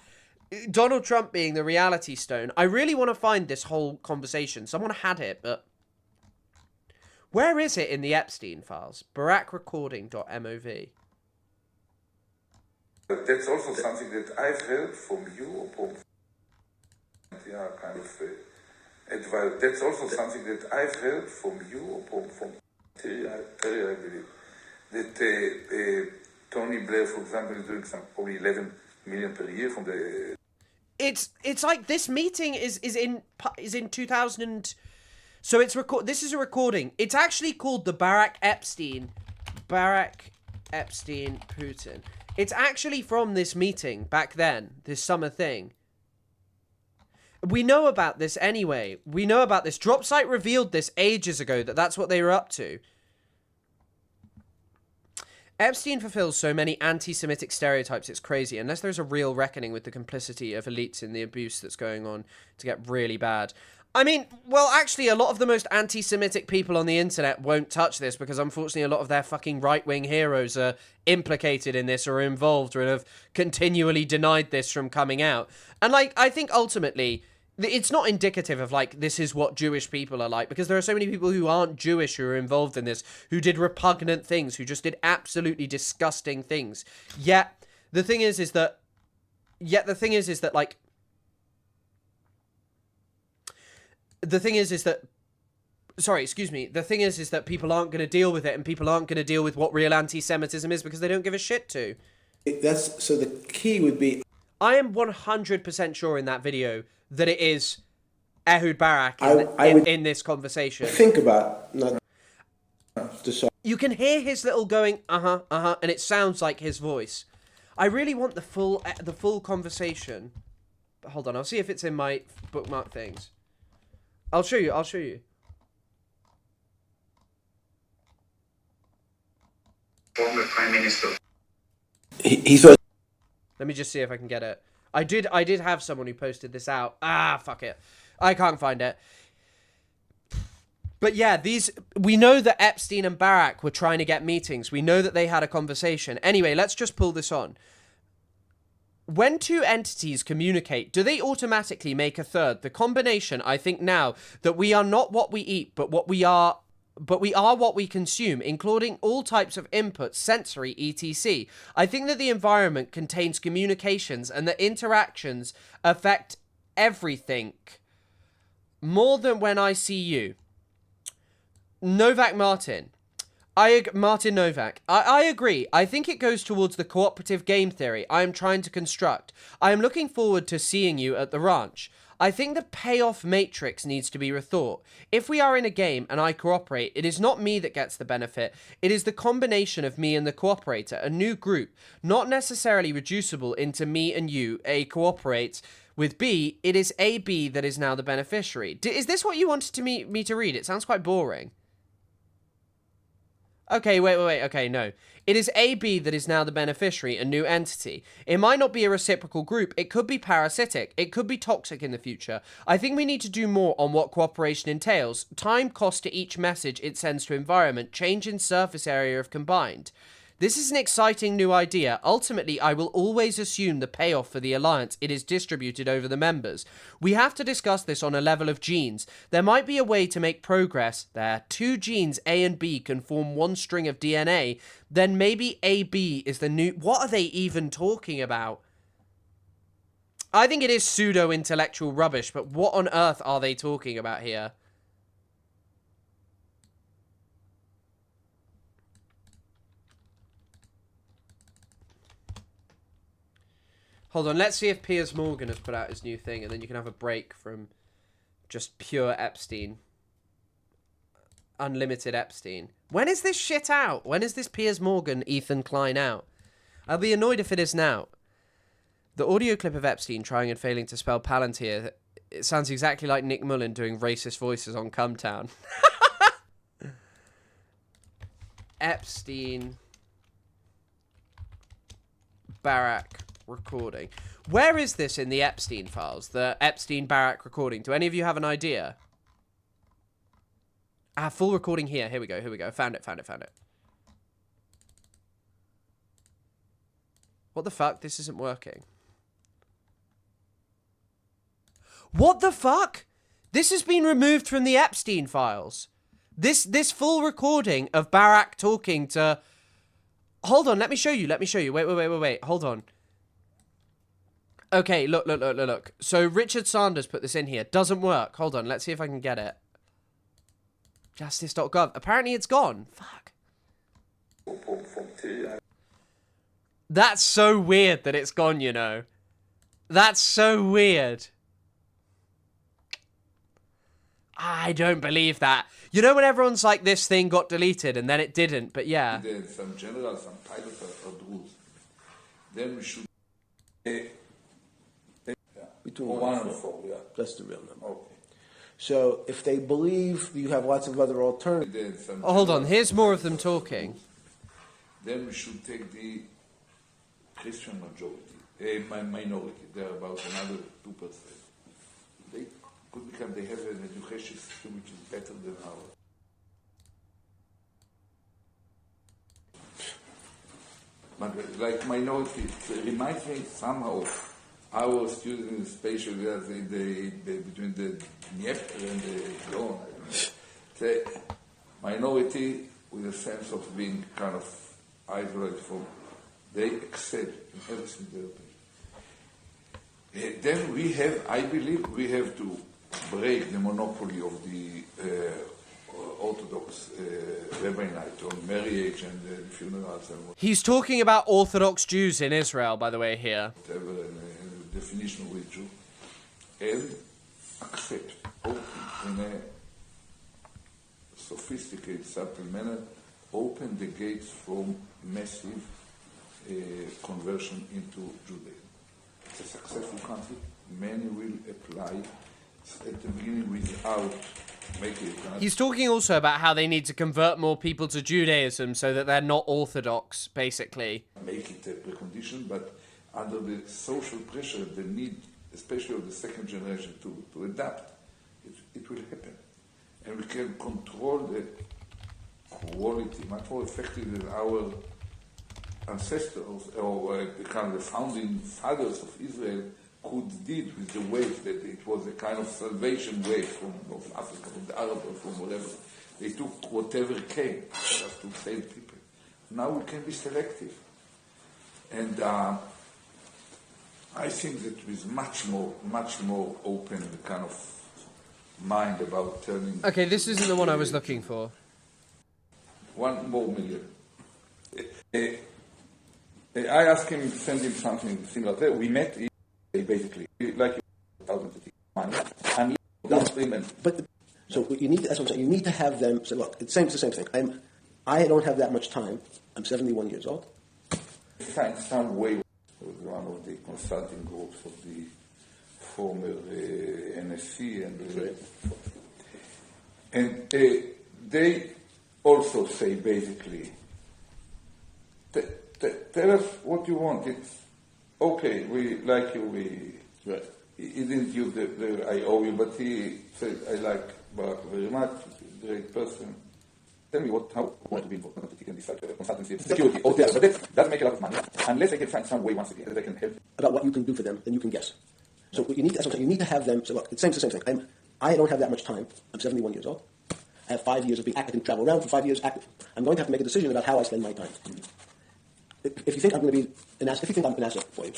Donald Trump being the reality stone. I really want to find this whole conversation. Someone had it, but... Where is it in the Epstein files? BarakRecording.mov. That's also something that I've heard from you, or yeah, kind of advice. That's also something that I've heard from you, or from Terry, I believe, that Tony Blair, for example, is doing some probably 11 million per year from the. It's like this meeting is in 2000. So it's This is a recording. It's actually called the Barak Epstein Putin. It's actually from this meeting back then, this summer thing. We know about this anyway. We know about this. Dropsite revealed this ages ago, that's what they were up to. Epstein fulfills so many anti-Semitic stereotypes, it's crazy. Unless there's a real reckoning with the complicity of elites in the abuse that's going on to get really bad. I mean, well, actually, a lot of the most anti-Semitic people on the internet won't touch this because, unfortunately, a lot of their fucking right-wing heroes are implicated in this or involved or have continually denied this from coming out. And, like, I think, ultimately, it's not indicative of, like, this is what Jewish people are like, because there are so many people who aren't Jewish who are involved in this, who did repugnant things, who just did absolutely disgusting things. Yet, the thing is that, like... The thing is that people aren't going to deal with it, and people aren't going to deal with what real anti-Semitism is because they don't give a shit to. So the key would be... I am 100% sure in that video that it is Ehud Barak in this conversation. Think about not decide. You can hear his little going, and it sounds like his voice. I really want the full conversation. But hold on, I'll see if it's in my bookmark things. I'll show you. Former Prime Minister. He thought. Let me just see if I can get it. I did have someone who posted this out. Fuck it. I can't find it. But yeah, we know that Epstein and Barak were trying to get meetings. We know that they had a conversation. Anyway, let's just pull this on. When two entities communicate, do they automatically make a third? The combination, I think now, that we are not what we eat, but we are what we consume, including all types of inputs, sensory, etc. I think that the environment contains communications and that interactions affect everything more than when I see you. Novak Martin. Martin Novak. I agree. I think it goes towards the cooperative game theory I am trying to construct. I am looking forward to seeing you at the ranch. I think the payoff matrix needs to be rethought. If we are in a game and I cooperate, it is not me that gets the benefit. It is the combination of me and the cooperator, a new group, not necessarily reducible into me and you. A cooperates with B. It is AB that is now the beneficiary. Is this what you wanted me to read? It sounds quite boring. Okay, wait. Okay, no. It is AB that is now the beneficiary, a new entity. It might not be a reciprocal group. It could be parasitic. It could be toxic in the future. I think we need to do more on what cooperation entails. Time cost to each message it sends to environment. Change in surface area of combined. This is an exciting new idea. Ultimately, I will always assume the payoff for the alliance. It is distributed over the members. We have to discuss this on a level of genes. There might be a way to make progress there. 2 genes, A and B, can form one string of DNA. Then maybe AB is the new... What are they even talking about? I think it is pseudo-intellectual rubbish, but what on earth are they talking about here? Hold on, let's see if Piers Morgan has put out his new thing, and then you can have a break from just pure Epstein. Unlimited Epstein. When is this shit out? When is this Piers Morgan, Ethan Klein out? I'll be annoyed if it is now. The audio clip of Epstein trying and failing to spell Palantir, it sounds exactly like Nick Mullen doing racist voices on Cumtown. Epstein. Barak recording. Where is this in the Epstein files? The Epstein Barak recording. Do any of you have an idea? Ah, full recording here. Here we go. Here we go. Found it. Found it. Found it. What the fuck? This isn't working. What the fuck? This has been removed from the Epstein files. This full recording of Barak talking to... Hold on, let me show you. Let me show you. Wait. Hold on. Okay, look. So Richard Sanders put this in here. Doesn't work. Hold on, let's see if I can get it. Justice.gov. Apparently it's gone. Fuck. That's so weird that it's gone, you know. That's so weird. I don't believe that. You know when everyone's like, this thing got deleted and then it didn't, but yeah. Some general, some pilots are rules. Then we should... Between 1 and 4, yeah. That's the real number. Okay. So if they believe you have lots of other alternatives... Oh, hold on. Here's more of them talking. Then we should take the Christian majority, minority. They're about another 2%. They could become, they have an education system which is better than ours. But like minority, it reminds me somehow of our students, especially between the Dnieper and the Don. The minority with a sense of being kind of isolated from, they excel in everything they do. Then we have, I believe, we have to break the monopoly of the Orthodox rabbinate on marriage and funerals and He's talking about Orthodox Jews in Israel, by the way, here. whatever definition of a Jew, and accept, open in a sophisticated, subtle manner, open the gates from massive conversion into Judaism. It's a successful country. Many will apply at the beginning without making it. He's talking also about how they need to convert more people to Judaism so that they're not Orthodox, basically. Make it a precondition, but under the social pressure, the need, especially of the second generation, to adapt, it will happen. And we can control the quality much more effectively than our ancestors or kind of the founding fathers of Israel could deal with the wave that it was a kind of salvation wave from North Africa, from the Arab or from wherever. They took whatever came just to save people. Now we can be selective. And I think that with much more open kind of mind about turning... Okay, this isn't the one I was looking for. 1 more million. I asked him to send him something similar. We met, basically, like 1,000 and last payment. But so you need to, that's what I'm saying. You need to have them say, look, it's the same thing. I don't have that much time. I'm 71 years old. Find some way with one of the consulting groups of the former NSC and they also say basically, tell us what you want. It's okay. We like you. He didn't use the I owe you, but he said I like Barak very much. He's a great person. Tell me how want to be involved in this like consultancy, security, or whatever. But that doesn't make a lot of money unless they can find some way once again that they can help. About what you can do for them, then you can guess. So you need to have them. So look, it's the same thing. I don't have that much time. I'm 71 years old. I have 5 years of being active. I can travel around for 5 years active. I'm going to have to make a decision about how I spend my time. If you think I'm going to be if you think I'm an asset for you,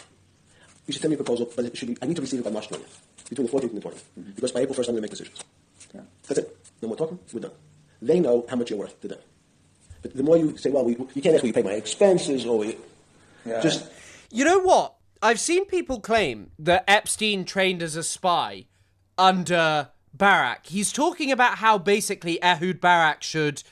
you should send me a proposal, but it should be, I need to receive it by March 20th, between the 14th and the 20th. Because by April 1st, I'm going to make decisions. Yeah. That's it. No more talking. We're done. They know how much you're worth to them. But the more you say, well, you can't ask me to pay my expenses, or just... You know what? I've seen people claim that Epstein trained as a spy under Barak. He's talking about how basically Ehud Barak should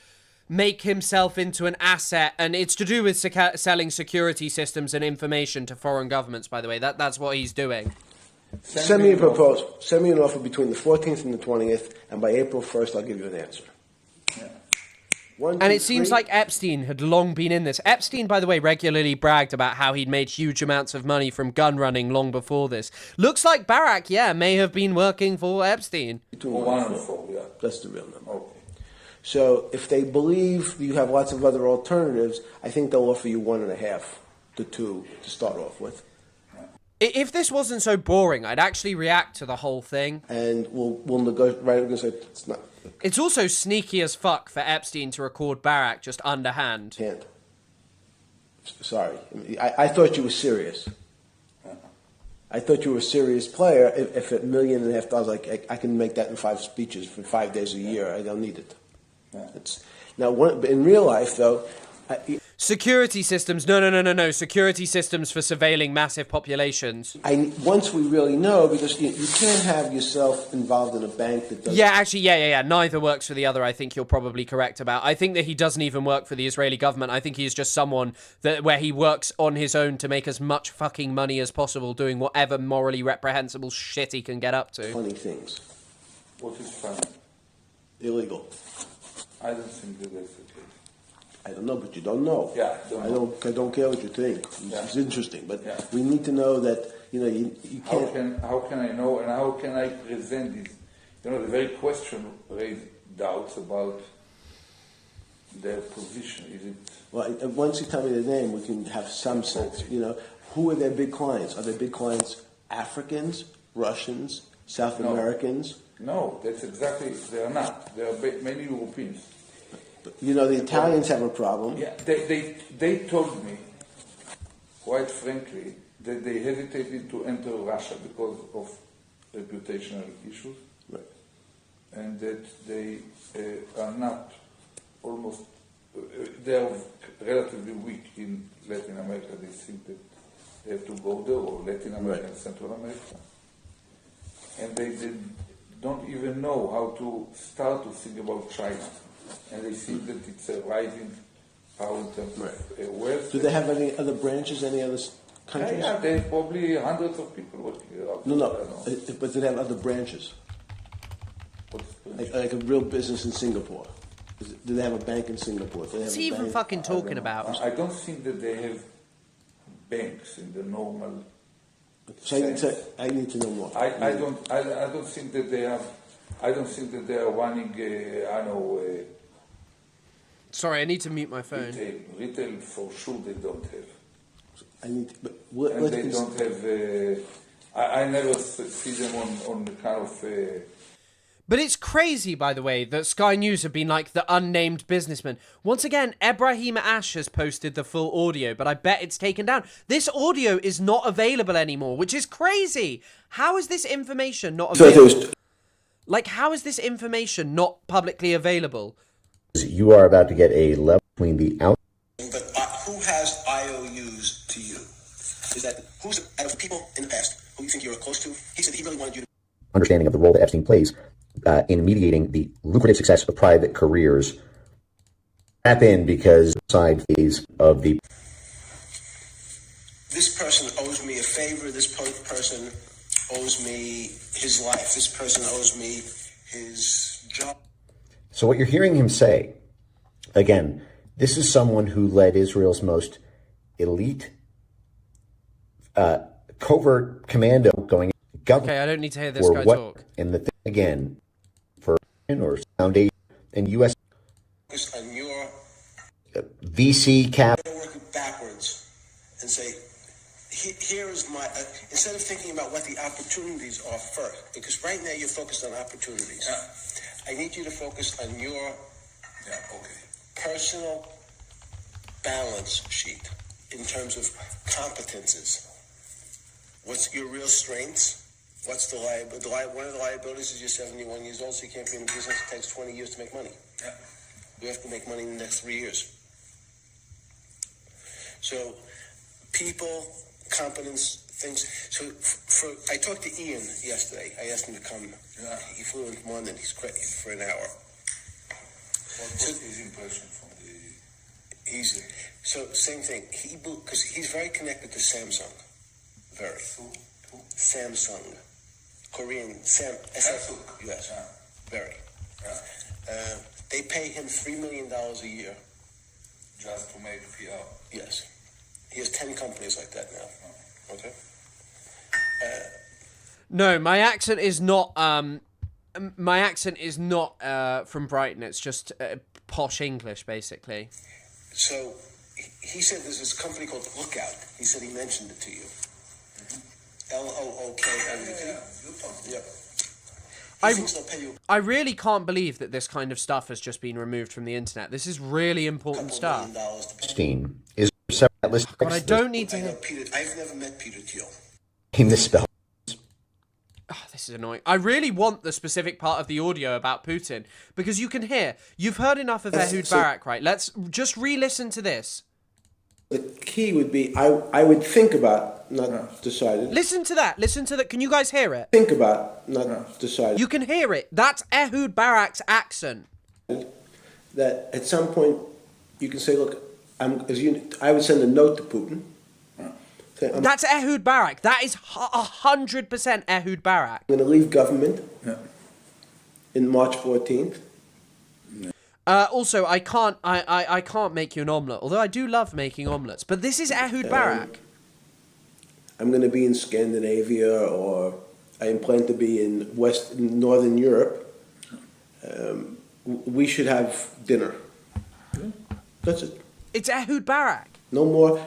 make himself into an asset, and it's to do with selling security systems and information to foreign governments, by the way. That's what he's doing. Send me a proposal. Send me an offer between the 14th and the 20th, and by April 1st, I'll give you an answer. Yeah. 1, 2, and it seems 3. like Epstein had long been in this. Epstein, by the way, regularly bragged about how he'd made huge amounts of money from gun running long before this. Looks like Barak, may have been working for Epstein. That's the real number. Okay. So if they believe you have lots of other alternatives, I think they'll offer you 1.5 to 2 to start off with. If this wasn't so boring, I'd actually react to the whole thing. And we'll negotiate. Right, we're going to say it's not. It's also sneaky as fuck for Epstein to record Barak just underhand. Sorry, I thought you were serious. I thought you were a serious player. If $1.5 million, I can make that in 5 speeches for 5 days a year. I don't need it. In real life, though. Security systems. No. Security systems for surveilling massive populations. Once we really know, because you can't have yourself involved in a bank that doesn't... Yeah. Neither works for the other, I think you're probably correct about. I think that he doesn't even work for the Israeli government. I think he's just someone where he works on his own to make as much fucking money as possible, doing whatever morally reprehensible shit he can get up to. Funny things. What is funny? Illegal. I don't think that that's the case. I don't know, but you don't know. Yeah, I don't care what you think. It's interesting, but we need to know that you can't. How can I know, and how can I present this? The very question raised doubts about their position. Is it? Well, once you tell me the name, we can have some sense. Who are their big clients? Are their big clients Africans, Russians, South Americans? No, that's exactly. They are not. There are many Europeans. The Italians have a problem. Yeah, they told me, quite frankly, that they hesitated to enter Russia because of reputational issues, right. And that they are not they are relatively weak in Latin America. They think that they have to go there, or Latin America and Central America, and they don't even know how to start to think about China. And they see that it's a rising power in terms of wealth. Do they have any other branches, any other countries? Yeah, they have probably hundreds of people working out. No. But do they have other branches? Like a real business in Singapore? Do they have a bank in Singapore? What's he even fucking talking about? I don't think that they have banks in the normal sense. I need to know more. I don't think that they have. I don't think that they are running. Sorry, I need to mute my phone. Retail for sure they don't have. They don't have. I never see them on the kind of. But it's crazy, by the way, that Sky News have been like the unnamed businessman. Once again, Ebrahim Ash has posted the full audio, but I bet it's taken down. This audio is not available anymore, which is crazy. How is this information not available? How is this information not publicly available? You are about to get a level between the out. But who has IOUs to you? Is that who's out of people in the past who you think you're close to? He said he really wanted you to. Understanding of the role that Epstein plays in mediating the lucrative success of private careers. Tap in because side phase of the. This person owes me a favor. This person owes me his life. This person owes me his job. So what you're hearing him say, again, this is someone who led Israel's most elite covert commando going. Okay, I don't need to hear this guy talk. And the thing again, for or foundation and U.S. focus on your VC cap. work backwards and say, here is my, instead of thinking about what the opportunities are first, because right now you're focused on opportunities. I need you to focus on your personal balance sheet in terms of competences. What's your real strengths? What's the liability? One of the liabilities is you're 71 years old, so you can't be in the business. It takes 20 years to make money. You have to make money in the next 3 years. So, people, competence, things. So, I talked to Ian yesterday. I asked him to come. He flew into London. He's great for an hour. What was his impression from the... So, same thing. Because he's very connected to Samsung. Very. Samsung. Korean. Samsung. Yes. Very. They pay him $3 million a year. Just to make PR? Yes. He has 10 companies like that now. Okay? No, my accent is not... my accent is not from Brighton. It's just posh English, basically. So, he said there's this company called Lookout. He said he mentioned it to you. L-O-O-K-O-U-T. Yep. I really can't believe that this kind of stuff has just been removed from the internet. This is really important stuff. Epstein is separate list. God, I don't need to hear... I've never met Peter Thiel. He misspelled. Oh, this is annoying. I really want the specific part of the audio about Putin, because you can hear. You've heard enough of Ehud Barak, right? Let's just re-listen to this. The key would be, I would think about, not decided. Listen to that. Listen to that. Can you guys hear it? Think about, not decided. You can hear it. That's Ehud Barak's accent. That at some point you can say, look, I would send a note to Putin. That's Ehud Barak. That is 100% Ehud Barak. I'm going to leave government in March 14th. Also, I can't make you an omelette, although I do love making omelettes. But this is Ehud Barak. I'm going to be in Scandinavia, or I plan to be in Northern Europe. We should have dinner. That's it. It's Ehud Barak. No more.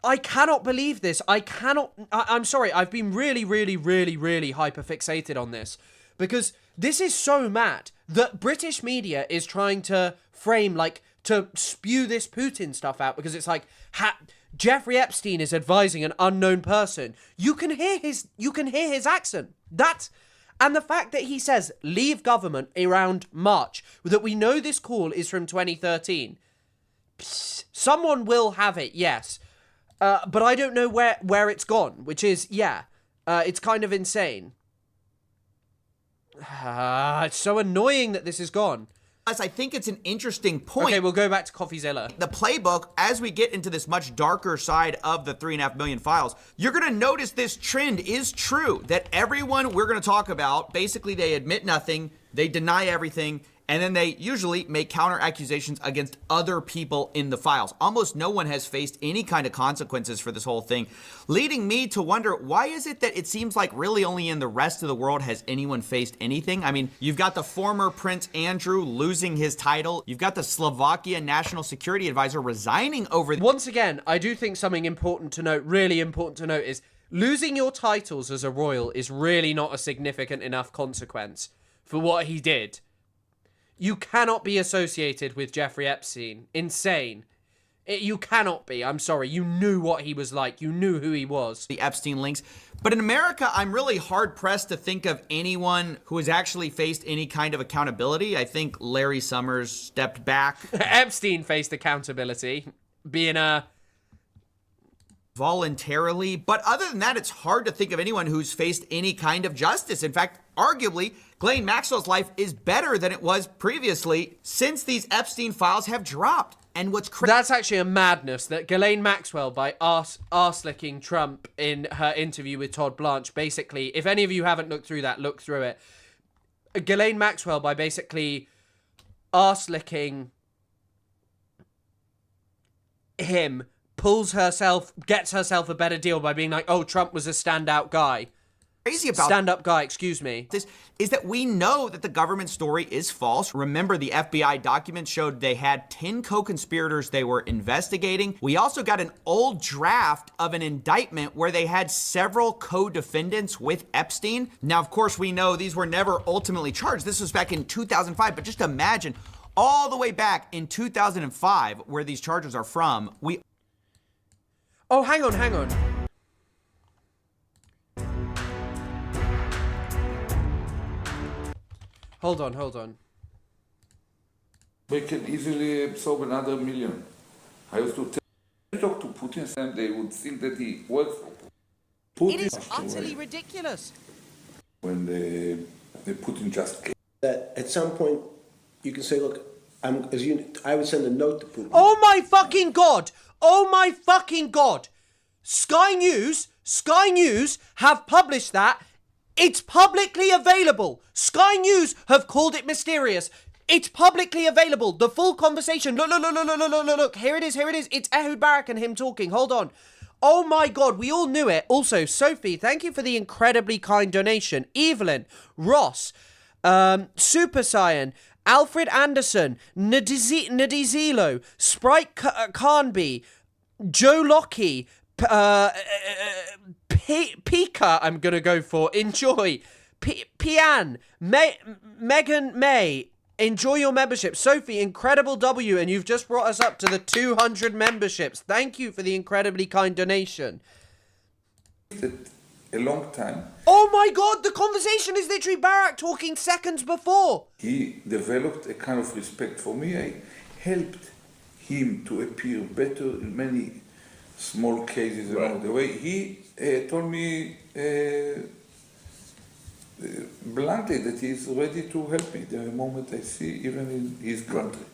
I cannot believe this. I'm sorry. I've been really, really, really, really hyper-fixated on this. Because this is so mad that British media is trying to frame, like, to spew this Putin stuff out. Because it's like, Jeffrey Epstein is advising an unknown person. You can hear his accent. And the fact that he says, leave government around March, that we know this call is from 2013. Someone will have it, yes. But I don't know where it's gone, which is, it's kind of insane. It's so annoying that this is gone. I think it's an interesting point. Okay, we'll go back to CoffeeZilla. The playbook, as we get into this much darker side of the 3.5 million files, you're going to notice this trend is true, that everyone we're going to talk about, basically they admit nothing, they deny everything, and then they usually make counter accusations against other people in the files. Almost no one has faced any kind of consequences for this whole thing, leading me to wonder, why is it that it seems like really only in the rest of the world has anyone faced anything? I mean, you've got the former Prince Andrew losing his title. You've got the Slovakia National Security Advisor resigning over... Once again, I do think something important to note, really important to note, is losing your titles as a royal is really not a significant enough consequence for what he did. You cannot be associated with Jeffrey Epstein. Insane. You cannot be. I'm sorry. You knew what he was like. You knew who he was. The Epstein links. But in America, I'm really hard-pressed to think of anyone who has actually faced any kind of accountability. I think Larry Summers stepped back. Epstein faced accountability. Being a... voluntarily. But other than that, it's hard to think of anyone who's faced any kind of justice. In fact, arguably, Ghislaine Maxwell's life is better than it was previously since these Epstein files have dropped. And what's crazy... That's actually a madness that Ghislaine Maxwell, by arse-licking Trump in her interview with Todd Blanche, basically, if any of you haven't looked through that, look through it. Ghislaine Maxwell, by basically arse-licking him, gets herself a better deal by being like, oh, Trump was a standout guy. crazy about Stand up guy, excuse me. this is that we know that the government story is false. Remember, the FBI documents showed they had 10 co-conspirators they were investigating. We also got an old draft of an indictment where they had several co-defendants with Epstein. Now, of course, we know these were never ultimately charged. This was back in 2005, but just imagine all the way back in 2005 where these charges are from. Oh, hang on. Hold on. We can easily absorb another million. I used to talk to Putin and they would think that he works for Putin. It is utterly ridiculous. When the Putin just came. That at some point you can say, look, I would send a note to Putin. Oh my fucking god! Sky News have published that. It's publicly available. Sky News have called it mysterious. It's publicly available. The full conversation. Look. Here it is. It's Ehud Barak and him talking. Hold on. Oh my god, we all knew it. Also, Sophie, thank you for the incredibly kind donation. Evelyn, Ross, Super Saiyan, Alfred Anderson, Nadizilo, Sprite Carnby, Joe Lockie, Pika, I'm gonna go for. Enjoy. Pian, Megan May, enjoy your membership. Sophie, incredible W, and you've just brought us up to the 200 memberships. Thank you for the incredibly kind donation. A long time. Oh my god, the conversation is literally Barak talking seconds before. He developed a kind of respect for me. I helped him to appear better in many small cases along the way. He told me bluntly that he is ready to help me the moment I see, even in his country.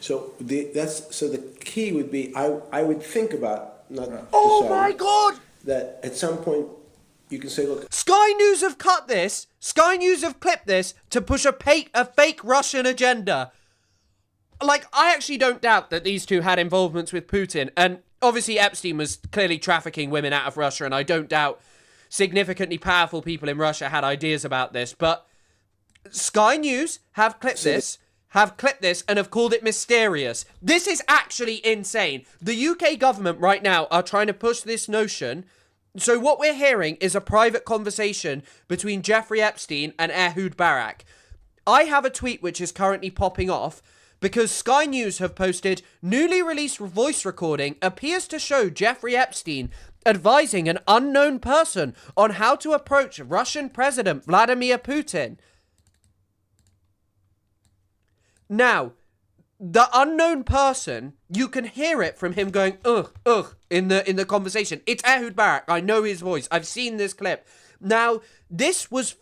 So the key would be I would think about Oh my god! That at some point you can say, look, Sky News have cut this. Sky News have clipped this to push a fake Russian agenda. Like, I actually don't doubt that these two had involvements with Putin. And obviously Epstein was clearly trafficking women out of Russia. And I don't doubt significantly powerful people in Russia had ideas about this. But Sky News have clipped this and have called it mysterious. This is actually insane. The UK government right now are trying to push this notion. So what we're hearing is a private conversation between Jeffrey Epstein and Ehud Barak. I have a tweet which is currently popping off because Sky News have posted newly released voice recording appears to show Jeffrey Epstein advising an unknown person on how to approach Russian President Vladimir Putin. Now, the unknown person, you can hear it from him going, ugh, in the conversation. It's Ehud Barak. I know his voice. I've seen this clip. Now, this was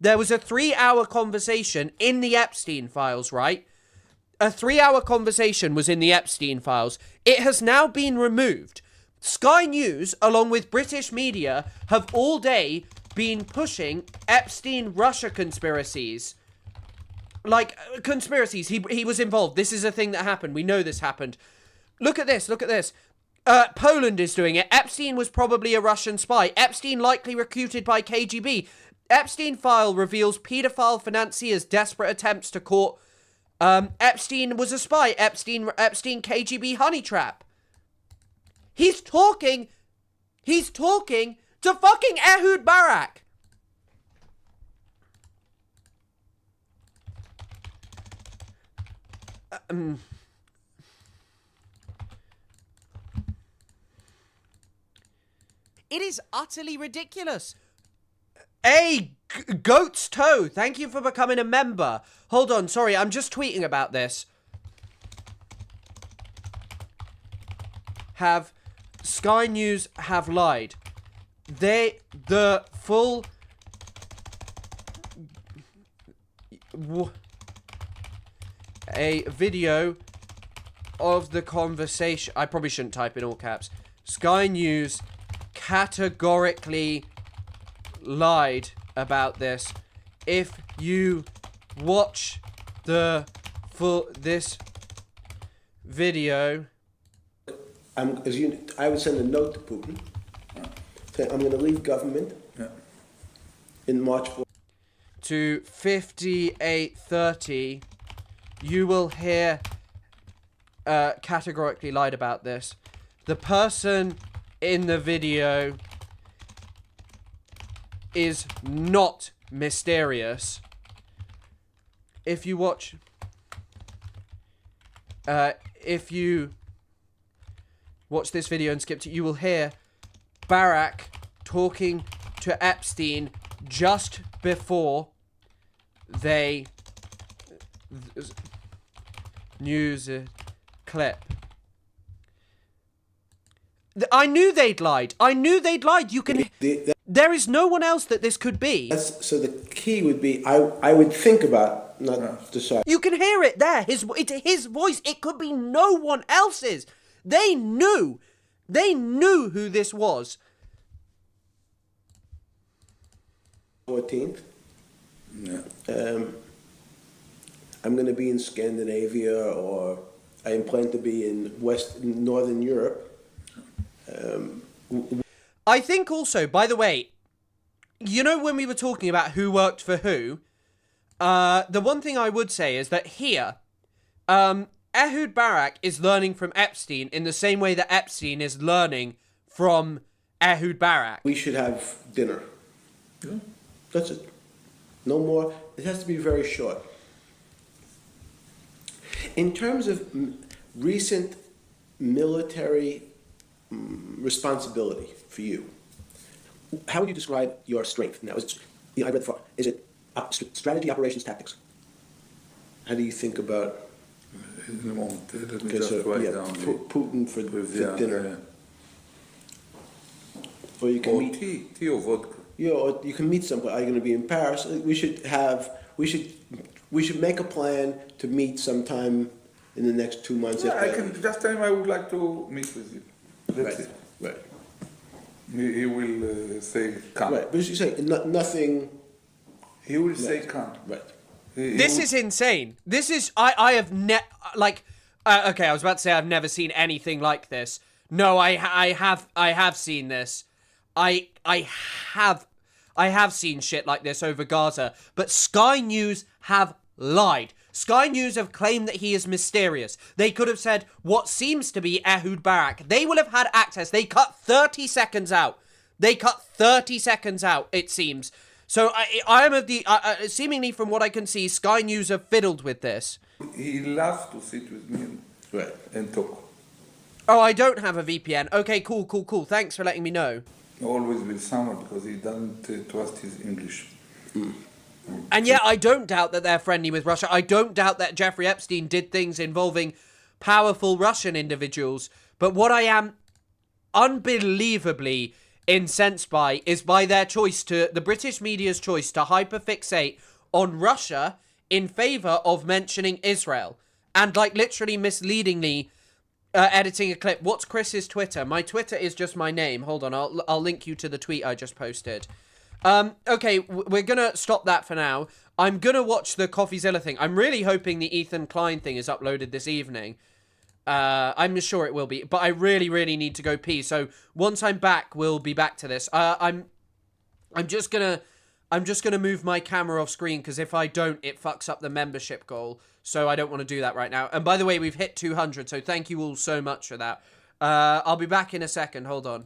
there was a 3-hour conversation in the Epstein files, right? A 3-hour conversation was in the Epstein files. It has now been removed. Sky News, along with British media, have all day been pushing Epstein Russia conspiracies. Like, conspiracies. He was involved. This is a thing that happened. We know this happened. Look at this. Poland is doing it. Epstein was probably a Russian spy. Epstein likely recruited by KGB. Epstein file reveals paedophile financiers' desperate attempts to court. Epstein was a spy. Epstein KGB honey trap. He's talking to fucking Ehud Barak. It is utterly ridiculous. Hey, Goat's Toe, thank you for becoming a member. Hold on, sorry, I'm just tweeting about this. Sky News have lied. The full... A video of the conversation. I probably shouldn't type in all caps. Sky News categorically lied about this. If you watch this video, I would send a note to Putin say, I'm going to leave government in March 4th. To 5830, you will hear categorically lied about this. The person in the video is not mysterious. If you watch, if you watch this video and skip to, you will hear Barack talking to Epstein just before they news clip. I knew they'd lied. I knew they'd lied. You can. There is no one else that this could be. So the key would be I would think about not decide. You can hear it there. It's his voice. It could be no one else's. They knew. They knew who this was. 14th. Yeah. I'm going to be in Scandinavia, or I plan to be in Northern Europe. I think also, by the way, you know when we were talking about who worked for who, the one thing I would say is that here, Ehud Barak is learning from Epstein in the same way that Epstein is learning from Ehud Barak. We should have dinner. Yeah. That's it. No more. It has to be very short. In terms of recent military responsibility for you, how would you describe your strength? Now, I read far. Is it strategy, operations, tactics? How do you think about? Putin for dinner. Or you can meet tea or vodka. Yeah, or you can meet somebody. Are you going to be in Paris? We should make a plan to meet sometime in the next 2 months. Yeah, I can just tell him I would like to meet with you. That's it. Right. He will say come. Right, but you say nothing. He will say come. Right. This is insane. This is I have okay, I was about to say I've never seen anything like this. No, I have seen this. I have seen shit like this over Gaza, but Sky News have lied. Sky News have claimed that he is mysterious. They could have said what seems to be Ehud Barak. They will have had access. They cut 30 seconds out. It seems. So I am of the seemingly from what I can see, Sky News have fiddled with this. He loves to sit with me and talk. Oh, I don't have a VPN. Okay, cool. Thanks for letting me know. Always with someone because he doesn't trust his English. And yeah, I don't doubt that they're friendly with Russia. I don't doubt that Jeffrey Epstein did things involving powerful Russian individuals. But what I am unbelievably incensed by is by their choice the British media's choice to hyperfixate on Russia in favour of mentioning Israel. And literally misleadingly editing a clip. What's Chris's Twitter? My Twitter is just my name. Hold on, I'll link you to the tweet I just posted. Okay, we're gonna stop that for now. I'm gonna watch the CoffeeZilla thing. I'm really hoping the Ethan Klein thing is uploaded this evening. I'm sure it will be, but I really need to go pee. So once I'm back, we'll be back to this. I'm just gonna move my camera off screen because if I don't, it fucks up the membership goal. So I don't want to do that right now. And by the way, we've hit 200, so thank you all so much for that. I'll be back in a second. Hold on.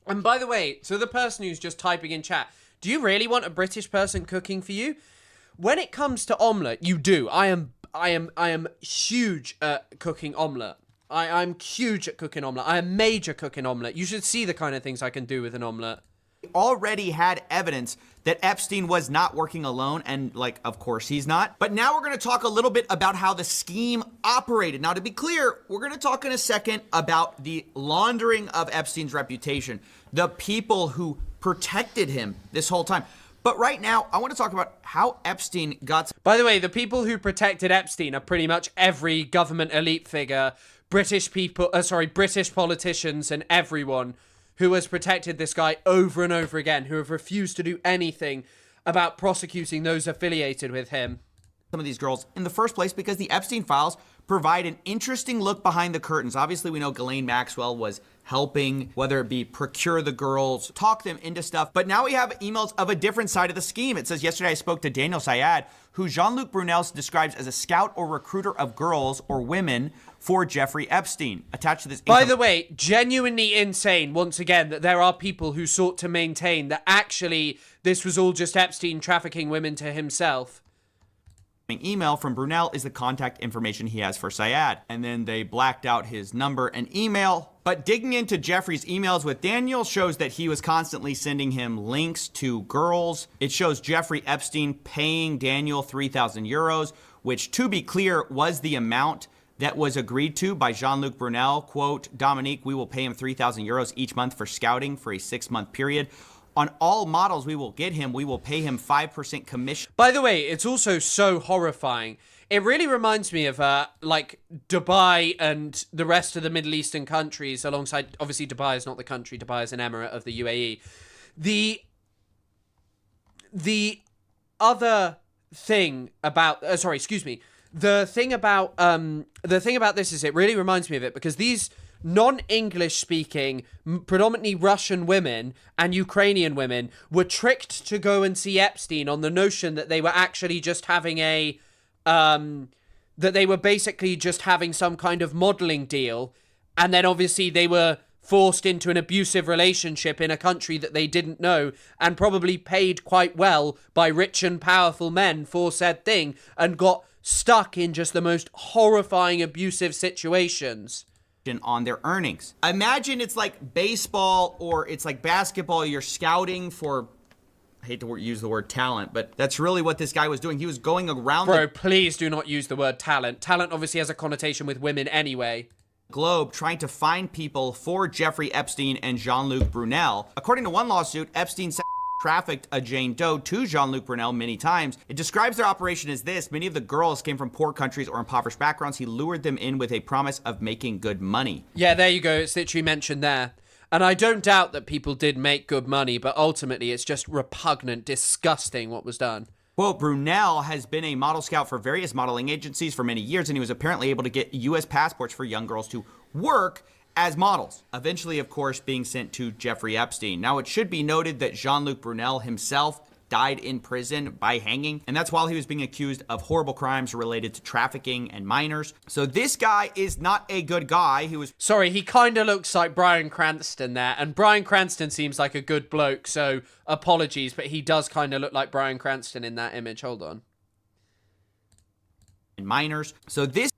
And by the way, to the person who's just typing in chat, do you really want a British person cooking for you? When it comes to omelette, you do. I am huge at cooking omelette. I'm huge at cooking omelette. I am major cooking omelette. You should see the kind of things I can do with an omelette. Already had evidence that Epstein was not working alone, and like, of course he's not. But now we're going to talk a little bit about how the scheme operated. Now, to be clear, we're going to talk in a second about the laundering of Epstein's reputation, the people who protected him this whole time. But right now, I want to talk about how Epstein got... By the way, the people who protected Epstein are pretty much every government elite figure, British politicians and everyone who has protected this guy over and over again, who have refused to do anything about prosecuting those affiliated with him. Some of these girls in the first place because the Epstein files provide an interesting look behind the curtains. Obviously, we know Ghislaine Maxwell was helping, whether it be procure the girls, talk them into stuff. But now we have emails of a different side of the scheme. It says, yesterday I spoke to Daniel Syed, who Jean-Luc Brunel describes as a scout or recruiter of girls or women for Jeffrey Epstein. Attached to this By the way, genuinely insane, once again, that there are people who sought to maintain that actually this was all just Epstein trafficking women to himself. Email from Brunel is the contact information he has for Syed. And then they blacked out his number and email. But digging into Jeffrey's emails with Daniel shows that he was constantly sending him links to girls. It shows Jeffrey Epstein paying Daniel 3,000 euros, which, to be clear, was the amount that was agreed to by Jean-Luc Brunel. Quote, Dominique, we will pay him 3,000 euros each month for scouting for a 6-month period. On all models we will get him, we will pay him 5% commission. By the way, it's also so horrifying. It really reminds me of like Dubai and the rest of the Middle Eastern countries, alongside, obviously Dubai is not the country, Dubai is an emirate of the UAE. The other thing about, the thing about this is it really reminds me of it because these non-English speaking, predominantly Russian women and Ukrainian women were tricked to go and see Epstein on the notion that they were actually just having that they were basically just having some kind of modeling deal. And then obviously they were forced into an abusive relationship in a country that they didn't know and probably paid quite well by rich and powerful men for said thing and got stuck in just the most horrifying abusive situations on their earnings. Imagine it's like baseball or it's like basketball. You're scouting for, I hate to use the word talent, but that's really what this guy was doing. He was going around Bro, please do not use the word talent. Talent obviously has a connotation with women anyway. Globe trying to find people for Jeffrey Epstein and Jean-Luc Brunel. According to one lawsuit, Epstein trafficked a Jane Doe to Jean-Luc Brunel many times. It describes their operation as this. Many of the girls came from poor countries or impoverished backgrounds. He lured them in with a promise of making good money. Yeah, there you go. It's literally mentioned there. And I don't doubt that people did make good money, but ultimately it's just repugnant, disgusting what was done. Quote, Brunel has been a model scout for various modeling agencies for many years, and he was apparently able to get U.S. passports for young girls to work as models, eventually, of course, being sent to Jeffrey Epstein. Now, it should be noted that Jean-Luc Brunel himself died in prison by hanging, and that's while he was being accused of horrible crimes related to trafficking and minors. So this guy is not a good guy. He was... Sorry, he kind of looks like Bryan Cranston there, and Bryan Cranston seems like a good bloke, so apologies, but he does kind of look like Bryan Cranston in that image. Hold on. Minors. So this...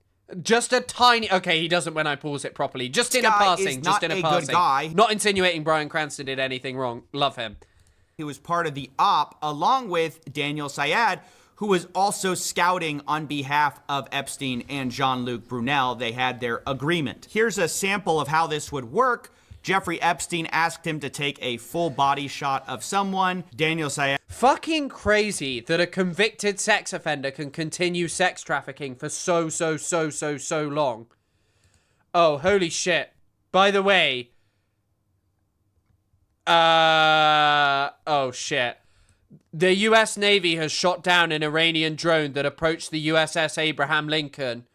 Just a tiny... Okay, he doesn't when I pause it properly. Just in a passing. Just in a passing. Good guy. Not insinuating Bryan Cranston did anything wrong. Love him. He was part of the op along with Daniel Syed, who was also scouting on behalf of Epstein and Jean-Luc Brunel. They had their agreement. Here's a sample of how this would work. Jeffrey Epstein asked him to take a full body shot of someone. Daniel Syed... Fucking crazy that a convicted sex offender can continue sex trafficking for so long. Oh, holy shit. By the way... oh shit. The US Navy has shot down an Iranian drone that approached the USS Abraham Lincoln.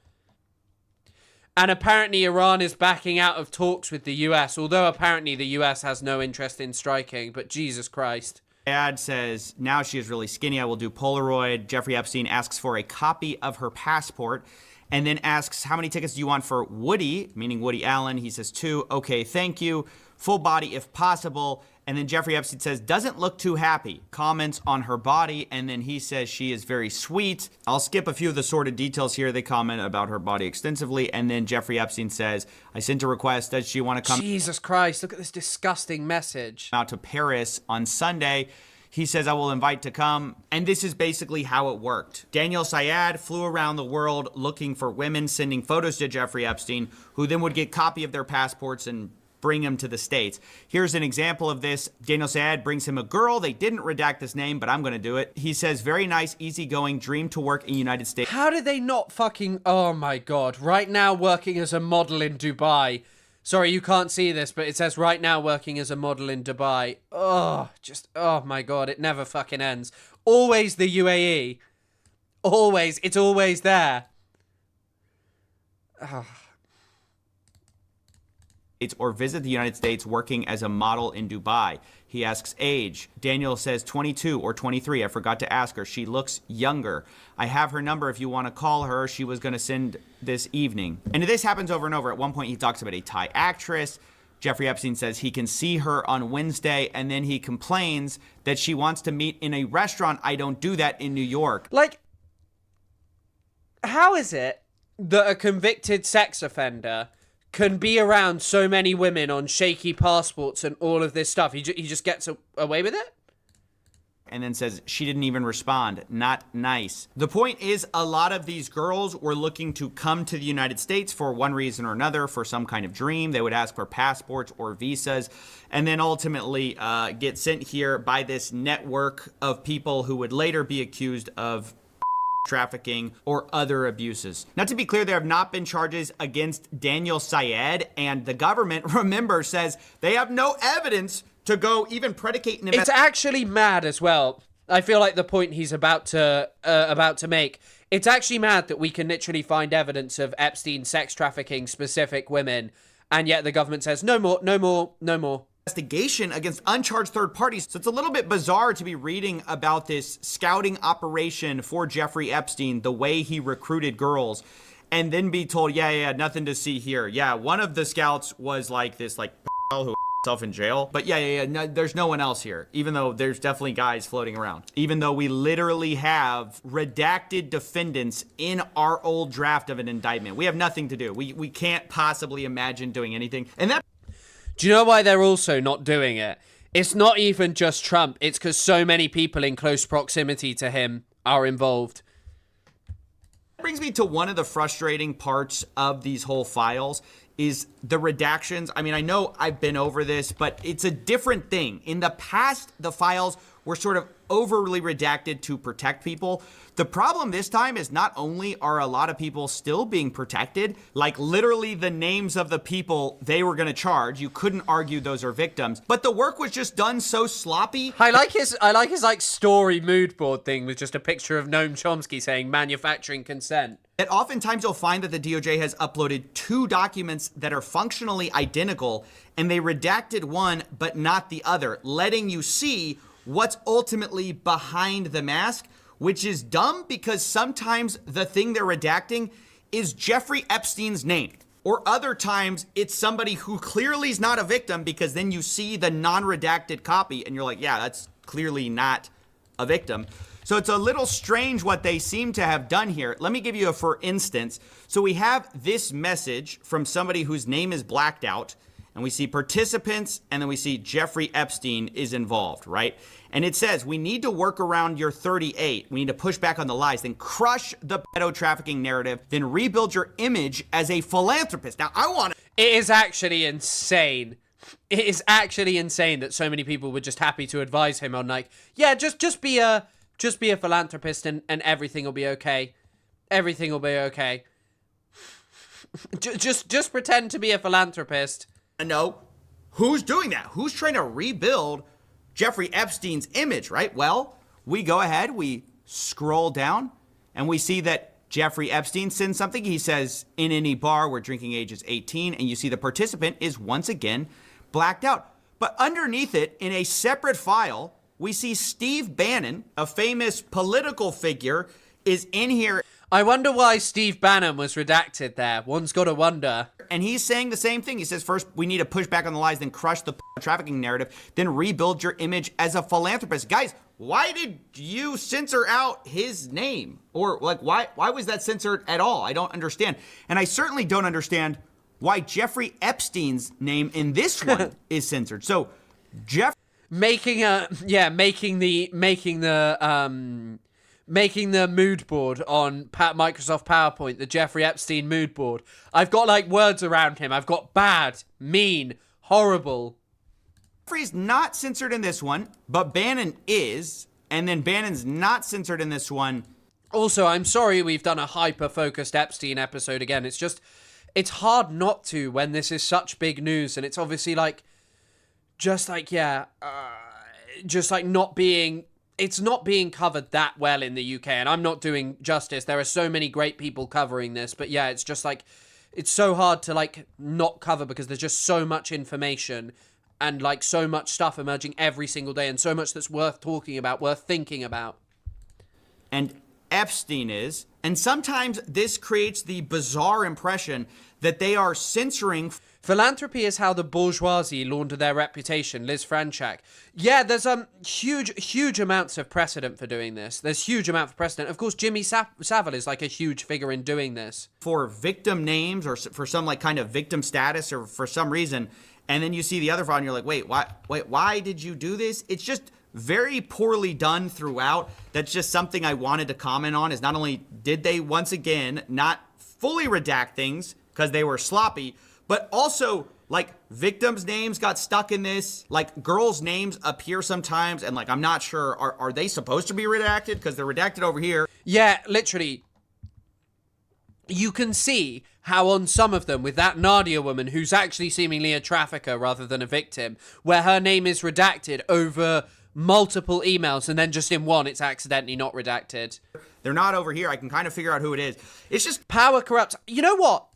And apparently Iran is backing out of talks with the US, although apparently the US has no interest in striking, but Jesus Christ. Ad says, now she is really skinny, I will do Polaroid. Jeffrey Epstein asks for a copy of her passport. and then asks, how many tickets do you want for Woody, meaning Woody Allen? He says 2. Okay, thank you. Full body if possible. And then Jeffrey Epstein says, doesn't look too happy. Comments on her body, and then he says she is very sweet. I'll skip a few of the sordid details here. They comment about her body extensively, and then Jeffrey Epstein says, I sent a request. Does she want to come Jesus Christ, look at this disgusting message. out to Paris on Sunday? He says, I will invite to come. And this is basically how it worked. Daniel Syed flew around the world looking for women, sending photos to Jeffrey Epstein, who then would get copy of their passports and bring him to the States. Here's an example of this. Daniel Syed brings him a girl. They didn't redact his name, but I'm going to do it. He says, very nice, easygoing, dream to work in United States. How did they not fucking... Oh my God. Right now working as a model in Dubai. Sorry, you can't see this, but it says right now working as a model in Dubai. Oh, just... Oh my God. It never fucking ends. Always the UAE. Always. It's always there. Oh. Or visit the United States working as a model in Dubai. He asks age. Daniel says 22 or 23. I forgot to ask her. She looks younger. I have her number if you want to call her. She was going to send this evening. And this happens over and over. At one point, he talks about a Thai actress. Jeffrey Epstein says he can see her on Wednesday, and then he complains that she wants to meet in a restaurant. I don't do that in New York. Like, how is it that a convicted sex offender can be around so many women on shaky passports and all of this stuff? He just gets away with it? And then says she didn't even respond. Not nice. The point is, a lot of these girls were looking to come to the United States for one reason or another, for some kind of dream. They would ask for passports or visas, and then ultimately get sent here by this network of people who would later be accused of trafficking or other abuses. Now, to be clear, there have not been charges against Daniel Syed, and the government, remember, says they have no evidence to go even predicate an It's actually mad as well. I feel like the point he's about to make. It's actually mad that we can literally find evidence of Epstein sex trafficking specific women, and yet the government says no more, no more, no more. Investigation against uncharged third parties. So it's a little bit bizarre to be reading about this scouting operation for Jeffrey Epstein, the way he recruited girls, and then be told, yeah, nothing to see here. Yeah, one of the scouts was like this, like, who himself in jail. But no, there's no one else here, even though there's definitely guys floating around. Even though we literally have redacted defendants in our old draft of an indictment. We have nothing to do. We can't possibly imagine doing anything. And that... Do you know why they're also not doing it? It's not even just Trump. It's because so many people in close proximity to him are involved. That brings me to one of the frustrating parts of these whole files is the redactions. I mean, I know I've been over this, but it's a different thing. In the past, the files were sort of overly redacted to protect people. The problem this time is not only are a lot of people still being protected, like literally the names of the people they were going to charge, you couldn't argue those are victims, but the work was just done so sloppy. I like his like story mood board thing with just a picture of Noam Chomsky saying manufacturing consent. That oftentimes you'll find that the DOJ has uploaded 2 documents that are functionally identical, and they redacted one but not the other, letting you see what's ultimately behind the mask, which is dumb because sometimes the thing they're redacting is Jeffrey Epstein's name. Or other times it's somebody who clearly is not a victim, because then you see the non-redacted copy and you're like, yeah, that's clearly not a victim. So it's a little strange what they seem to have done here. Let me give you a for instance. So we have this message from somebody whose name is blacked out, and we see participants, and then we see Jeffrey Epstein is involved, right? And it says, we need to work around your 38. We need to push back on the lies, then crush the pedo trafficking narrative, then rebuild your image as a philanthropist. Now, I want to... It is actually insane. It is actually insane that so many people were just happy to advise him on, like, yeah, just be a philanthropist and everything will be okay. Everything will be okay. just pretend to be a philanthropist. No. Who's doing that? Who's trying to rebuild Jeffrey Epstein's image, right? Well, we go ahead, we scroll down, and we see that Jeffrey Epstein sends something. He says, in any bar where drinking age is 18, and you see the participant is once again blacked out. But underneath it, in a separate file, we see Steve Bannon, a famous political figure, is in here. I wonder why Steve Bannon was redacted there. One's got to wonder. And he's saying the same thing. He says, first, we need to push back on the lies, then crush the trafficking narrative, then rebuild your image as a philanthropist. Guys, why did you censor out his name? Or, like, why was that censored at all? I don't understand. And I certainly don't understand why Jeffrey Epstein's name in this one is censored. So, making the mood board on Microsoft PowerPoint, the Jeffrey Epstein mood board. I've got like words around him. I've got bad, mean, horrible. Jeffrey's not censored in this one, but Bannon is, and then Bannon's not censored in this one. Also, I'm sorry we've done a hyper-focused Epstein episode again. It's just, it's hard not to when this is such big news, and it's obviously like, just like not being... It's not being covered that well in the UK, and I'm not doing justice. There are so many great people covering this, but yeah, it's just like, it's so hard to like not cover because there's just so much information and like so much stuff emerging every single day and so much that's worth talking about, worth thinking about. And Epstein is, and sometimes this creates the bizarre impression that they are censoring. Philanthropy is how the bourgeoisie launder their reputation, Liz Franchak. Yeah, there's huge amounts of precedent for doing this. There's huge amount of precedent. Of course, Jimmy Savile is like a huge figure in doing this. For victim names or for some like kind of victim status or for some reason, and then you see the other file and you're like, wait, why did you do this? It's just very poorly done throughout. That's just something I wanted to comment on, is not only did they once again not fully redact things because they were sloppy, but also, like, victims' names got stuck in this. Like, girls' names appear sometimes, and, like, I'm not sure, are they supposed to be redacted? Because they're redacted over here. Yeah, literally. You can see how on some of them, with that Nadia woman, who's actually seemingly a trafficker rather than a victim, where her name is redacted over multiple emails, and then just in one, it's accidentally not redacted. They're not over here. I can kind of figure out who it is. It's just... Power corrupts. You know what?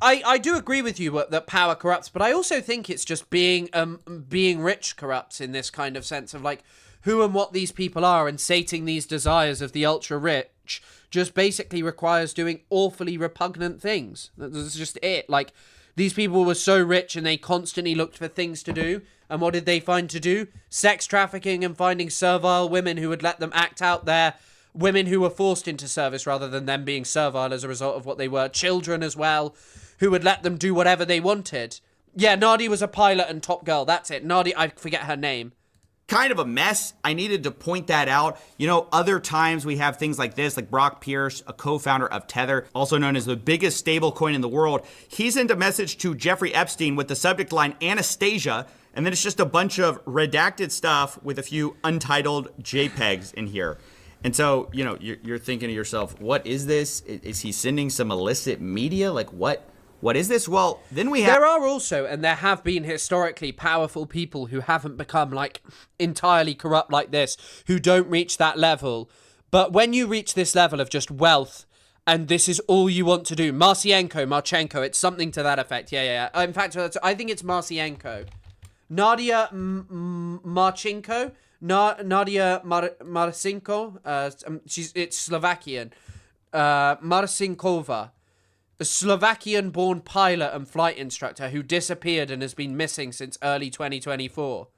I do agree with you that power corrupts, but I also think it's just being rich corrupts in this kind of sense of like who and what these people are, and sating these desires of the ultra rich just basically requires doing awfully repugnant things. That's just it. Like, these people were so rich and they constantly looked for things to do. And what did they find to do? Sex trafficking and finding servile women who would let them act out their women who were forced into service rather than them being servile as a result of what they were. Children as well, who would let them do whatever they wanted. Yeah, Nadia was a pilot and top girl. That's it. Nadia, I forget her name. Kind of a mess. I needed to point that out. You know, other times we have things like this, like Brock Pierce, a co-founder of Tether, also known as the biggest stablecoin in the world. He sent a message to Jeffrey Epstein with the subject line Anastasia, and then it's just a bunch of redacted stuff with a few untitled JPEGs in here. And so, you know, you're thinking to yourself, what is this? Is he sending some illicit media? Like, what is this? Well, then we have... There are also, and there have been historically, powerful people who haven't become, like, entirely corrupt like this, who don't reach that level. But when you reach this level of just wealth, and this is all you want to do... Marchenko, it's something to that effect. Yeah. In fact, I think it's Marchenko. Nadia Marchenko? Nadia Marcinko, it's Slovakian. Marcinkova, a Slovakian-born pilot and flight instructor who disappeared and has been missing since early 2024.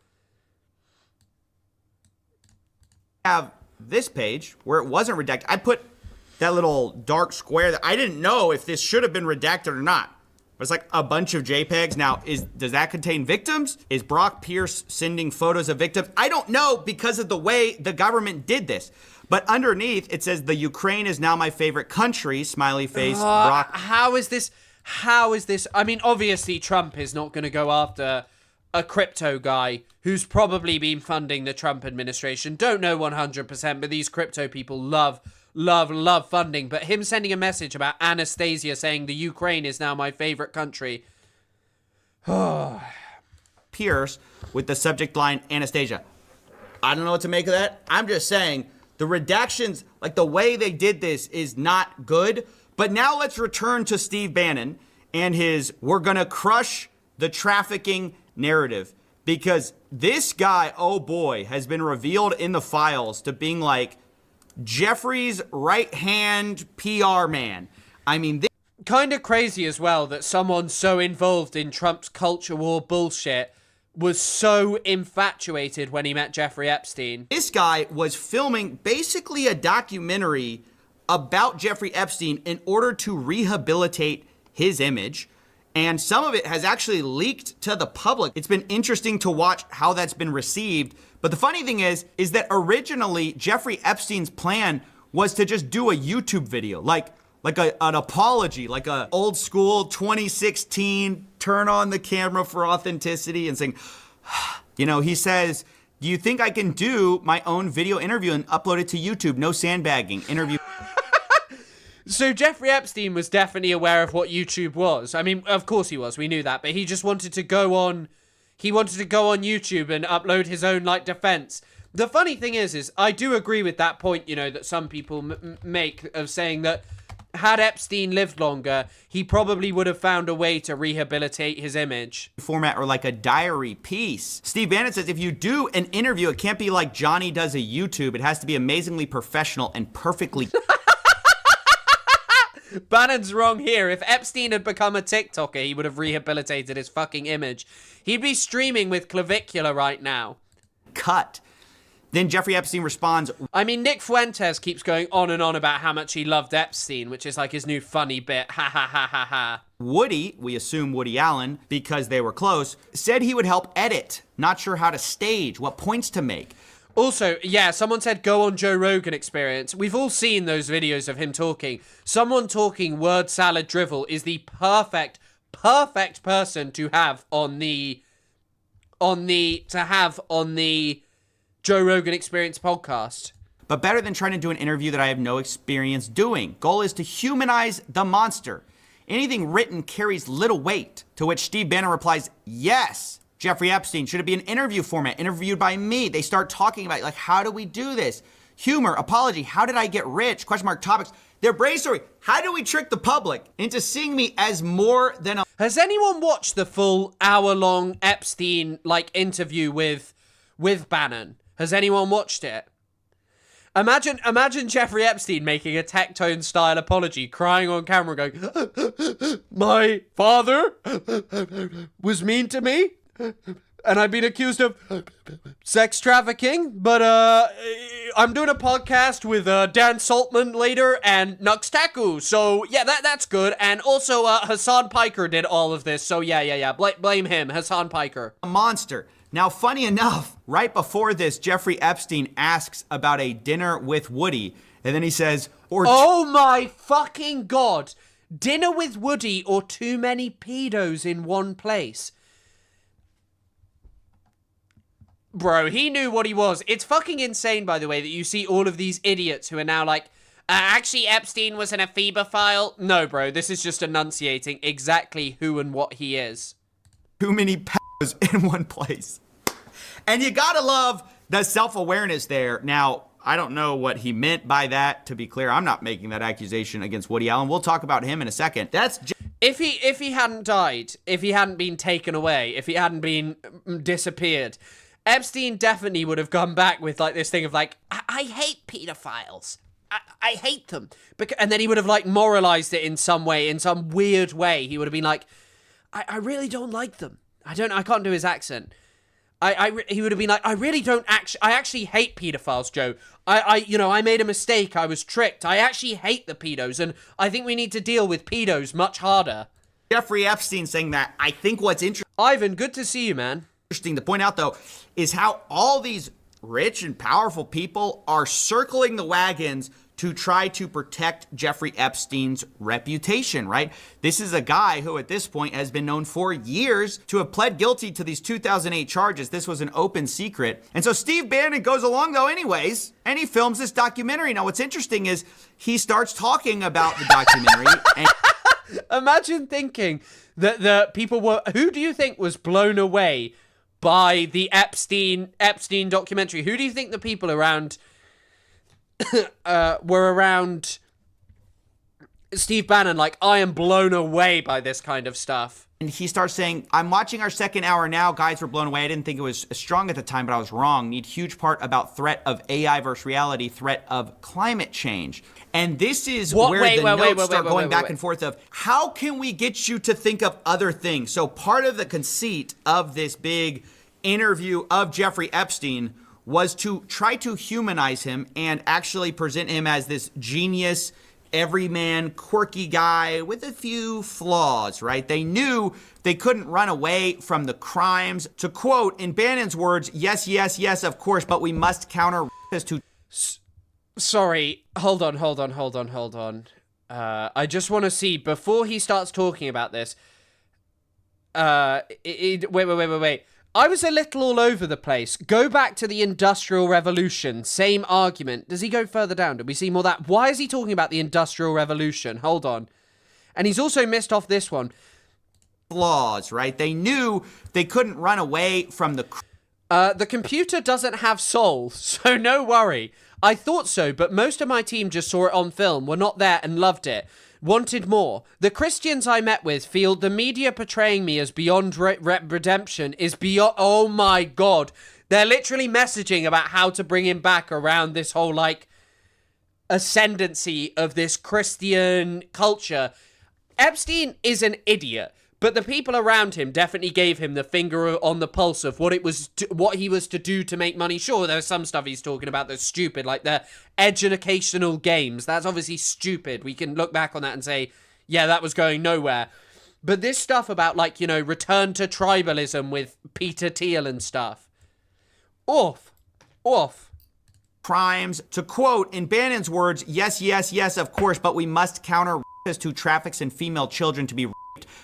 Have this page where it wasn't redacted. I put that little dark square that I didn't know if this should have been redacted or not. It's like a bunch of JPEGs. Now, does that contain victims? Is Brock Pierce sending photos of victims? I don't know because of the way the government did this. But underneath, it says, the Ukraine is now my favorite country, smiley face, Brock. How is this? I mean, obviously, Trump is not going to go after a crypto guy who's probably been funding the Trump administration. Don't know 100%, but these crypto people love funding. But him sending a message about Anastasia saying the Ukraine is now my favorite country. Pierce with the subject line Anastasia. I don't know what to make of that. I'm just saying the redactions, like the way they did this, is not good. But now let's return to Steve Bannon and his we're gonna crush the trafficking narrative, because this guy, oh boy, has been revealed in the files to being like Jeffrey's right-hand PR man. I mean, kind of crazy as well that someone so involved in Trump's culture war bullshit was so infatuated when he met Jeffrey Epstein. This guy was filming basically a documentary about Jeffrey Epstein in order to rehabilitate his image. And some of it has actually leaked to the public. It's been interesting to watch how that's been received. But the funny thing is that originally Jeffrey Epstein's plan was to just do a YouTube video, like an apology, like a old school 2016, turn on the camera for authenticity and saying, he says, do you think I can do my own video interview and upload it to YouTube? No sandbagging, interview. So Jeffrey Epstein was definitely aware of what YouTube was. I mean, of course he was. We knew that. But he just wanted to go on... He wanted to go on YouTube and upload his own, defense. The funny thing is I do agree with that point, that some people make of saying that had Epstein lived longer, he probably would have found a way to rehabilitate his image. Format or like a diary piece. Steve Bannon says if you do an interview, it can't be like Johnny does a YouTube. It has to be amazingly professional and perfectly... Bannon's wrong here. If Epstein had become a TikToker, he would have rehabilitated his fucking image. He'd be streaming with clavicular right now. Cut. Then Jeffrey Epstein responds. I mean, Nick Fuentes keeps going on and on about how much he loved Epstein, which is like his new funny bit. Ha ha ha ha ha. Woody, we assume Woody Allen, because they were close, said he would help edit. Not sure how to stage, what points to make. Also, yeah, someone said go on Joe Rogan Experience. We've all seen those videos of him talking. Someone talking word salad drivel is the perfect person to have on the Joe Rogan Experience podcast. But better than trying to do an interview that I have no experience doing. Goal is to humanize the monster. Anything written carries little weight. To which Steve Bannon replies, yes. Jeffrey Epstein, should it be an interview format, interviewed by me? They start talking about, how do we do this? Humor, apology, how did I get rich? Question mark topics. They're brainstorming. How do we trick the public into seeing me as more than a... Has anyone watched the full hour-long Epstein, interview with Bannon? Has anyone watched it? Imagine Jeffrey Epstein making a Tectone style apology, crying on camera, going, my father was mean to me, and I've been accused of sex trafficking, but I'm doing a podcast with Dan Saltman later and Nux Taku, so yeah, that's good. And also Hassan Piker did all of this, so yeah. Blame him, Hassan Piker. A monster. Now, funny enough, right before this, Jeffrey Epstein asks about a dinner with Woody, and then he says, oh my fucking God, dinner with Woody or too many pedos in one place? Bro, he knew what he was. It's fucking insane, by the way, that you see all of these idiots who are now like, actually Epstein was an ephebophile. No, bro, this is just enunciating exactly who and what he is. Too many pedos in one place. And you gotta love the self-awareness there. Now, I don't know what he meant by that. To be clear, I'm not making that accusation against Woody Allen. We'll talk about him in a second. That's if he hadn't died, if he hadn't been taken away, if he hadn't been disappeared, Epstein definitely would have gone back with this thing of I hate pedophiles. I hate them. And then he would have moralized it in some way, in some weird way. He would have been like, I really don't like them. I can't do his accent. He would have been like, I actually hate pedophiles, Joe. I made a mistake. I was tricked. I actually hate the pedos, and I think we need to deal with pedos much harder. Jeffrey Epstein saying that. I think what's interesting... Ivan, good to see you, man. Interesting to point out, though, is how all these rich and powerful people are circling the wagons to try to protect Jeffrey Epstein's reputation, right? This is a guy who at this point has been known for years to have pled guilty to these 2008 charges. This was an open secret. And so Steve Bannon goes along though anyways, and he films this documentary. Now what's interesting is he starts talking about the documentary. And imagine thinking that the people were, who do you think was blown away by the Epstein documentary? Who do you think the people around were around Steve Bannon? I am blown away by this kind of stuff. And he starts saying, I'm watching our second hour now. Guys were blown away. I didn't think it was as strong at the time, but I was wrong. Need huge part about threat of AI versus reality, threat of climate change. And this is where the notes start going back and forth of, how can we get you to think of other things? So part of the conceit of this big interview of Jeffrey Epstein was to try to humanize him and actually present him as this genius, everyman, quirky guy with a few flaws, right? They knew they couldn't run away from the crimes. To quote, in Bannon's words, yes, yes, yes, of course, but we must counter this to... Sorry, hold on. I just want to see, before he starts talking about this, wait. I was a little all over the place. Go back to the Industrial Revolution. Same argument. Does he go further down? Do we see more of that? Why is he talking about the Industrial Revolution? Hold on. And he's also missed off this one. Flaws, right? They knew they couldn't run away from the computer doesn't have soul, so no worry. I thought so, but most of my team just saw it on film, were not there and loved it. Wanted more. The Christians I met with feel the media portraying me as beyond redemption is beyond... Oh my God. They're literally messaging about how to bring him back around this whole, like, ascendancy of this Christian culture. Epstein is an idiot, but the people around him definitely gave him the finger on the pulse of what he was to do to make money. Sure, there's some stuff he's talking about that's stupid, like the educational games. That's obviously stupid. We can look back on that and say, yeah, that was going nowhere. But this stuff about, like, you know, return to tribalism with Peter Thiel and stuff. Off. Crimes. To quote, in Bannon's words, yes, yes, yes, of course, but we must counter who traffics in female children to be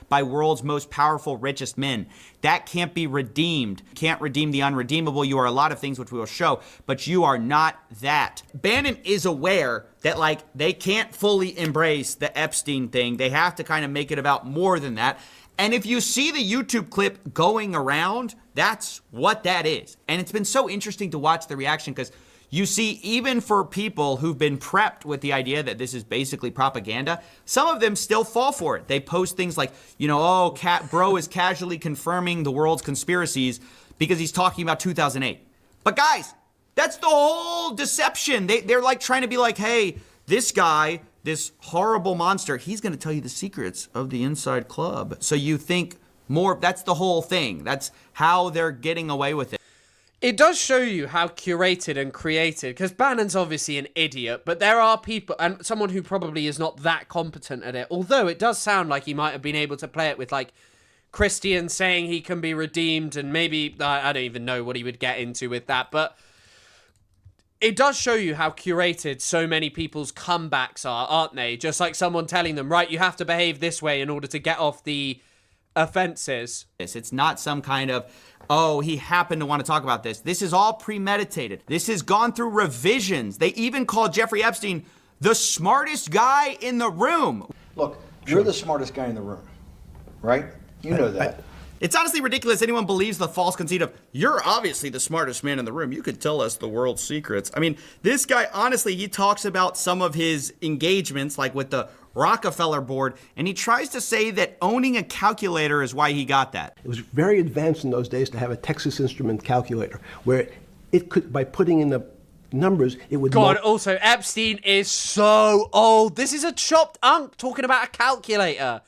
by world's most powerful, richest men. That can't be redeemed. Can't redeem the unredeemable. You are a lot of things, which we will show, but you are not that. Bannon is aware that, like, they can't fully embrace the Epstein thing. They have to kind of make it about more than that. And if you see the YouTube clip going around, that's what that is. And it's been so interesting to watch the reaction, because you see, even for people who've been prepped with the idea that this is basically propaganda, some of them still fall for it. They post things like, you know, oh, bro is casually confirming the world's conspiracies because he's talking about 2008. But guys, that's the whole deception. They're like trying to be like, hey, this guy, this horrible monster, he's going to tell you the secrets of the inside club. So you think more, that's the whole thing. That's how they're getting away with it. It does show you how curated and created, because Bannon's obviously an idiot, but there are people, and someone who probably is not that competent at it, although it does sound like he might have been able to play it with, like, Christian saying he can be redeemed, and maybe, I don't even know what he would get into with that, but it does show you how curated so many people's comebacks are, aren't they? Just like someone telling them, right, you have to behave this way in order to get off the offenses. It's not some kind of, oh, he happened to want to talk about this. This is all premeditated. This has gone through revisions. They even called Jeffrey Epstein the smartest guy in the room. Look, you're the smartest guy in the room, right? You know that. It's honestly ridiculous anyone believes the false conceit of, you're obviously the smartest man in the room. You could tell us the world's secrets. I mean, this guy, honestly, he talks about some of his engagements, like with the Rockefeller board, and he tries to say that owning a calculator is why he got that. It was very advanced in those days to have a Texas Instrument calculator, where it could, by putting in the numbers, it would... God, also, Epstein is so old. This is a chopped unk talking about a calculator.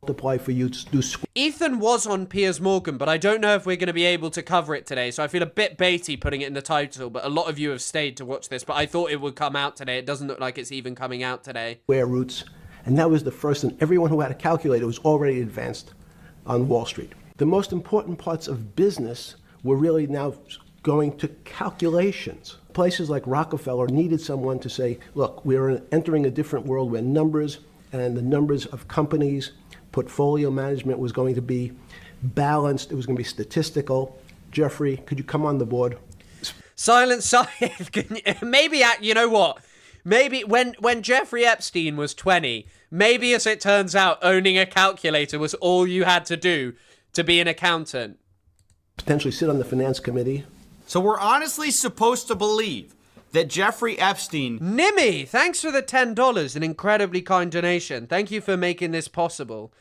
Multiply for you to do... Ethan was on Piers Morgan, but I don't know if we're going to be able to cover it today, so I feel a bit baity putting it in the title, but a lot of you have stayed to watch this, but I thought it would come out today. It doesn't look like it's even coming out today. Square roots. And that was the first, and everyone who had a calculator was already advanced on Wall Street. The most important parts of business were really now going to calculations. Places like Rockefeller needed someone to say, look, we're entering a different world where numbers and the numbers of companies, portfolio management was going to be balanced. It was going to be statistical. Jeffrey, could you come on the board? Silence. Maybe, you know what? Maybe when Jeffrey Epstein was 20, maybe as it turns out, owning a calculator was all you had to do to be an accountant. Potentially sit on the finance committee. So we're honestly supposed to believe that Jeffrey Epstein... Nimmy, thanks for the $10, an incredibly kind donation. Thank you for making this possible.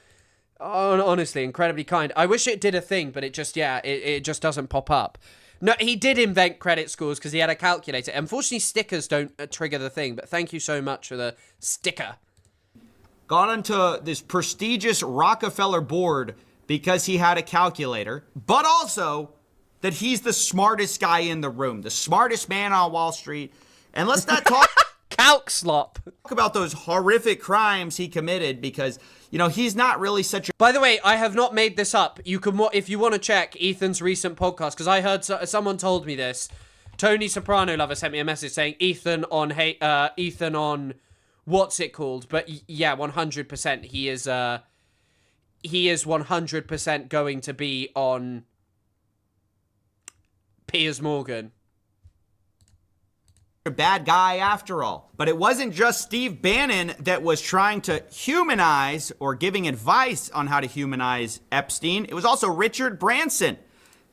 Honestly, incredibly kind. I wish it did a thing, but it just, it just doesn't pop up. No, he did invent credit scores because he had a calculator. Unfortunately, stickers don't trigger the thing, but thank you so much for the sticker. Got onto this prestigious Rockefeller board because he had a calculator, but also that he's the smartest guy in the room, the smartest man on Wall Street. And let's not talk calc slop. Talk about those horrific crimes he committed because, you know, he's not really such a... By the way, I have not made this up. You can, if you want to check Ethan's recent podcast, because I heard someone told me this. Tony Soprano Lover sent me a message saying Ethan on what's it called? But yeah, 100%. He is 100% going to be on Piers Morgan. A bad guy after all. But it wasn't just Steve Bannon that was trying to humanize or giving advice on how to humanize Epstein. It was also Richard Branson,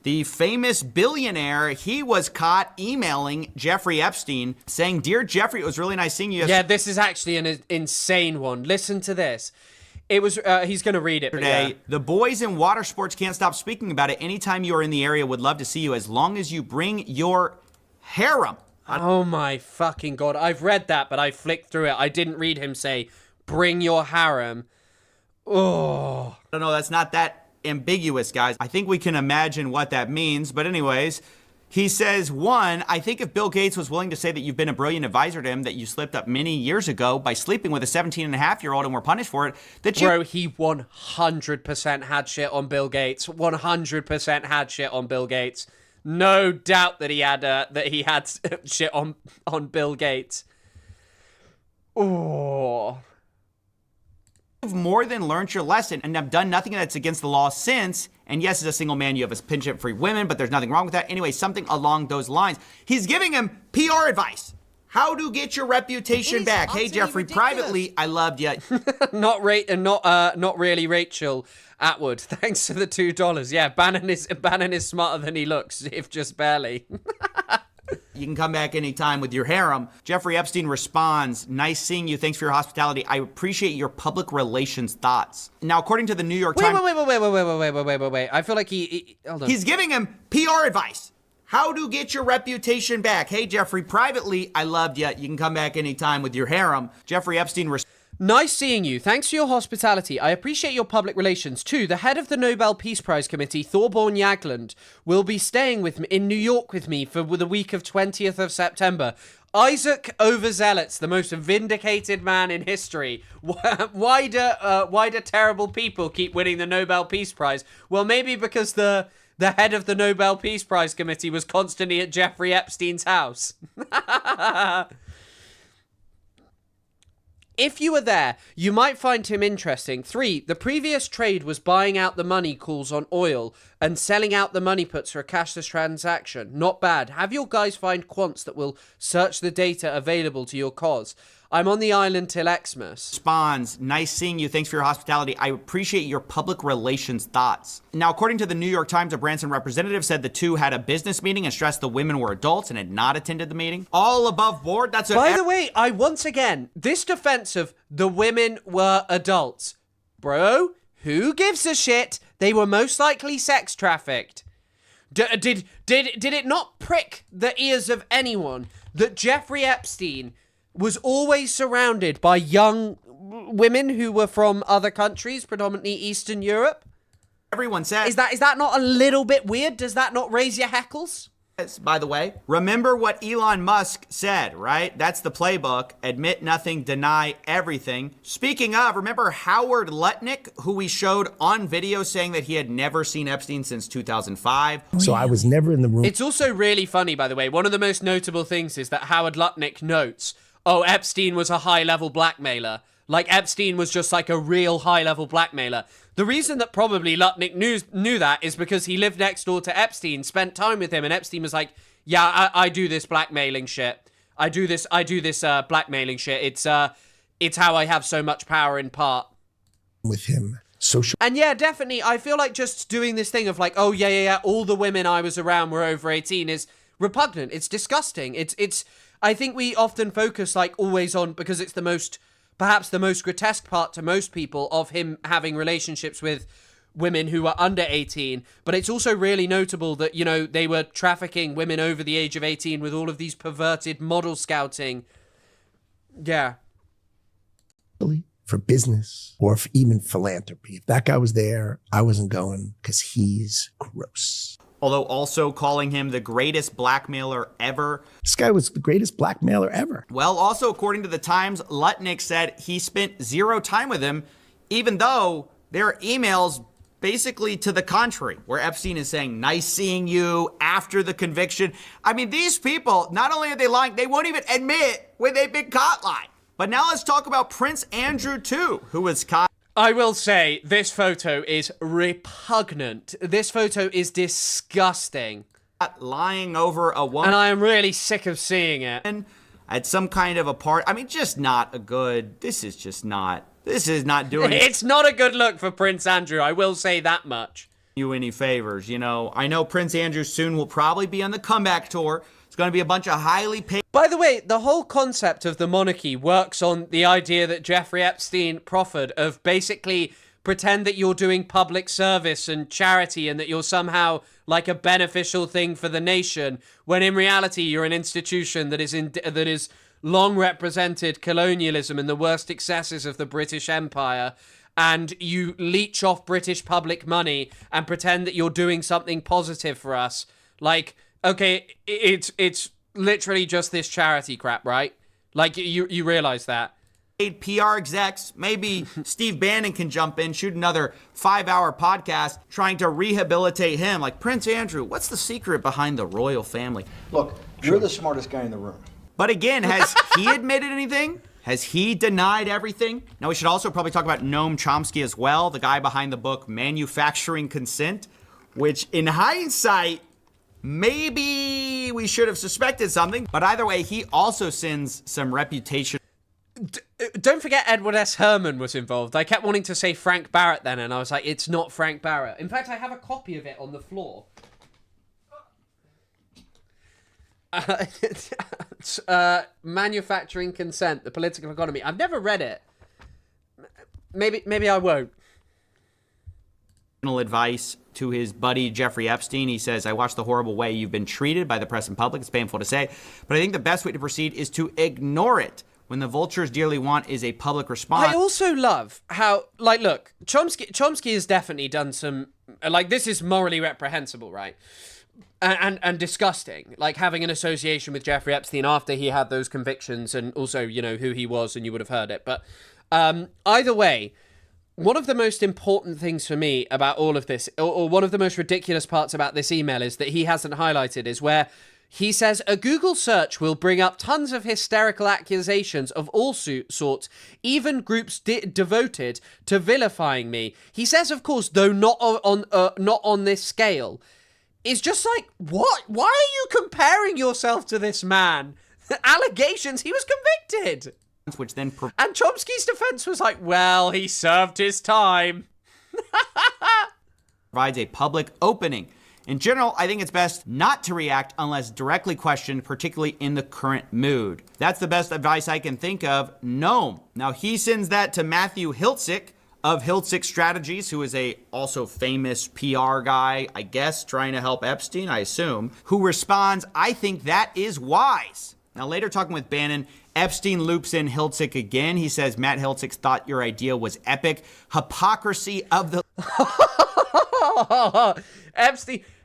the famous billionaire. He was caught emailing Jeffrey Epstein saying, "Dear Jeffrey, it was really nice seeing you yesterday." Yeah, this is actually an insane one. Listen to this. It was, he's going to read it. But yeah. The boys in water sports can't stop speaking about it. Anytime you are in the area, would love to see you as long as you bring your harem. Oh my fucking God. I've read that, but I flicked through it. I didn't read him say, bring your harem. Oh. I don't know. That's not that ambiguous, guys. I think we can imagine what that means. But anyways, he says, one, I think if Bill Gates was willing to say that you've been a brilliant advisor to him, that you slipped up many years ago by sleeping with a 17-and-a-half-year-old and were punished for it, that you... Bro, he 100% had shit on Bill Gates. 100% had shit on Bill Gates. No doubt that he had shit on Bill Gates. Oh. You've more than learned your lesson and have done nothing that's against the law since. And yes, as a single man, you have a penchant for women, but there's nothing wrong with that. Anyway, something along those lines. He's giving him PR advice. How to get your reputation back. Hey, Jeffrey, privately, I loved you. Not really Rachel Atwood. Thanks for the $2. Yeah, Bannon is smarter than he looks, if just barely. You can come back anytime with your harem. Jeffrey Epstein responds, nice seeing you. Thanks for your hospitality. I appreciate your public relations thoughts. Now, according to the New York Times... Wait. I feel like hold on. He's giving him PR advice. How to get your reputation back. Hey, Jeffrey, privately, I loved you. You can come back anytime with your harem. Jeffrey Epstein Nice seeing you. Thanks for your hospitality. I appreciate your public relations too. The head of the Nobel Peace Prize Committee, Thorborn Jagland, will be staying with me in New York with me for the week of 20th of September. Isaac Overzealous, the most vindicated man in history. Why do terrible people keep winning the Nobel Peace Prize? Well, maybe because the head of the Nobel Peace Prize Committee was constantly at Jeffrey Epstein's house. If you were there, you might find him interesting. 3, the previous trade was buying out the money calls on oil and selling out the money puts for a cashless transaction. Not bad. Have your guys find quants that will search the data available to your cause. I'm on the island till Xmas. Responds, nice seeing you. Thanks for your hospitality. I appreciate your public relations thoughts. Now, according to the New York Times, a Branson representative said the two had a business meeting and stressed the women were adults and had not attended the meeting. All above board. That's By the way, this defense of the women were adults. Bro, who gives a shit? They were most likely sex trafficked. Did it not prick the ears of anyone that Jeffrey Epstein was always surrounded by young women who were from other countries, predominantly Eastern Europe? Everyone says... Is that not a little bit weird? Does that not raise your hackles? By the way, remember what Elon Musk said, right? That's the playbook. Admit nothing, deny everything. Speaking of, remember Howard Lutnick, who we showed on video saying that he had never seen Epstein since 2005? So I was never in the room. It's also really funny, by the way. One of the most notable things is that Howard Lutnick notes, oh, Epstein was a high-level blackmailer. Like, Epstein was just like a real high-level blackmailer. The reason that probably Lutnick knew that is because he lived next door to Epstein, spent time with him, and Epstein was like, yeah, I do this blackmailing shit. I do this blackmailing shit. It's how I have so much power in part. With him. And yeah, definitely, I feel like just doing this thing of like, oh, yeah, all the women I was around were over 18 is repugnant. It's disgusting. It's I think we often focus like always on, because it's the most perhaps the most grotesque part to most people of him having relationships with women who were under 18, but it's also really notable that, you know, they were trafficking women over the age of 18 with all of these perverted model scouting. Yeah. For business or for even philanthropy. If that guy was there, I wasn't going because he's gross. Although also calling him the greatest blackmailer ever. This guy was the greatest blackmailer ever. Well, also according to the Times, Lutnick said he spent 0 time with him, even though there are emails basically to the contrary, where Epstein is saying, nice seeing you after the conviction. I mean, these people, not only are they lying, they won't even admit when they've been caught lying. But now let's talk about Prince Andrew, too, who was caught. I will say, this photo is repugnant. This photo is disgusting. Lying over a woman. And I am really sick of seeing it. At some kind of a party. I mean, just not a good, this is not doing It's not a good look for Prince Andrew, I will say that much. You any favors, you know. I know Prince Andrew soon will probably be on the comeback tour. It's going to be a bunch of highly paid... By the way, the whole concept of the monarchy works on the idea that Jeffrey Epstein proffered of basically pretend that you're doing public service and charity and that you're somehow like a beneficial thing for the nation, when in reality you're an institution that is long represented colonialism and the worst excesses of the British Empire, and you leech off British public money and pretend that you're doing something positive for us. Like, okay, it's literally just this charity crap, right? Like, you realize that. PR execs, maybe Steve Bannon can jump in, shoot another 5-hour podcast trying to rehabilitate him. Like, Prince Andrew, what's the secret behind the royal family? Look, you're the smartest guy in the room. But again, has he admitted anything? Has he denied everything? Now, we should also probably talk about Noam Chomsky as well, the guy behind the book Manufacturing Consent, which in hindsight, maybe we should have suspected something. But either way, he also sends some reputation. Don't forget Edward S. Herman was involved. I kept wanting to say Frank Barrett then, and I was like, it's not Frank Barrett. In fact, I have a copy of it on the floor. Manufacturing Consent, the Political Economy. I've never read it. Maybe I won't. Advice to his buddy Jeffrey Epstein. He says, I watched the horrible way you've been treated by the press and public. It's painful to say, but I think the best way to proceed is to ignore it. When the vultures dearly want is a public response. I also love how, like, look, Chomsky has definitely done some, like, this is morally reprehensible, right? And disgusting, like having an association with Jeffrey Epstein after he had those convictions, and also, you know, who he was, and you would have heard it. But either way, one of the most important things for me about all of this, or one of the most ridiculous parts about this email is that he hasn't highlighted, is where he says, a Google search will bring up tons of hysterical accusations of all sorts, even groups devoted to vilifying me. He says, of course, though not on this scale. It's just like, what? Why are you comparing yourself to this man? The allegations, he was convicted. Which then and Chomsky's defense was like, well, he served his time. Provides a public opening. In general, I think it's best not to react unless directly questioned, particularly in the current mood. That's the best advice I can think of. Noam. Now, he sends that to Matthew Hiltzik of Hiltzik Strategies, who is a also famous PR guy, I guess, trying to help Epstein, I assume, who responds, I think that is wise. Now, later talking with Bannon, Epstein loops in Hiltzik again. He says, Matt Hiltzik thought your idea was epic. Hypocrisy of the...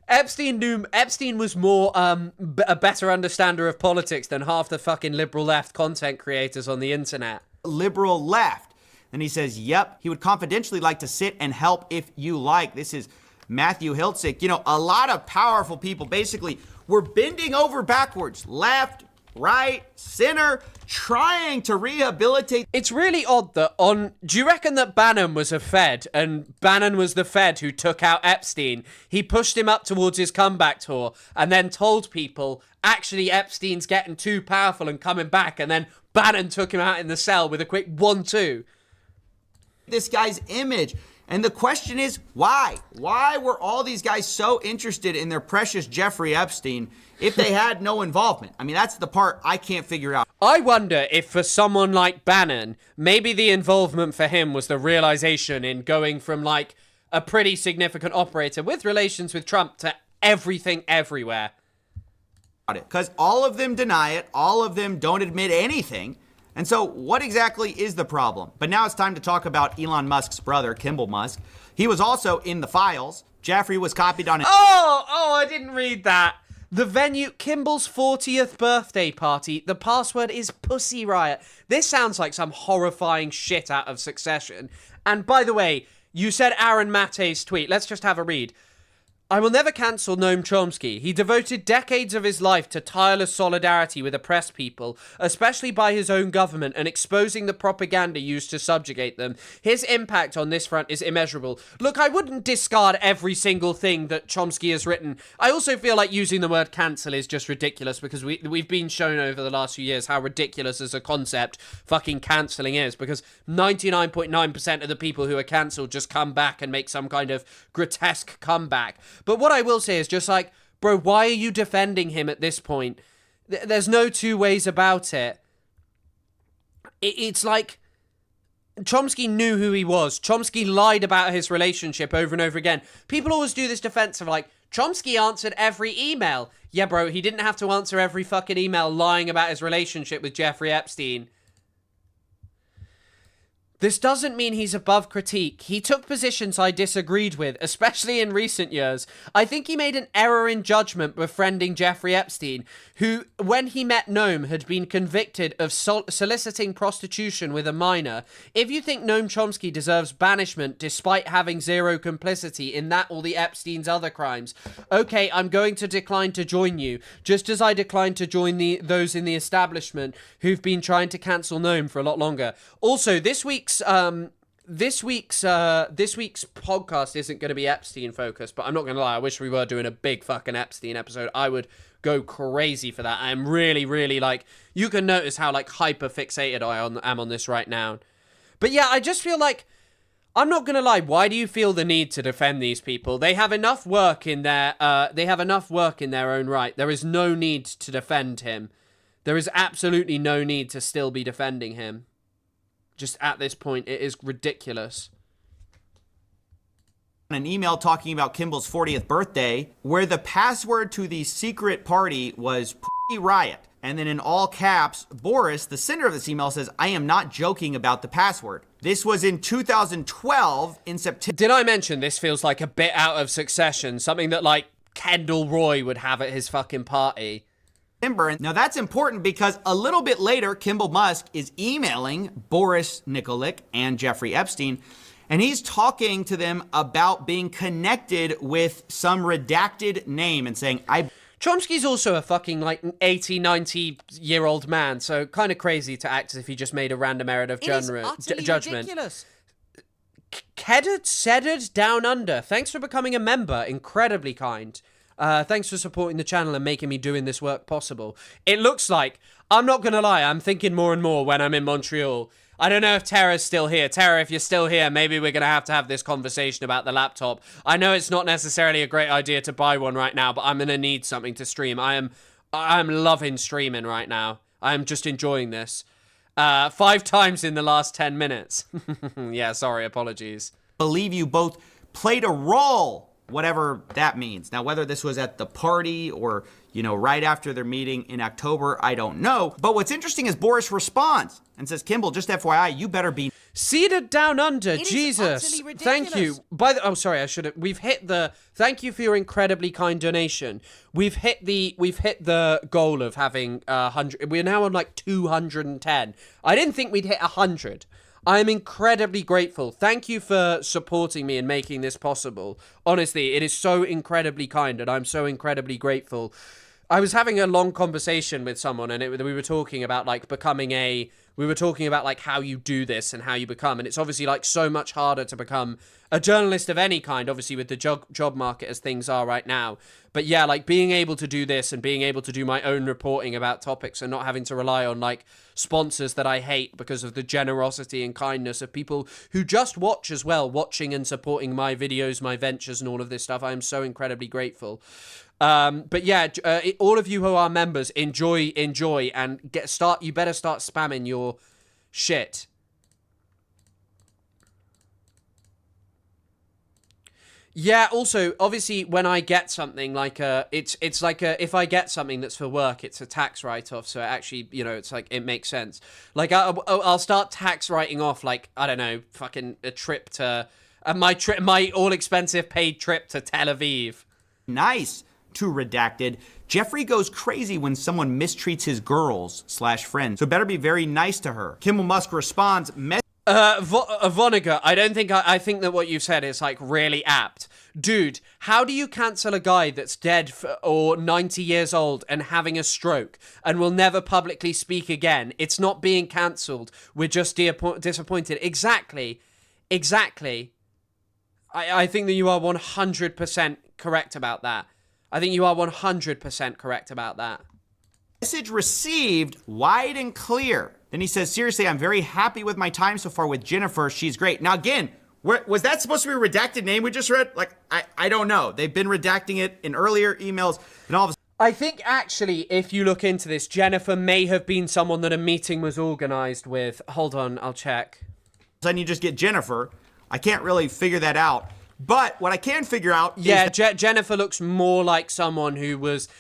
Epstein was more a better understander of politics than half the fucking liberal left content creators on the internet. Liberal left. And he says, yep, he would confidentially like to sit and help if you like. This is Matthew Hiltzik. You know, a lot of powerful people basically were bending over backwards, left, right, center, trying to rehabilitate. It's really odd that do you reckon that Bannon was a Fed and Bannon was the Fed who took out Epstein? He pushed him up towards his comeback tour and then told people, actually Epstein's getting too powerful and coming back, and then Bannon took him out in the cell with a quick 1-2. This guy's image. And the question is, why? Why were all these guys so interested in their precious Jeffrey Epstein if they had no involvement? I mean, that's the part I can't figure out. I wonder if for someone like Bannon, maybe the involvement for him was the realization in going from like a pretty significant operator with relations with Trump to everything everywhere. Because all of them deny it. All of them don't admit anything. And so what exactly is the problem? But now it's time to talk about Elon Musk's brother, Kimball Musk. He was also in the files. Jeffrey was copied on it. Oh, I didn't read that. The venue, Kimball's 40th birthday party. The password is Pussy Riot. This sounds like some horrifying shit out of Succession. And by the way, you said Aaron Mate's tweet. Let's just have a read. I will never cancel Noam Chomsky. He devoted decades of his life to tireless solidarity with oppressed people, especially by his own government, and exposing the propaganda used to subjugate them. His impact on this front is immeasurable. Look, I wouldn't discard every single thing that Chomsky has written. I also feel like using the word cancel is just ridiculous, because we've been shown over the last few years how ridiculous as a concept fucking cancelling is, because 99.9% of the people who are cancelled just come back and make some kind of grotesque comeback. But what I will say is just like, bro, why are you defending him at this point? There's no two ways about it. It's like Chomsky knew who he was. Chomsky lied about his relationship over and over again. People always do this defense of like, Chomsky answered every email. Yeah, bro, he didn't have to answer every fucking email lying about his relationship with Jeffrey Epstein. This doesn't mean he's above critique. He took positions I disagreed with, especially in recent years. I think he made an error in judgment befriending Jeffrey Epstein, who, when he met Noam, had been convicted of soliciting prostitution with a minor. If you think Noam Chomsky deserves banishment despite having zero complicity in that or the Epstein's other crimes, okay, I'm going to decline to join you, just as I declined to join those in the establishment who've been trying to cancel Noam for a lot longer. Also, this week's podcast isn't going to be Epstein focused, but I'm not going to lie, I wish we were doing a big fucking Epstein episode. I would go crazy for that. I am really, really like, you can notice how like hyper fixated I am on this right now. But yeah, I just feel like, I'm not going to lie, why do you feel the need to defend these people? They have enough work in their own right. There is no need to defend him. There is absolutely no need to still be defending him. Just at this point, it is ridiculous. An email talking about Kimball's 40th birthday, where the password to the secret party was Pussy Riot. And then in all caps, Boris, the sender of this email, says, I am not joking about the password. This was in 2012 in September. Did I mention this feels like a bit out of Succession? Something that like Kendall Roy would have at his fucking party. Now that's important because a little bit later, Kimball Musk is emailing Boris Nikolic and Jeffrey Epstein, and he's talking to them about being connected with some redacted name and saying, Chomsky's also a fucking like 80, 90-year-old man, so kind of crazy to act as if he just made a random error of judgment. Ridiculous. Keddard Down Under, thanks for becoming a member. Incredibly kind. Thanks for supporting the channel and making me doing this work possible. It looks like, I'm not going to lie, I'm thinking more and more when I'm in Montreal. I don't know if Tara's still here. Tara, if you're still here, maybe we're going to have this conversation about the laptop. I know it's not necessarily a great idea to buy one right now, but I'm going to need something to stream. I'm loving streaming right now. I'm just enjoying this. 5 times in the last 10 minutes. Yeah, sorry, apologies. Believe you both played a role, whatever that means. Now, whether this was at the party or, right after their meeting in October, I don't know. But what's interesting is Boris responds and says, Kimball, just FYI, you better be seated down under. Jesus. Thank you. We've hit the, thank you for your incredibly kind donation. We've hit the goal of having 100. We're now on like 210. I didn't think we'd hit 100. I am incredibly grateful. Thank you for supporting me and making this possible. Honestly, it is so incredibly kind, and I'm so incredibly grateful. I was having a long conversation with someone, and we were talking about like becoming a we were talking about like how you do this and how you become, and it's obviously like so much harder to become a journalist of any kind, obviously with the job market as things are right now. But yeah, like being able to do this and being able to do my own reporting about topics and not having to rely on like sponsors that I hate because of the generosity and kindness of people who just watch as well, watching and supporting my videos, my ventures and all of this stuff. I am so incredibly grateful. But yeah, all of you who are members, enjoy, and you better start spamming your shit. Yeah, also, obviously, when I get something like it's like if I get something that's for work, it's a tax write-off. So actually, you know, it's like, it makes sense. Like I'll start tax writing off, like, I don't know, fucking a trip to, my all-expensive paid trip to Tel Aviv. Nice. To redacted. Jeffrey goes crazy when someone mistreats his girls/friends, so better be very nice to her. Kimmel Musk responds, Vonnegut, I think that what you've said is like really apt. Dude, how do you cancel a guy that's dead or 90 years old and having a stroke and will never publicly speak again? It's not being cancelled. We're just disappointed. Exactly. I think that you are 100% correct about that. I think you are 100% correct about that. Message received wide and clear. Then he says, seriously, I'm very happy with my time so far with Jennifer. She's great. Now, again, was that supposed to be a redacted name we just read? Like, I don't know. They've been redacting it in earlier emails and all of a sudden. I think actually, if you look into this, Jennifer may have been someone that a meeting was organized with. Hold on, I'll check. Then you just get Jennifer. I can't really figure that out. But what I can figure out is... Yeah, Jennifer looks more like someone who was...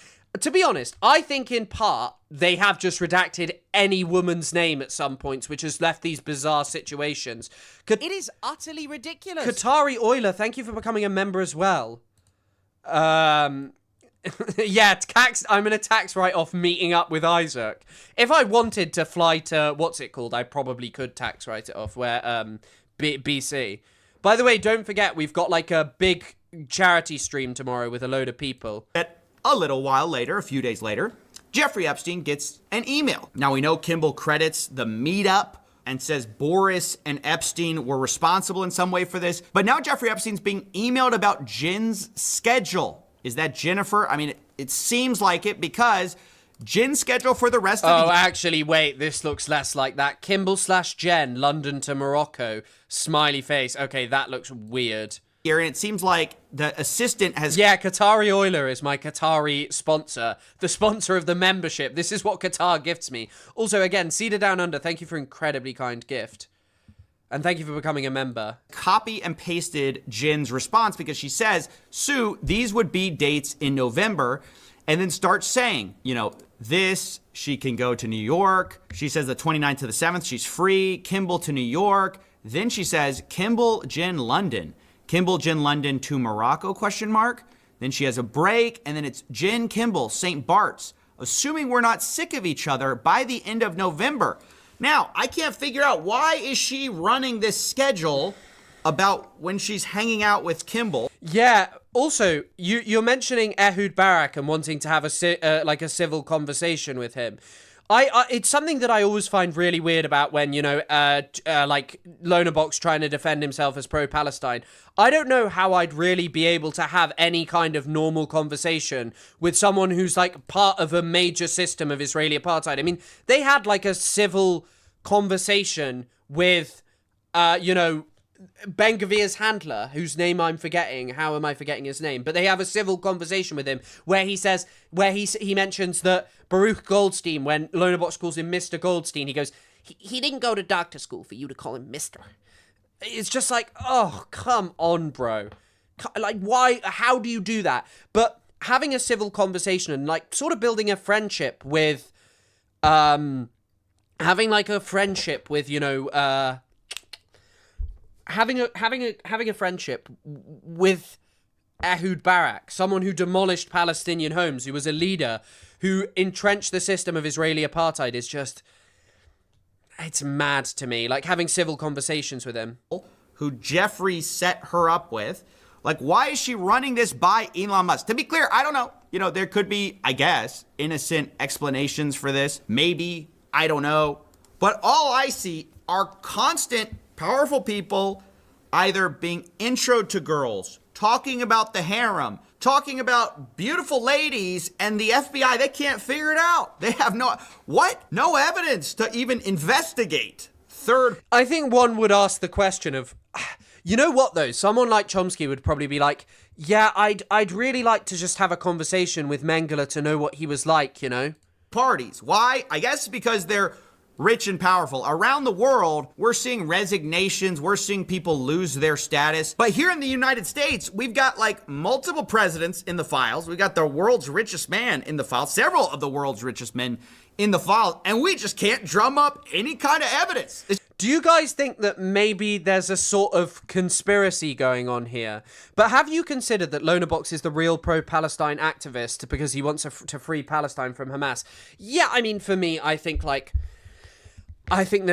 To be honest, I think in part, they have just redacted any woman's name at some points, which has left these bizarre situations. It is utterly ridiculous. Qatari Euler, thank you for becoming a member as well. Yeah, I'm in a tax write-off meeting up with Isaac. If I wanted to fly to... What's it called? I probably could tax write it off, where... BC. By the way, don't forget, we've got like a big charity stream tomorrow with a load of people. A little while later, a few days later, Jeffrey Epstein gets an email. Now, we know Kimball credits the meetup and says Boris and Epstein were responsible in some way for this. But now Jeffrey Epstein's being emailed about Jen's schedule. Is that Jennifer? I mean, it seems like it because Jen's schedule for the rest of the year. Oh, actually, wait, this looks less like that. Kimball/Jen, London to Morocco, smiley face. Okay, that looks weird. And it seems like the assistant has... Yeah, Qatari Euler is my Qatari sponsor. The sponsor of the membership. This is what Qatar gifts me. Also, again, Cedar Down Under, thank you for an incredibly kind gift. And thank you for becoming a member. Copy and pasted Jen's response because she says, Sue, these would be dates in November. And then starts saying, you know, this, she can go to New York. She says the 29th to the 7th, she's free. Kimball to New York. Then she says, Kimball, Jen, London. Kimball, Jen, London to Morocco, ? Then she has a break, and then it's Jen, Kimball, St. Bart's, assuming we're not sick of each other by the end of November. Now, I can't figure out why is she running this schedule about when she's hanging out with Kimball. Yeah, also, you're mentioning Ehud Barak and wanting to have a civil conversation with him. It's something that I always find really weird about when, you know, like Lonerbox trying to defend himself as pro-Palestine. I don't know how I'd really be able to have any kind of normal conversation with someone who's like part of a major system of Israeli apartheid. I mean, they had like a civil conversation with, you know, Ben Gvir's handler, whose name I'm forgetting. How am I forgetting his name? But they have a civil conversation with him where he says, he mentions that Baruch Goldstein, when Lonerbox calls him Mr. Goldstein, he goes, he didn't go to doctor school for you to call him Mr. It's just like, oh, come on, bro. Like, why, how do you do that? But having a civil conversation and like sort of building a friendship with, having like a friendship with, you know, having a friendship with Ehud Barak, someone who demolished Palestinian homes, who was a leader, who entrenched the system of Israeli apartheid, is just, it's mad to me. Like having civil conversations with him. Who Jeffrey set her up with. Like, why is she running this by Elon Musk? To be clear, I don't know. You know, there could be, I guess, innocent explanations for this. Maybe, I don't know. But all I see are constant, powerful people either being introed to girls, talking about the harem, talking about beautiful ladies, and the FBI, they can't figure it out. They have no evidence to even investigate. I think one would ask the question of, you know what though? Someone like Chomsky would probably be like, yeah, I'd really like to just have a conversation with Mengele to know what he was like, you know? Parties. Why? I guess because they're rich and powerful. Around the world, we're seeing resignations, we're seeing people lose their status. But here in the United States, we've got like multiple presidents in the files. We've got the world's richest man in the files, several of the world's richest men in the files, and we just can't drum up any kind of evidence. Do you guys think that maybe there's a sort of conspiracy going on here? But have you considered that Lonabox is the real pro-Palestine activist because he wants to free Palestine from Hamas? Yeah, I mean, for me, I think that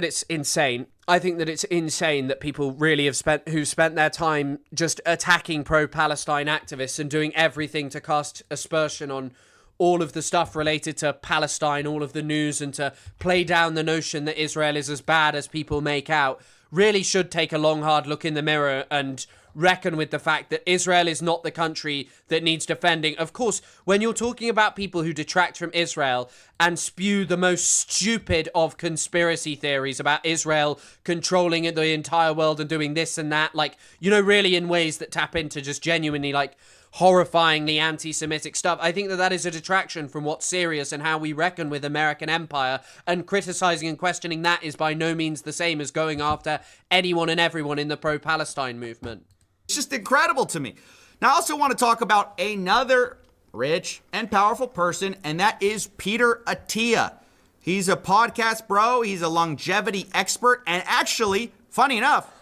it's insane. I think that it's insane that people really have who've spent their time just attacking pro-Palestine activists and doing everything to cast aspersion on all of the stuff related to Palestine, all of the news, and to play down the notion that Israel is as bad as people make out, really should take a long, hard look in the mirror and reckon with the fact that Israel is not the country that needs defending. Of course, when you're talking about people who detract from Israel and spew the most stupid of conspiracy theories about Israel controlling the entire world and doing this and that, like, you know, really in ways that tap into just genuinely, like, horrifyingly anti-Semitic stuff, I think that is a detraction from what's serious and how we reckon with American empire, and criticizing and questioning that is by no means the same as going after anyone and everyone in the pro-Palestine movement. It's just incredible to me. Now, I also want to talk about another rich and powerful person, and that is Peter Attia. He's a podcast bro. He's a longevity expert. And actually, funny enough,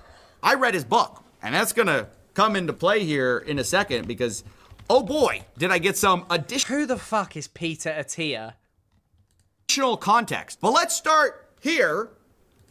I read his book, and that's going to come into play here in a second because, oh boy, did I get some additional... Who the fuck is Peter Attia? ...additional context. But let's start here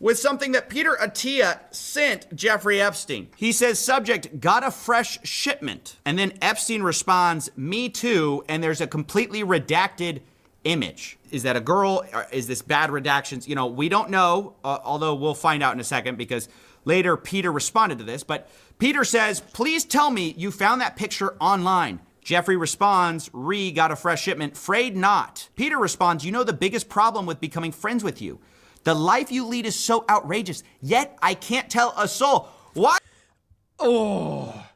with something that Peter Attia sent Jeffrey Epstein. He says, subject, got a fresh shipment. And then Epstein responds, me too, and there's a completely redacted image. Is that a girl? Is this bad redactions? You know, we don't know, although we'll find out in a second because later Peter responded to this. But Peter says, please tell me you found that picture online. Jeffrey responds, got a fresh shipment, afraid not. Peter responds, you know the biggest problem with becoming friends with you. The life you lead is so outrageous, yet I can't tell a soul. Why? Oh.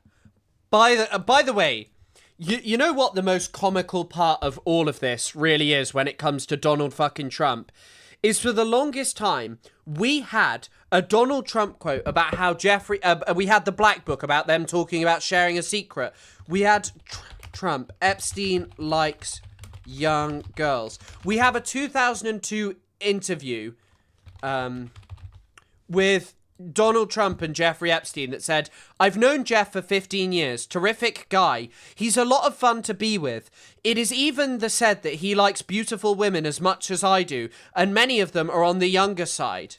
By the way, you know what the most comical part of all of this really is when it comes to Donald fucking Trump? Is for the longest time, we had a Donald Trump quote about how we had the Black Book about them talking about sharing a secret. We had Trump, Epstein likes young girls. We have a 2002 interview with Donald Trump and Jeffrey Epstein that said, I've known Jeff for 15 years, terrific guy. He's a lot of fun to be with. It is even said that he likes beautiful women as much as I do, and many of them are on the younger side.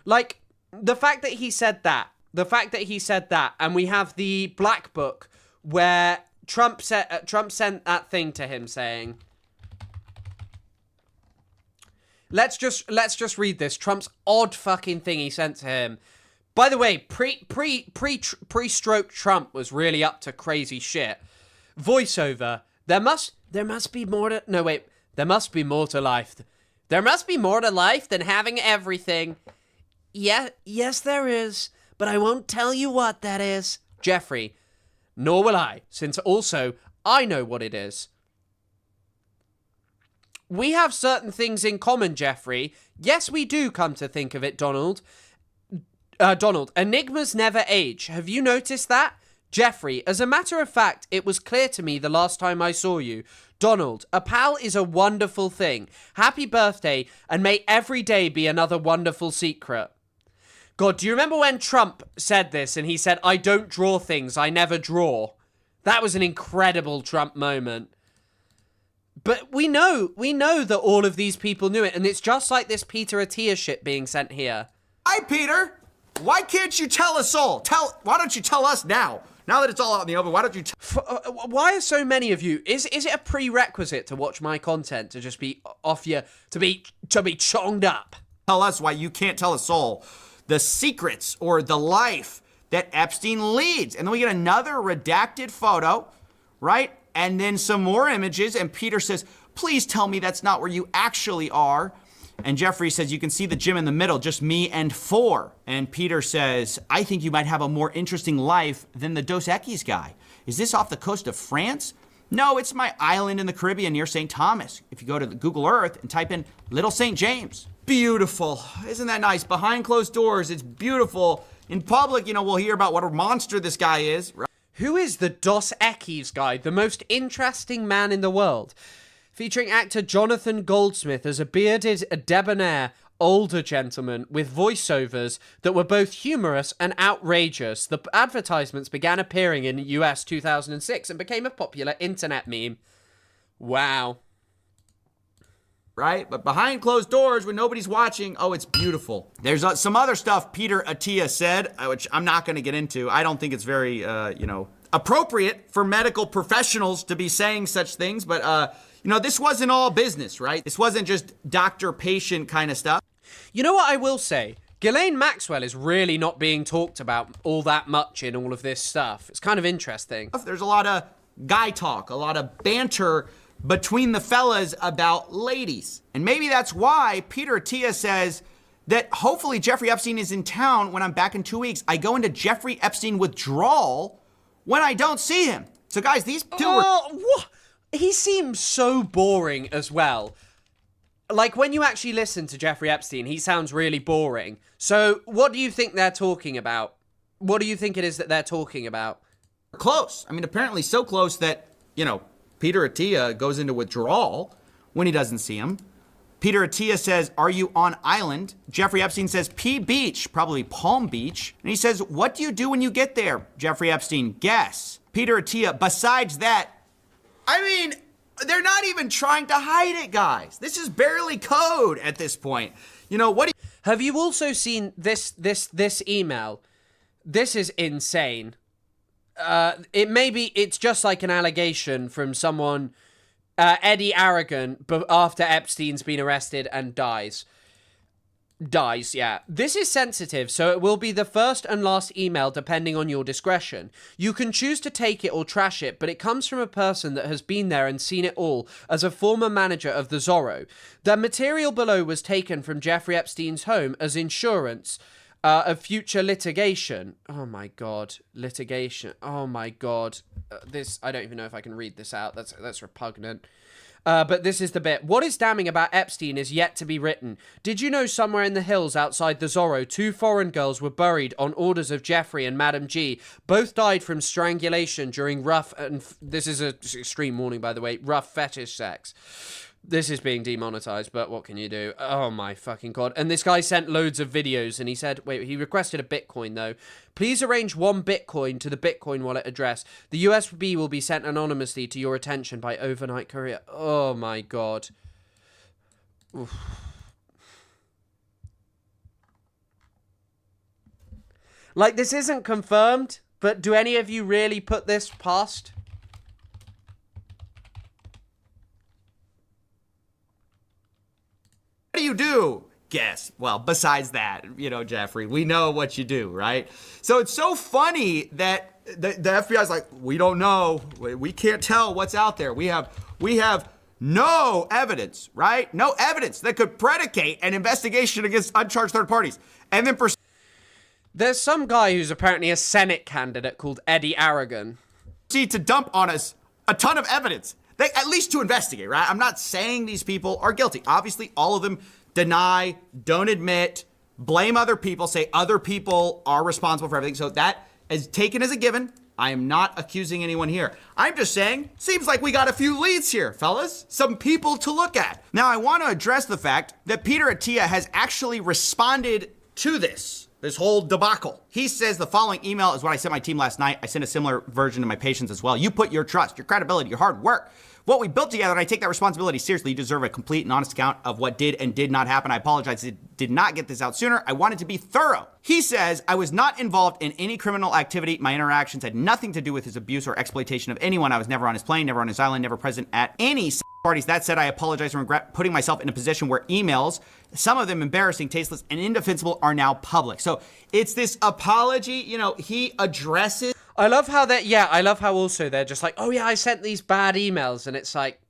Like, the fact that he said that, and we have the Black Book where Trump sent that thing to him saying, Let's just read this. Trump's odd fucking thing he sent to him. By the way, pre-stroke Trump was really up to crazy shit. Voiceover. There must be more to... No, wait. There must be more to life. There must be more to life than having everything. Yeah, yes there is. But I won't tell you what that is. Jeffrey. Nor will I, since also I know what it is. We have certain things in common, Jeffrey. Yes, we do, come to think of it, Donald. Donald, enigmas never age. Have you noticed that? Jeffrey, as a matter of fact, it was clear to me the last time I saw you. Donald, a pal is a wonderful thing. Happy birthday, and may every day be another wonderful secret. God, do you remember when Trump said this and he said, I don't draw things, I never draw? That was an incredible Trump moment. But we know that all of these people knew it, and it's just like this Peter Attia shit being sent here. Hi, Peter. Why can't you tell us all? Why don't you tell us now? Now that it's all out in the open, why don't you why are so many of you? Is it a prerequisite to watch my content to just be off your to be chonged up? tell us why you can't tell a soul the secrets or the life that Epstein leads? And then we get another redacted photo, right? And then some more images, and Peter says, please tell me that's not where you actually are. And Jeffrey says, you can see the gym in the middle, just me and 4. And Peter says, I think you might have a more interesting life than the Dos Equis guy. Is this off the coast of France? No, it's my island in the Caribbean near St. Thomas. If you go to the Google Earth and type in Little St. James. Beautiful. Isn't that nice? Behind closed doors, it's beautiful. In public, we'll hear about what a monster this guy is. Right? Who is the Dos Equis guy, the most interesting man in the world? Featuring actor Jonathan Goldsmith as a bearded, debonair, older gentleman with voiceovers that were both humorous and outrageous. The advertisements began appearing in US 2006 and became a popular internet meme. Wow. Right? But behind closed doors, when nobody's watching, oh, it's beautiful. There's some other stuff Peter Attia said, which I'm not going to get into. I don't think it's very, appropriate for medical professionals to be saying such things, but, this wasn't all business, right? This wasn't just doctor-patient kind of stuff. You know what I will say? Ghislaine Maxwell is really not being talked about all that much in all of this stuff. It's kind of interesting. There's a lot of guy talk, a lot of banter between the fellas about ladies. And maybe that's why Peter Attia says that hopefully Jeffrey Epstein is in town when I'm back in 2 weeks. I go into Jeffrey Epstein withdrawal when I don't see him. So guys, these two what? He seems so boring as well. Like, when you actually listen to Jeffrey Epstein, he sounds really boring. So, what do you think they're talking about? What do you think it is that they're talking about? Close. I mean, apparently so close that, Peter Attia goes into withdrawal when he doesn't see him. Peter Attia says, are you on island? Jeffrey Epstein says, P Beach, probably Palm Beach. And he says, what do you do when you get there? Jeffrey Epstein, guess. Peter Attia, besides that, I mean, they're not even trying to hide it, guys. This is barely code at this point. Have you also seen this email? This is insane. It's just like an allegation from someone, Eddie Aragon, but after Epstein's been arrested and dies. Yeah. This is sensitive, so it will be the first and last email depending on your discretion. You can choose to take it or trash it, but it comes from a person that has been there and seen it all as a former manager of the Zorro. The material below was taken from Jeffrey Epstein's home as insurance of future litigation. Oh my god. Litigation. Oh my god. I don't even know if I can read this out. That's repugnant. But this is the bit. What is damning about Epstein is yet to be written. Did you know somewhere in the hills outside the Zorro, 2 foreign girls were buried on orders of Jeffrey and Madam G? Both died from strangulation during rough, and this is an extreme warning, by the way, rough fetish sex. This is being demonetized, but what can you do? Oh my fucking god. And this guy sent loads of videos, and he said, he requested a Bitcoin though. Please arrange 1 Bitcoin to the Bitcoin wallet address. The USB will be sent anonymously to your attention by overnight courier. Oh my god. Oof. Like, this isn't confirmed, but do any of you really put this past? What do you do? Guess. Well, besides that, Jeffrey, we know what you do, right? So it's so funny that the FBI's like, we don't know. We can't tell what's out there. We have no evidence, right? No evidence that could predicate an investigation against uncharged third parties. And then there's some guy who's apparently a Senate candidate called Eddie Aragon. Proceed to dump on us a ton of evidence. At least to investigate, right? I'm not saying these people are guilty. Obviously, all of them deny, don't admit, blame other people, say other people are responsible for everything. So that is taken as a given. I am not accusing anyone here. I'm just saying, seems like we got a few leads here, fellas. Some people to look at. Now, I want to address the fact that Peter Attia has actually responded to this whole debacle. He says the following email is what I sent my team last night. I sent a similar version to my patients as well. You put your trust, your credibility, your hard work what we built together, and I take that responsibility seriously. You deserve a complete and honest account of what did and did not happen. I apologize. It did not get this out sooner. I wanted to be thorough. He says, I was not involved in any criminal activity. My interactions had nothing to do with his abuse or exploitation of anyone. I was never on his plane, never on his island, never present at any parties. That said, I apologize and regret putting myself in a position where emails, some of them embarrassing, tasteless, and indefensible, are now public. So it's this apology, he addresses. I love how I love how also they're just like, oh yeah, I sent these bad emails, and it's like,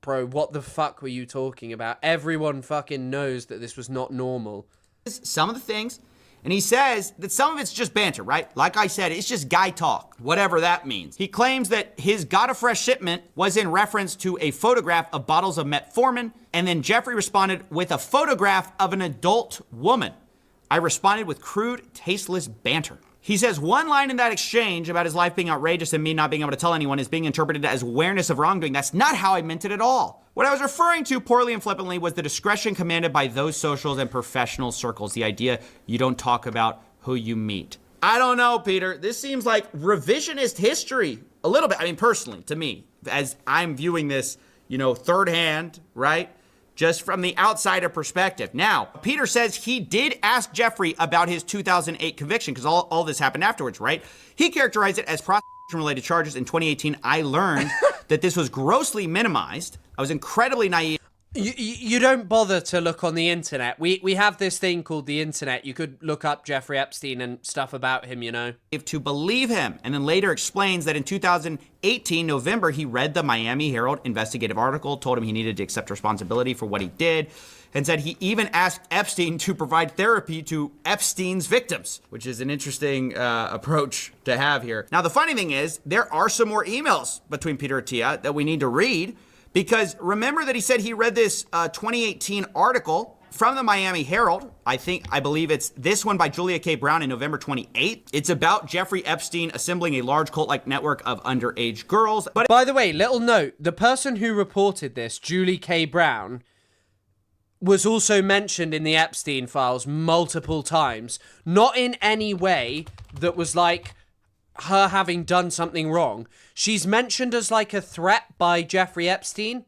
bro, what the fuck were you talking about? Everyone fucking knows that this was not normal. Some of the things, and he says that some of it's just banter, right? Like I said, it's just guy talk, whatever that means. He claims that his got a fresh shipment was in reference to a photograph of bottles of metformin, and then Jeffrey responded with a photograph of an adult woman. I responded with crude, tasteless banter. He says one line in that exchange about his life being outrageous and me not being able to tell anyone is being interpreted as awareness of wrongdoing. That's not how I meant it at all. What I was referring to poorly and flippantly was the discretion commanded by those socials and professional circles. The idea you don't talk about who you meet. I don't know, Peter. This seems like revisionist history. A little bit. I mean, personally, to me, as I'm viewing this, third hand, right? Just from the outsider perspective. Now, Peter says he did ask Jeffrey about his 2008 conviction, because all this happened afterwards, right? He characterized it as prostitution-related charges. In 2018, I learned that this was grossly minimized. I was incredibly naive. You don't bother to look on the internet. We have this thing called the internet. You could look up Jeffrey Epstein and stuff about him, To believe him, and then later explains that in 2018, November, he read the Miami Herald investigative article, told him he needed to accept responsibility for what he did, and said he even asked Epstein to provide therapy to Epstein's victims, which is an interesting approach to have here. Now, the funny thing is, there are some more emails between Peter Attia that we need to read, because remember that he said he read this 2018 article from the Miami Herald. I believe it's this one by Julia K. Brown in November 28th. It's about Jeffrey Epstein assembling a large cult-like network of underage girls. But by the way, little note, the person who reported this, Julie K. Brown, was also mentioned in the Epstein files multiple times. Not in any way that was like her having done something wrong. She's mentioned as like a threat by Jeffrey Epstein.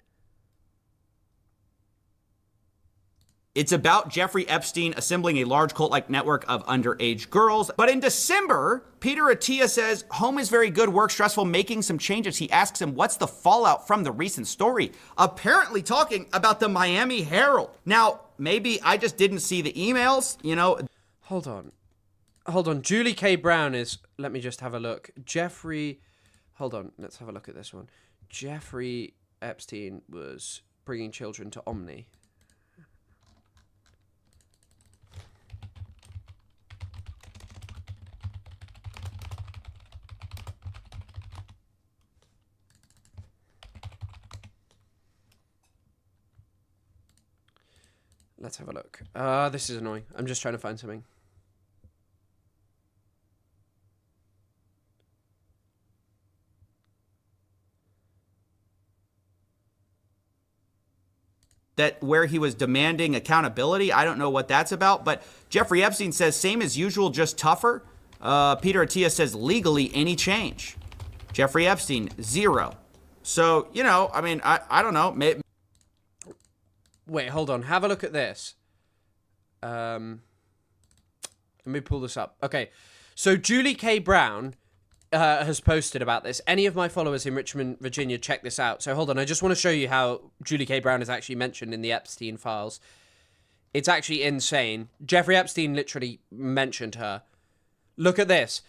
It's about Jeffrey Epstein assembling a large cult-like network of underage girls. But in December, Peter Attia says, home is very good, work stressful, making some changes. He asks him, what's the fallout from the recent story? Apparently talking about the Miami Herald. Now, maybe I just didn't see the emails, Hold on. Julie K. Brown is... Let me just have a look. Jeffrey... Hold on. Let's have a look at this one. Jeffrey Epstein was bringing children to Omni. Let's have a look. This is annoying. I'm just trying to find something. That where he was demanding accountability. I don't know what that's about, but Jeffrey Epstein says same as usual, just tougher. Peter Attia says legally any change. Jeffrey Epstein, 0. So, I don't know. Wait, hold on. Have a look at this. Let me pull this up. Okay, so Julie K. Brown has posted about this. Any of my followers in Richmond, Virginia, check this out. So hold on, I just want to show you how Julie K. Brown is actually mentioned in the Epstein files. It's actually insane. Jeffrey Epstein literally mentioned her. Look at this.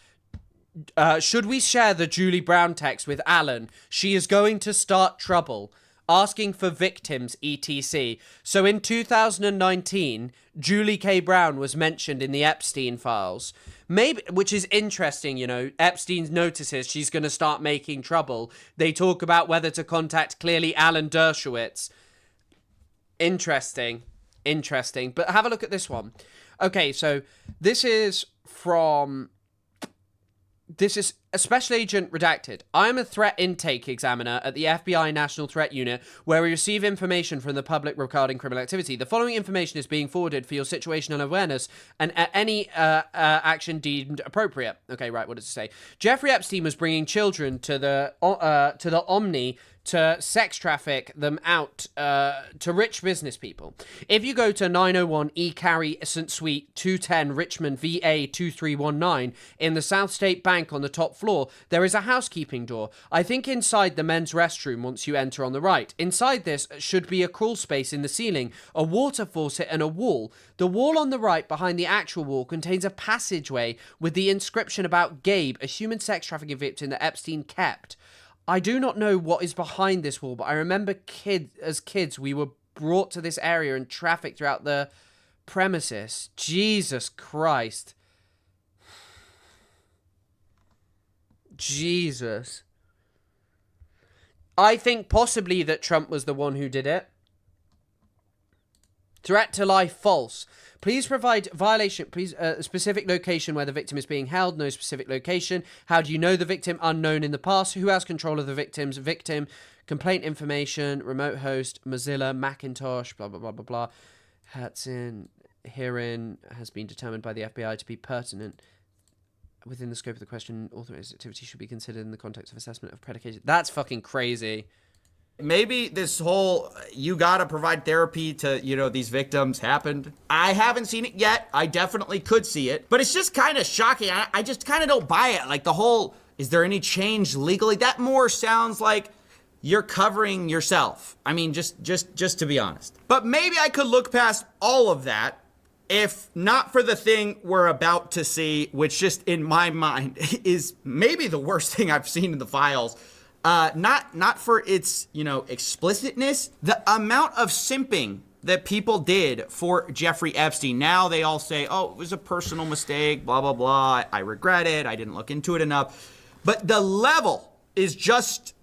Should we share the Julie Brown text with Alan? She is going to start trouble. Asking for victims, etc. So in 2019, Julie K. Brown was mentioned in the Epstein files. Maybe, which is interesting, Epstein notices she's going to start making trouble. They talk about whether to contact clearly Alan Dershowitz. Interesting. But have a look at this one. Okay, so this is Special Agent Redacted. I am a threat intake examiner at the FBI National Threat Unit, where we receive information from the public regarding criminal activity. The following information is being forwarded for your situational awareness and any action deemed appropriate. Okay, right, what does it say? Jeffrey Epstein was bringing children to the Omni to sex traffic them out to rich business people. If you go to 901 E. Carey St. Suite 210 Richmond VA 2319 in the South State Bank on the top floor, there is a housekeeping door. I think inside the men's restroom once you enter on the right. Inside this should be a crawl space in the ceiling, a water faucet and a wall. The wall on the right behind the actual wall contains a passageway with the inscription about Gabe, a human sex trafficking victim that Epstein kept. I do not know what is behind this wall, but I remember as kids we were brought to this area and trafficked throughout the premises. Jesus Christ. Jesus. I think possibly that Trump was the one who did it. Threat to life, false. Please provide specific location where the victim is being held. No specific location. How do you know the victim? Unknown in the past. Who has control of the victim's victim? Complaint information. Remote host. Mozilla. Macintosh. Blah, blah, blah, blah, blah. Herein has been determined by the FBI to be pertinent. Within the scope of the question, authorized activity should be considered in the context of assessment of predication. That's fucking crazy. Maybe this whole you gotta provide therapy to, these victims happened. I haven't seen it yet. I definitely could see it. But it's just kind of shocking. I just kind of don't buy it. Like the whole, is there any change legally? That more sounds like you're covering yourself. I mean, just to be honest. But maybe I could look past all of that if not for the thing we're about to see, which just in my mind is maybe the worst thing I've seen in the files. Not for its, explicitness, the amount of simping that people did for Jeffrey Epstein. Now they all say, oh, it was a personal mistake, blah, blah, blah. I regret it. I didn't look into it enough. But the level is just,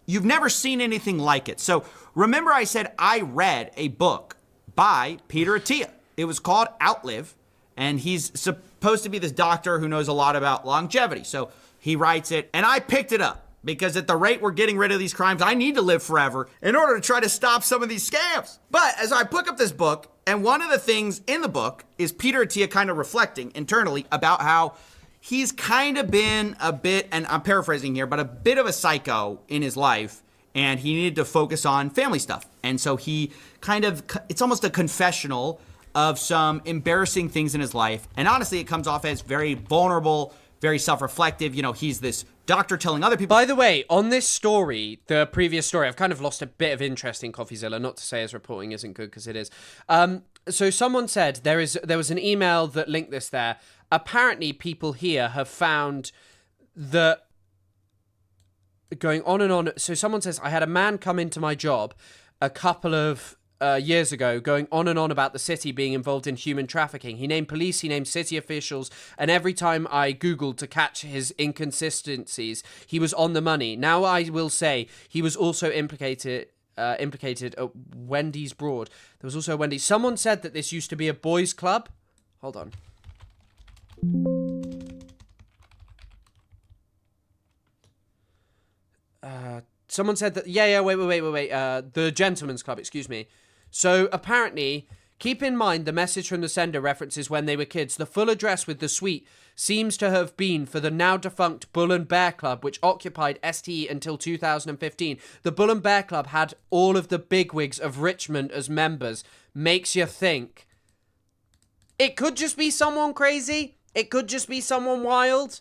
you've never seen anything like it. So remember I said I read a book by Peter Attia. It was called Outlive, and he's supposed to be this doctor who knows a lot about longevity. So he writes it, and I picked it up. Because at the rate we're getting rid of these crimes, I need to live forever in order to try to stop some of these scams. But as I pick up this book, and one of the things in the book is Peter Attia kind of reflecting internally about how he's kind of been a bit, and I'm paraphrasing here, but a bit of a psycho in his life, and he needed to focus on family stuff. And so he it's almost a confessional of some embarrassing things in his life. And honestly, it comes off as very vulnerable, very self-reflective. He's this doctor telling other people. By the way, on this story, the previous story, I've kind of lost a bit of interest in CoffeeZilla. Not to say his reporting isn't good, because it is. So someone said there was an email that linked this there. Apparently, people here have found that going on and on. So someone says, I had a man come into my job a couple of years ago, going on and on about the city being involved in human trafficking. He named police, he named city officials, and every time I Googled to catch his inconsistencies, he was on the money. Now I will say he was also implicated at Wendy's Broad. There was also a Wendy's. Someone said that this used to be a boys' club. Hold on. Someone said that, wait. The Gentleman's Club, excuse me. So apparently, keep in mind the message from the sender references when they were kids. The full address with the suite seems to have been for the now defunct Bull and Bear Club, which occupied STE until 2015. The Bull and Bear Club had all of the bigwigs of Richmond as members. Makes you think. It could just be someone crazy. It could just be someone wild.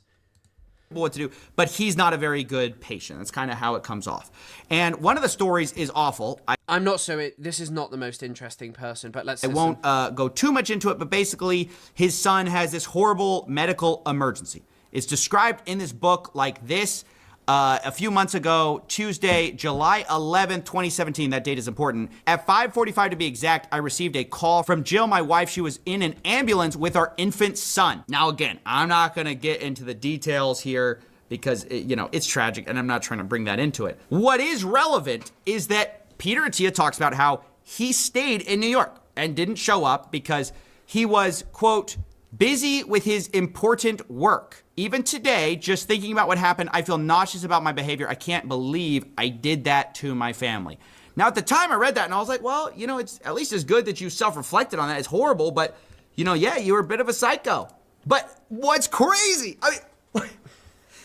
What to do, but he's not a very good patient. That's kind of how it comes off. And one of the stories is awful. This is not the most interesting person, but let's I won't go too much into it, but basically his son has this horrible medical emergency. It's described in this book like this. A few months ago, Tuesday, July 11th, 2017, that date is important. At 5:45 to be exact, I received a call from Jill, my wife. She was in an ambulance with our infant son. Now, again, I'm not going to get into the details here because, it's tragic, and I'm not trying to bring that into it. What is relevant is that Peter Attia talks about how he stayed in New York and didn't show up because he was, quote, busy with his important work. Even today, just thinking about what happened, I feel nauseous about my behavior. I can't believe I did that to my family. Now, at the time I read that and I was like, well, you know, it's at least as good that you self-reflected on that. It's horrible, but, you know, yeah, you were a bit of a psycho. But what's crazy, I mean,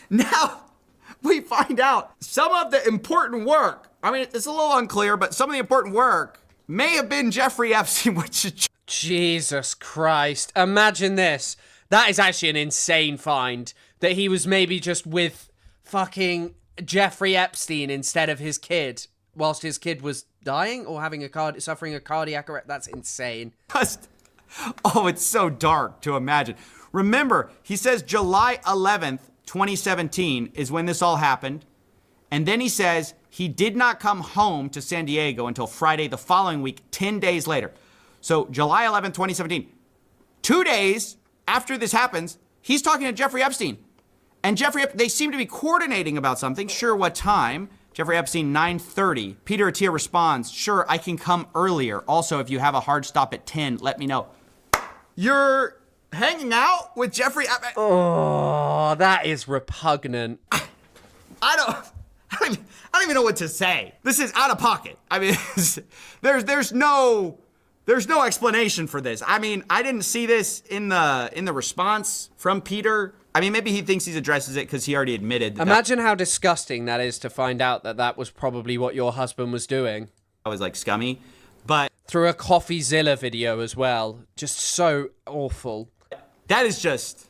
now we find out some of the important work, I mean, it's a little unclear, but some of the important work may have been Jeffrey Epstein, which is... Jesus Christ. Imagine this. That is actually an insane find. That he was maybe just with fucking Jeffrey Epstein instead of his kid, whilst his kid was dying or having suffering a cardiac arrest. That's insane. Oh, it's so dark to imagine. Remember, he says July 11th, 2017 is when this all happened. And then he says he did not come home to San Diego until Friday the following week, 10 days later. So July 11th, 2017, 2 days after this happens, he's talking to Jeffrey Epstein. And they seem to be coordinating about something. Sure, what time? Jeffrey Epstein, 9:30. Peter Attia responds, sure, I can come earlier. Also, if you have a hard stop at 10, let me know. You're hanging out with Jeffrey Epstein? Oh, that is repugnant. I don't even know what to say. This is out of pocket. I mean, there's no explanation for this. I mean, I didn't see this in the response from Peter. I mean, maybe he thinks he addresses it because he already admitted. Imagine how disgusting that is to find out that was probably what your husband was doing. I was like scummy, but through a CoffeeZilla video as well. Just so awful. That is just...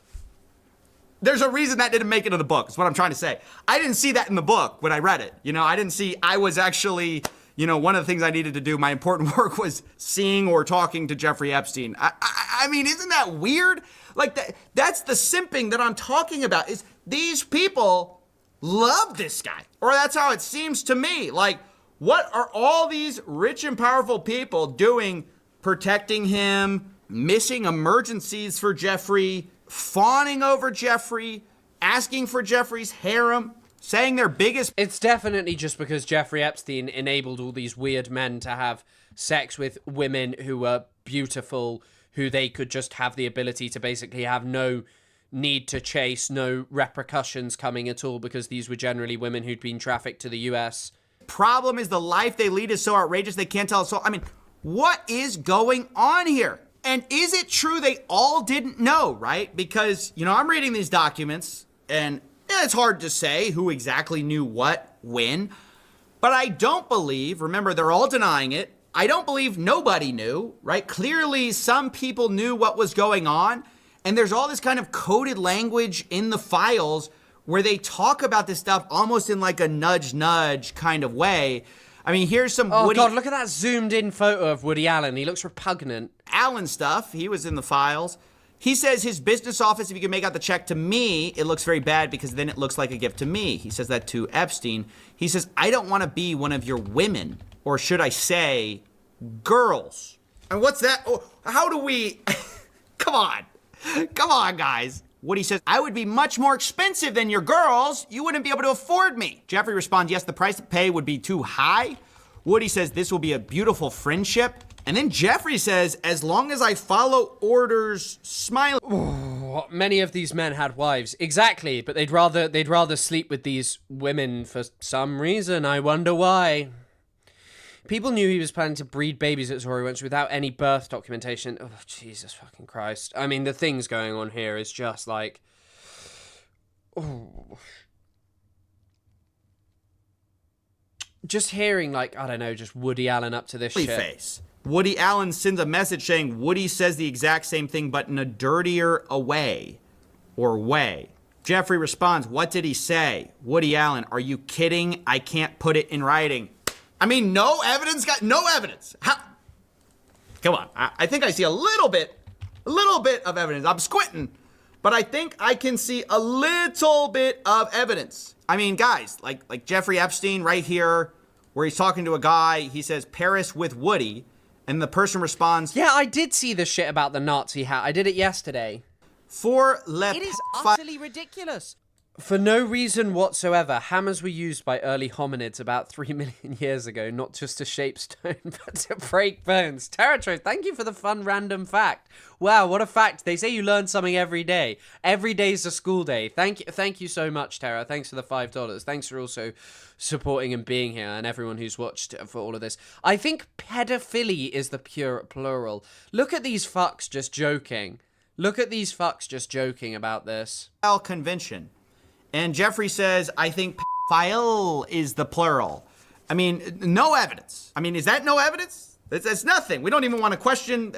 There's a reason that didn't make it in the book, is what I'm trying to say. I didn't see that in the book when I read it. You know, I was actually... You know, one of the things I needed to do, my important work, was seeing or talking to Jeffrey Epstein. I mean, isn't that weird? Like, that's the simping that I'm talking about, is these people love this guy. Or that's how it seems to me. Like, what are all these rich and powerful people doing, protecting him, missing emergencies for Jeffrey, fawning over Jeffrey, asking for Jeffrey's harem? Saying their biggest... It's definitely just because Jeffrey Epstein enabled all these weird men to have sex with women who were beautiful, who they could just have the ability to basically have no need to chase, no repercussions coming at all, because these were generally women who'd been trafficked to the US. Problem is the life they lead is so outrageous they can't tell us all. I mean, what is going on here? And is it true they all didn't know, right? Because, you know, I'm reading these documents and... yeah, it's hard to say who exactly knew what, when, but I don't believe, remember, they're all denying it, I don't believe nobody knew, right? Clearly, some people knew what was going on, and there's all this kind of coded language in the files where they talk about this stuff almost in like a nudge-nudge kind of way. I mean, here's some Woody... Oh, God, look at that zoomed-in photo of Woody Allen. He looks repugnant. Allen stuff, he was in the files. He says his business office, if you can make out the check to me, it looks very bad because then it looks like a gift to me. He says that to Epstein. He says, I don't want to be one of your women, or should I say, girls. And what's that? Oh, how do we... Come on, guys. Woody says, I would be much more expensive than your girls. You wouldn't be able to afford me. Jeffrey responds, yes, the price to pay would be too high. Woody says, this will be a beautiful friendship. And then Jeffrey says, as long as I follow orders, smile. Many of these men had wives. Exactly, but they'd rather sleep with these women for some reason. I wonder why. People knew he was planning to breed babies at Zori Ranch without any birth documentation. Oh, Jesus fucking Christ. I mean, the things going on here is just like... Oh. Just hearing, like, I don't know, just Woody Allen up to this shit. Face. Woody Allen sends a message saying Woody says the exact same thing, but in a dirtier way. Jeffrey responds, what did he say? Woody Allen, are you kidding? I can't put it in writing. I mean, no evidence? No evidence. How? Come on. I think I see a little bit of evidence. I'm squinting, but I think I can see a little bit of evidence. I mean, guys, like Jeffrey Epstein right here, where he's talking to a guy, he says, Paris with Woody. And the person responds... Yeah, I did see the shit about the Nazi hat. I did it yesterday. It is utterly ridiculous. For no reason whatsoever, hammers were used by early hominids about 3 million years ago, not just to shape stone, but to break bones. Terratro, thank you for the fun random fact. Wow, what a fact. They say you learn something every day. Every day's a school day. Thank you so much, Terra. Thanks for the $5. Thanks for also supporting and being here, and everyone who's watched for all of this. I think pedophilia is the pure plural. Look at these fucks just joking. Look at these fucks just joking about this. Convention. And Jeffrey says, I think pedophile is the plural. I mean, no evidence. I mean, is that no evidence? That's nothing. We don't even want to question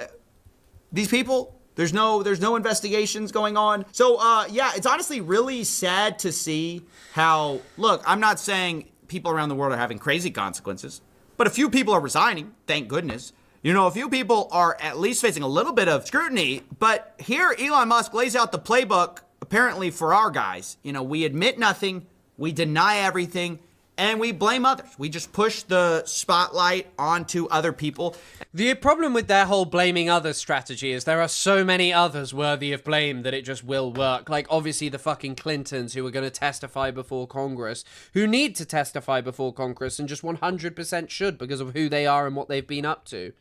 these people. There's no investigations going on. So, yeah, it's honestly really sad to see how, look, I'm not saying people around the world are having crazy consequences, but a few people are resigning, thank goodness. You know, a few people are at least facing a little bit of scrutiny, but here Elon Musk lays out the playbook, apparently for our guys. You know, we admit nothing, we deny everything, and we blame others. We just push the spotlight onto other people. The problem with their whole blaming others strategy is there are so many others worthy of blame that it just will work. Like, obviously, the fucking Clintons who are going to testify before Congress, who need to testify before Congress and just 100% should because of who they are and what they've been up to.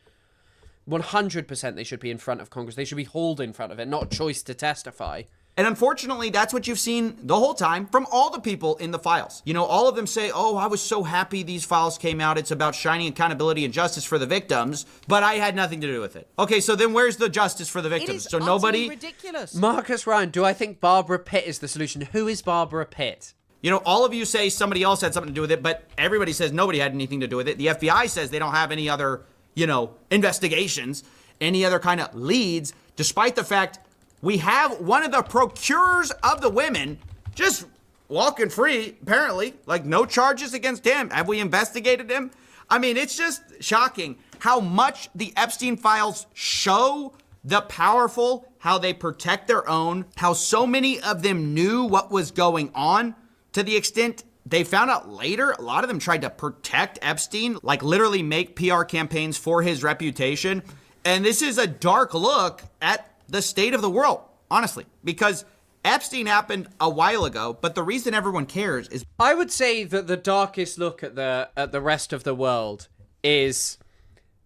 100% they should be in front of Congress. They should be hauled in front of it, not a choice to testify. And unfortunately, that's what you've seen the whole time from all the people in the files. You know, all of them say, oh, I was so happy these files came out. It's about shining accountability and justice for the victims, but I had nothing to do with it. Okay, so then where's the justice for the victims? So nobody... ridiculous. Marcus Ryan, do I think Barbara Pitt is the solution? Who is Barbara Pitt? You know, all of you say somebody else had something to do with it, but everybody says nobody had anything to do with it. The FBI says they don't have any other, you know, investigations, any other kind of leads, despite the fact we have one of the procurers of the women just walking free, apparently, like no charges against him. Have we investigated him? I mean, it's just shocking how much the Epstein files show the powerful, how they protect their own, how so many of them knew what was going on to the extent they found out later. A lot of them tried to protect Epstein, like literally make PR campaigns for his reputation. And this is a dark look at the state of the world, honestly, because Epstein happened a while ago, but the reason everyone cares is... I would say that the darkest look at the rest of the world is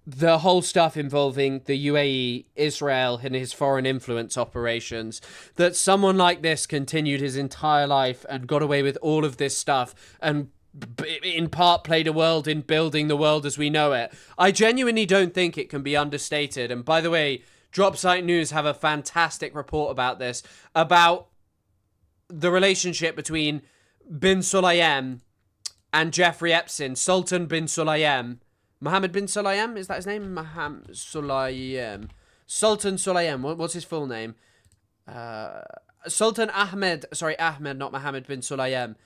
the whole stuff involving the UAE, Israel, and his foreign influence operations. That someone like this continued his entire life and got away with all of this stuff and in part played a world in building the world as we know it. I genuinely don't think it can be understated. And by the way, Dropsite News have a fantastic report about this, about the relationship between bin Sulayem and Jeffrey Epstein, Sultan bin Sulayem. Mohammed bin Sulayem, is that his name? Mohammed Sulayem. Sultan Sulayem, what's his full name? Sultan Ahmed, not Mohammed bin Sulayem.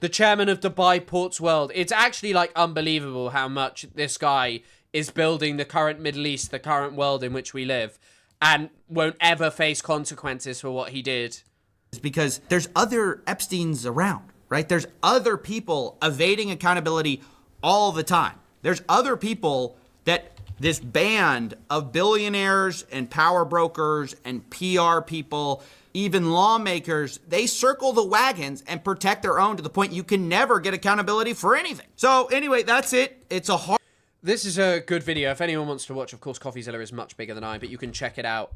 The chairman of Dubai Ports World. It's actually, like, unbelievable how much this guy is building the current Middle East, the current world in which we live, and won't ever face consequences for what he did. It's because there's other Epsteins around, right? There's other people evading accountability all the time. There's other people that this band of billionaires and power brokers and PR people, even lawmakers, they circle the wagons and protect their own to the point you can never get accountability for anything. So anyway, that's it. It's a hard... This is a good video. If anyone wants to watch, of course, CoffeeZilla is much bigger than I, but you can check it out.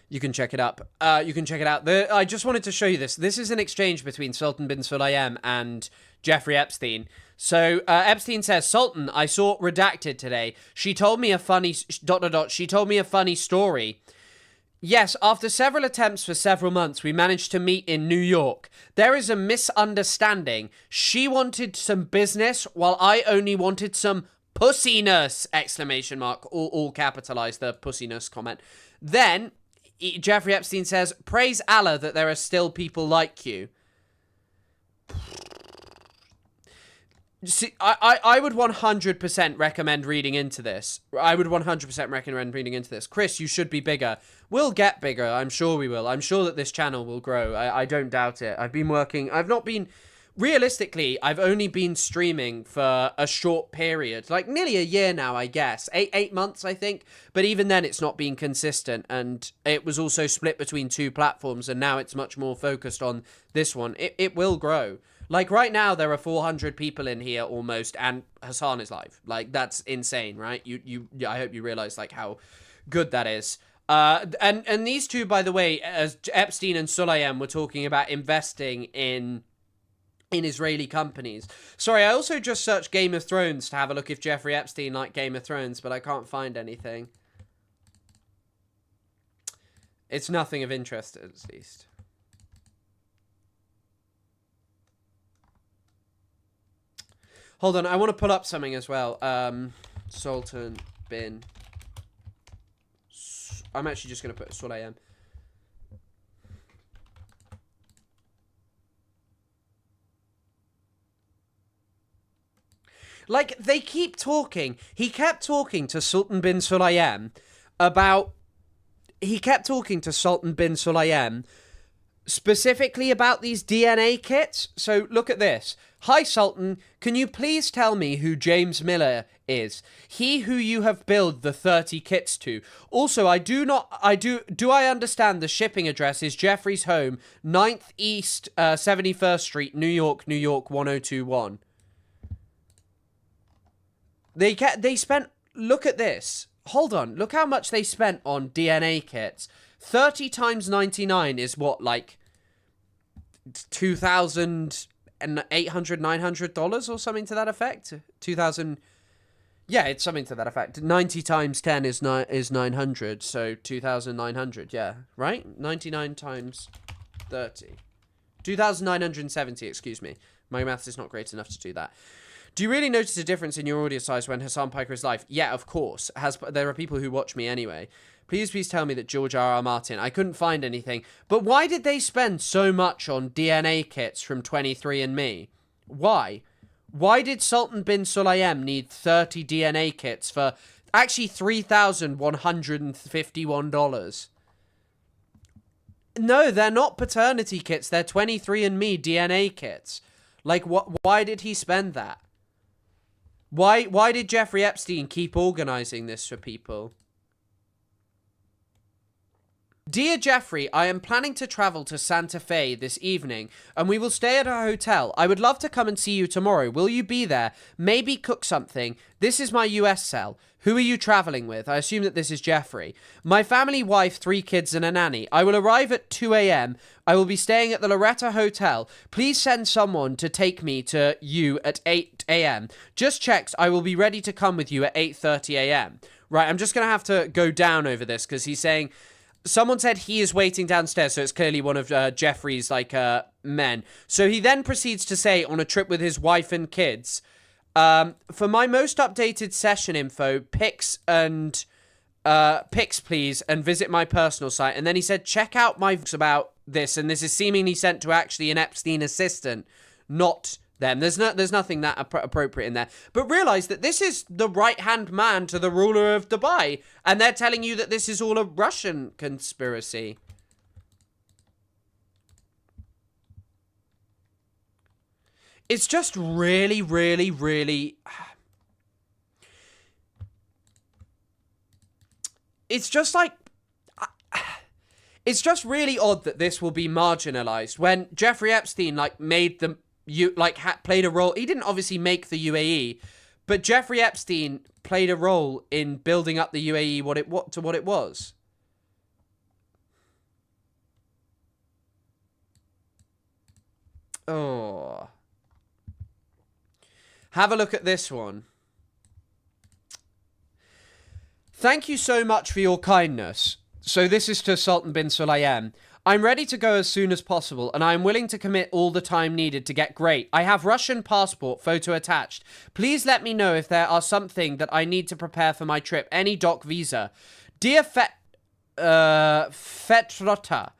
You can check it up. You can check it out. I just wanted to show you this. This is an exchange between Sultan bin Sulayem and Jeffrey Epstein. So Epstein says, Sultan, I saw redacted today. She told me a funny... ... She told me a funny story. Yes, after several attempts for several months, we managed to meet in New York. There is a misunderstanding. She wanted some business, while I only wanted some pussiness! Exclamation mark. All capitalized, the pussiness comment. Then, Jeffrey Epstein says, praise Allah that there are still people like you. See, I would 100% recommend reading into this. I would 100% recommend reading into this. Chris, you should be bigger. We'll get bigger. I'm sure we will. I'm sure that this channel will grow. I don't doubt it. I've not been realistically, I've only been streaming for a short period, like nearly a year now, I guess. Eight months, I think. But even then, it's not been consistent. And it was also split between 2 platforms. And now it's much more focused on this one. It will grow. Like right now, there are 400 people in here almost. And Hassan is live. Like, that's insane, right? I hope you realize like how good that is. And these two, by the way, as Epstein and Sulayem were talking about investing in Israeli companies. Sorry, I also just searched Game of Thrones to have a look if Jeffrey Epstein liked Game of Thrones, but I can't find anything. It's nothing of interest, at least. Hold on, I want to pull up something as well. Sultan bin... I'm actually just going to put Sulayem. Like, they keep talking. He kept talking to Sultan bin Sulayem about... He kept talking to Sultan bin Sulayem specifically about these DNA kits. So, look at this. Hi, Sultan. Can you please tell me who James Miller is? He who you have billed the 30 kits to. Also, do I understand the shipping address is Jeffrey's home, 9th East, 71st Street, New York, 1021. They spent, look at this. Hold on, look how much they spent on DNA kits. 30 times 99 is what, like $2,800, $900 or something to that effect? 2,000, yeah, it's something to that effect. 90 times 10 is 900, so 2,900, yeah, right? 99 times 30. 2,970, excuse me. My maths is not great enough to do that. Do you really notice a difference in your audience size when Hassan Piker is live? Yeah, of course. There are people who watch me anyway. Please tell me that George R.R. Martin. I couldn't find anything. But why did they spend so much on DNA kits from 23andMe? Why? Why did Sultan bin Sulayem need 30 DNA kits for actually $3,151? No, they're not paternity kits. They're 23andMe DNA kits. Like, why did he spend that? Why did Jeffrey Epstein keep organizing this for people? Dear Jeffrey, I am planning to travel to Santa Fe this evening, and we will stay at a hotel. I would love to come and see you tomorrow. Will you be there? Maybe cook something. This is my US cell. Who are you traveling with? I assume that this is Jeffrey. My family, wife, 3 kids, and a nanny. I will arrive at 2 a.m. I will be staying at the Loretta Hotel. Please send someone to take me to you at 8 a.m. Just checks. I will be ready to come with you at 8:30 a.m. Right, I'm just going to have to go down over this because he's saying... Someone said he is waiting downstairs, so it's clearly one of Jeffrey's, men. So he then proceeds to say, on a trip with his wife and kids, for my most updated session info, pics, please, and visit my personal site. And then he said, check out my vlogs about this, and this is seemingly sent to actually an Epstein assistant, not them. There's nothing that appropriate in there. But realize that this is the right-hand man to the ruler of Dubai, and they're telling you that this is all a Russian conspiracy. It's just really, really, really... It's just like... It's just really odd that this will be marginalized when Jeffrey Epstein, made them... played a role. He didn't obviously make the UAE, but Jeffrey Epstein played a role in building up the UAE what it was. Oh. Have a look at this one. Thank you so much for your kindness. So this is to Sultan bin Sulayem. I'm ready to go as soon as possible, and I am willing to commit all the time needed to get great. I have Russian passport, photo attached. Please let me know if there are something that I need to prepare for my trip. Any doc visa. Dear Fetrota,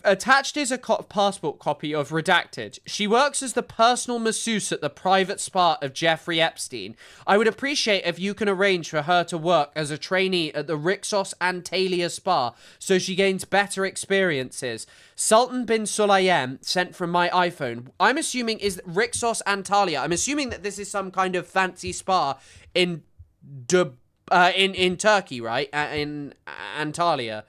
Attached is a passport copy of Redacted. She works as the personal masseuse at the private spa of Jeffrey Epstein. I would appreciate if you can arrange for her to work as a trainee at the Rixos Antalya Spa so she gains better experiences. Sultan bin Sulayem sent from my iPhone. I'm assuming is Rixos Antalya. I'm assuming that this is some kind of fancy spa in Turkey, right? In Antalya.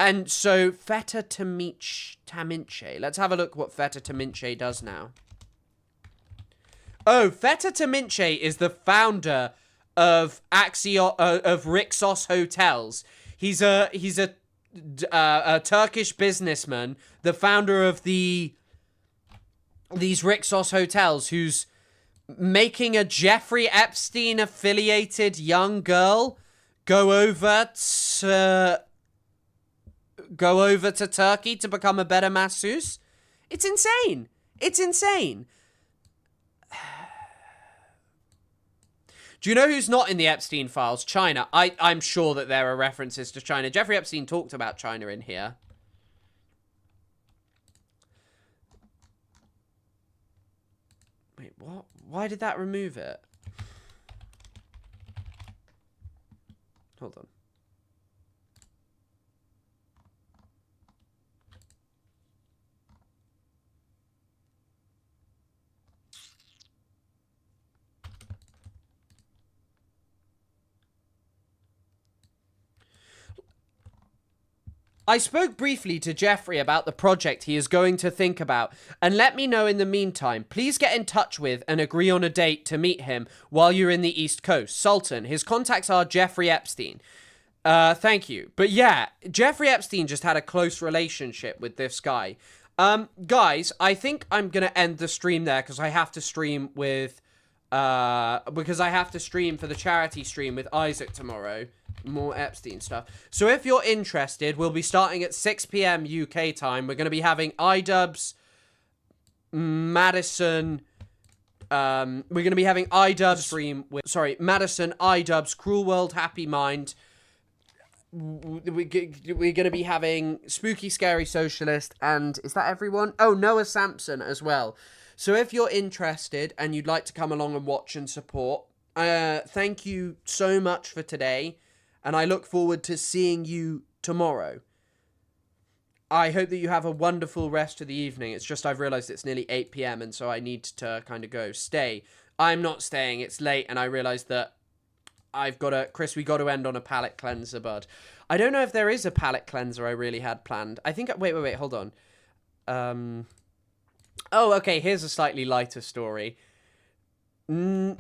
And so, Feta Taminche. Let's have a look what Feta Taminche does now. Oh, Feta Taminche is the founder of Rixos Hotels. He's a Turkish businessman, the founder of these Rixos Hotels, who's making a Jeffrey Epstein affiliated young girl go over to Turkey to become a better masseuse. It's insane. It's insane. Do you know who's not in the Epstein files? China. I'm sure that there are references to China. Jeffrey Epstein talked about China in here. Wait, what? Why did that remove it? Hold on. I spoke briefly to Jeffrey about the project he is going to think about, and let me know in the meantime. Please get in touch with and agree on a date to meet him while you're in the East Coast. Sultan. His contacts are Jeffrey Epstein. Thank you. But yeah, Jeffrey Epstein just had a close relationship with this guy. Guys, I think I'm gonna end the stream there because I have to stream with, because I have to stream for the charity stream with Isaac tomorrow. More Epstein stuff. So if you're interested, we'll be starting at 6 p.m. UK time. We're going to be having iDubbbz, Madison. We're going to be having iDubbbz stream with, Madison, iDubbbz, Cruel World, Happy Mind. We're going to be having Spooky Scary Socialist, and is that everyone? Oh, Noah Sampson as well. So if you're interested and you'd like to come along and watch and support, thank you so much for today. And I look forward to seeing you tomorrow. I hope that you have a wonderful rest of the evening. It's just I've realised it's nearly 8 p.m. and so I need to kind of go. Stay. I'm not staying. It's late and I realised that I've got to... Chris, we got to end on a palate cleanser, bud. I don't know if there is a palate cleanser I really had planned. I think... Wait. Hold on. Oh, okay. Here's a slightly lighter story. Nancy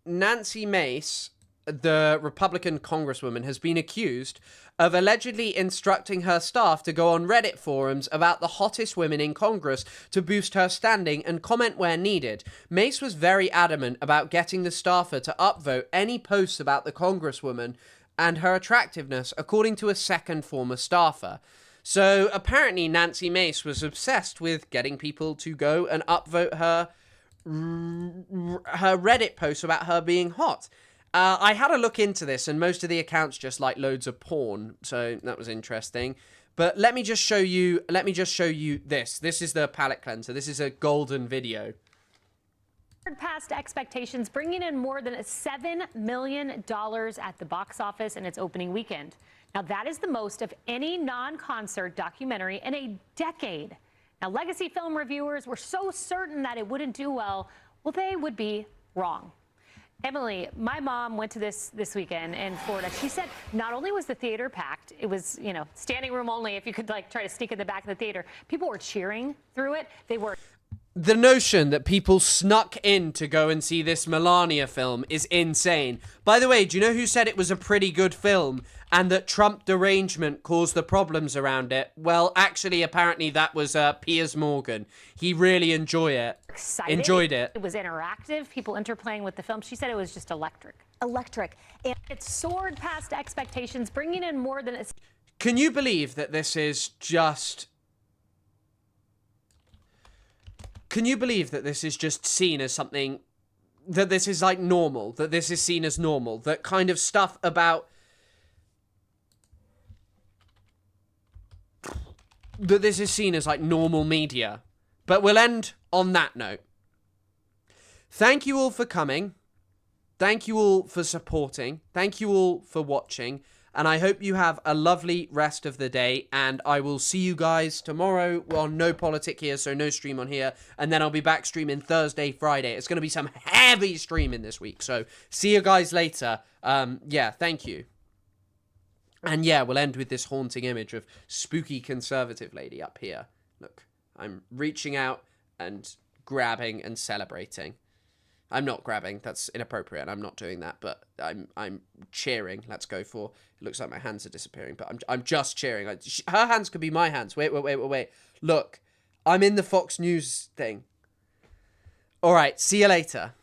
Mace, the Republican congresswoman, has been accused of allegedly instructing her staff to go on Reddit forums about the hottest women in Congress to boost her standing and comment where needed. Mace was very adamant about getting the staffer to upvote any posts about the congresswoman and her attractiveness, according to a second former staffer. So apparently Nancy Mace was obsessed with getting people to go and upvote her Reddit posts about her being hot. I had a look into this, and most of the accounts just like loads of porn, so that was interesting. But let me just show you this. This is the palate cleanser. This is a golden video. Past expectations, bringing in more than $7 million at the box office in its opening weekend. Now, that is the most of any non-concert documentary in a decade. Now, legacy film reviewers were so certain that it wouldn't do well. Well, they would be wrong. Emily, my mom went to this weekend in Florida. She said not only was the theater packed, it was, standing room only if you could try to sneak in the back of the theater. People were cheering through it. They were. The notion that people snuck in to go and see this Melania film is insane. By the way, do you know who said it was a pretty good film and that Trump derangement caused the problems around it? Well, actually, apparently that was Piers Morgan. He really enjoyed it. It was interactive, people interplaying with the film. She said it was just electric. And it soared past expectations, bringing in more than... Can you believe that this is just... Can you believe that this is just seen as something, that this is like normal, that this is seen as normal, that kind of stuff about that this is seen as like normal media. But we'll end on that note. Thank you all for coming. Thank you all for supporting. Thank you all for watching. And I hope you have a lovely rest of the day. And I will see you guys tomorrow. Well, no politic here, so no stream on here. And then I'll be back streaming Thursday, Friday. It's going to be some heavy streaming this week. So see you guys later. Yeah, thank you. And yeah, we'll end with this haunting image of spooky conservative lady up here. Look, I'm reaching out and grabbing and celebrating. I'm not grabbing. That's inappropriate. I'm not doing that. But I'm cheering. Let's go for. It looks like my hands are disappearing, but I'm just cheering. Her hands could be my hands. Wait. Look, I'm in the Fox News thing. All right. See you later.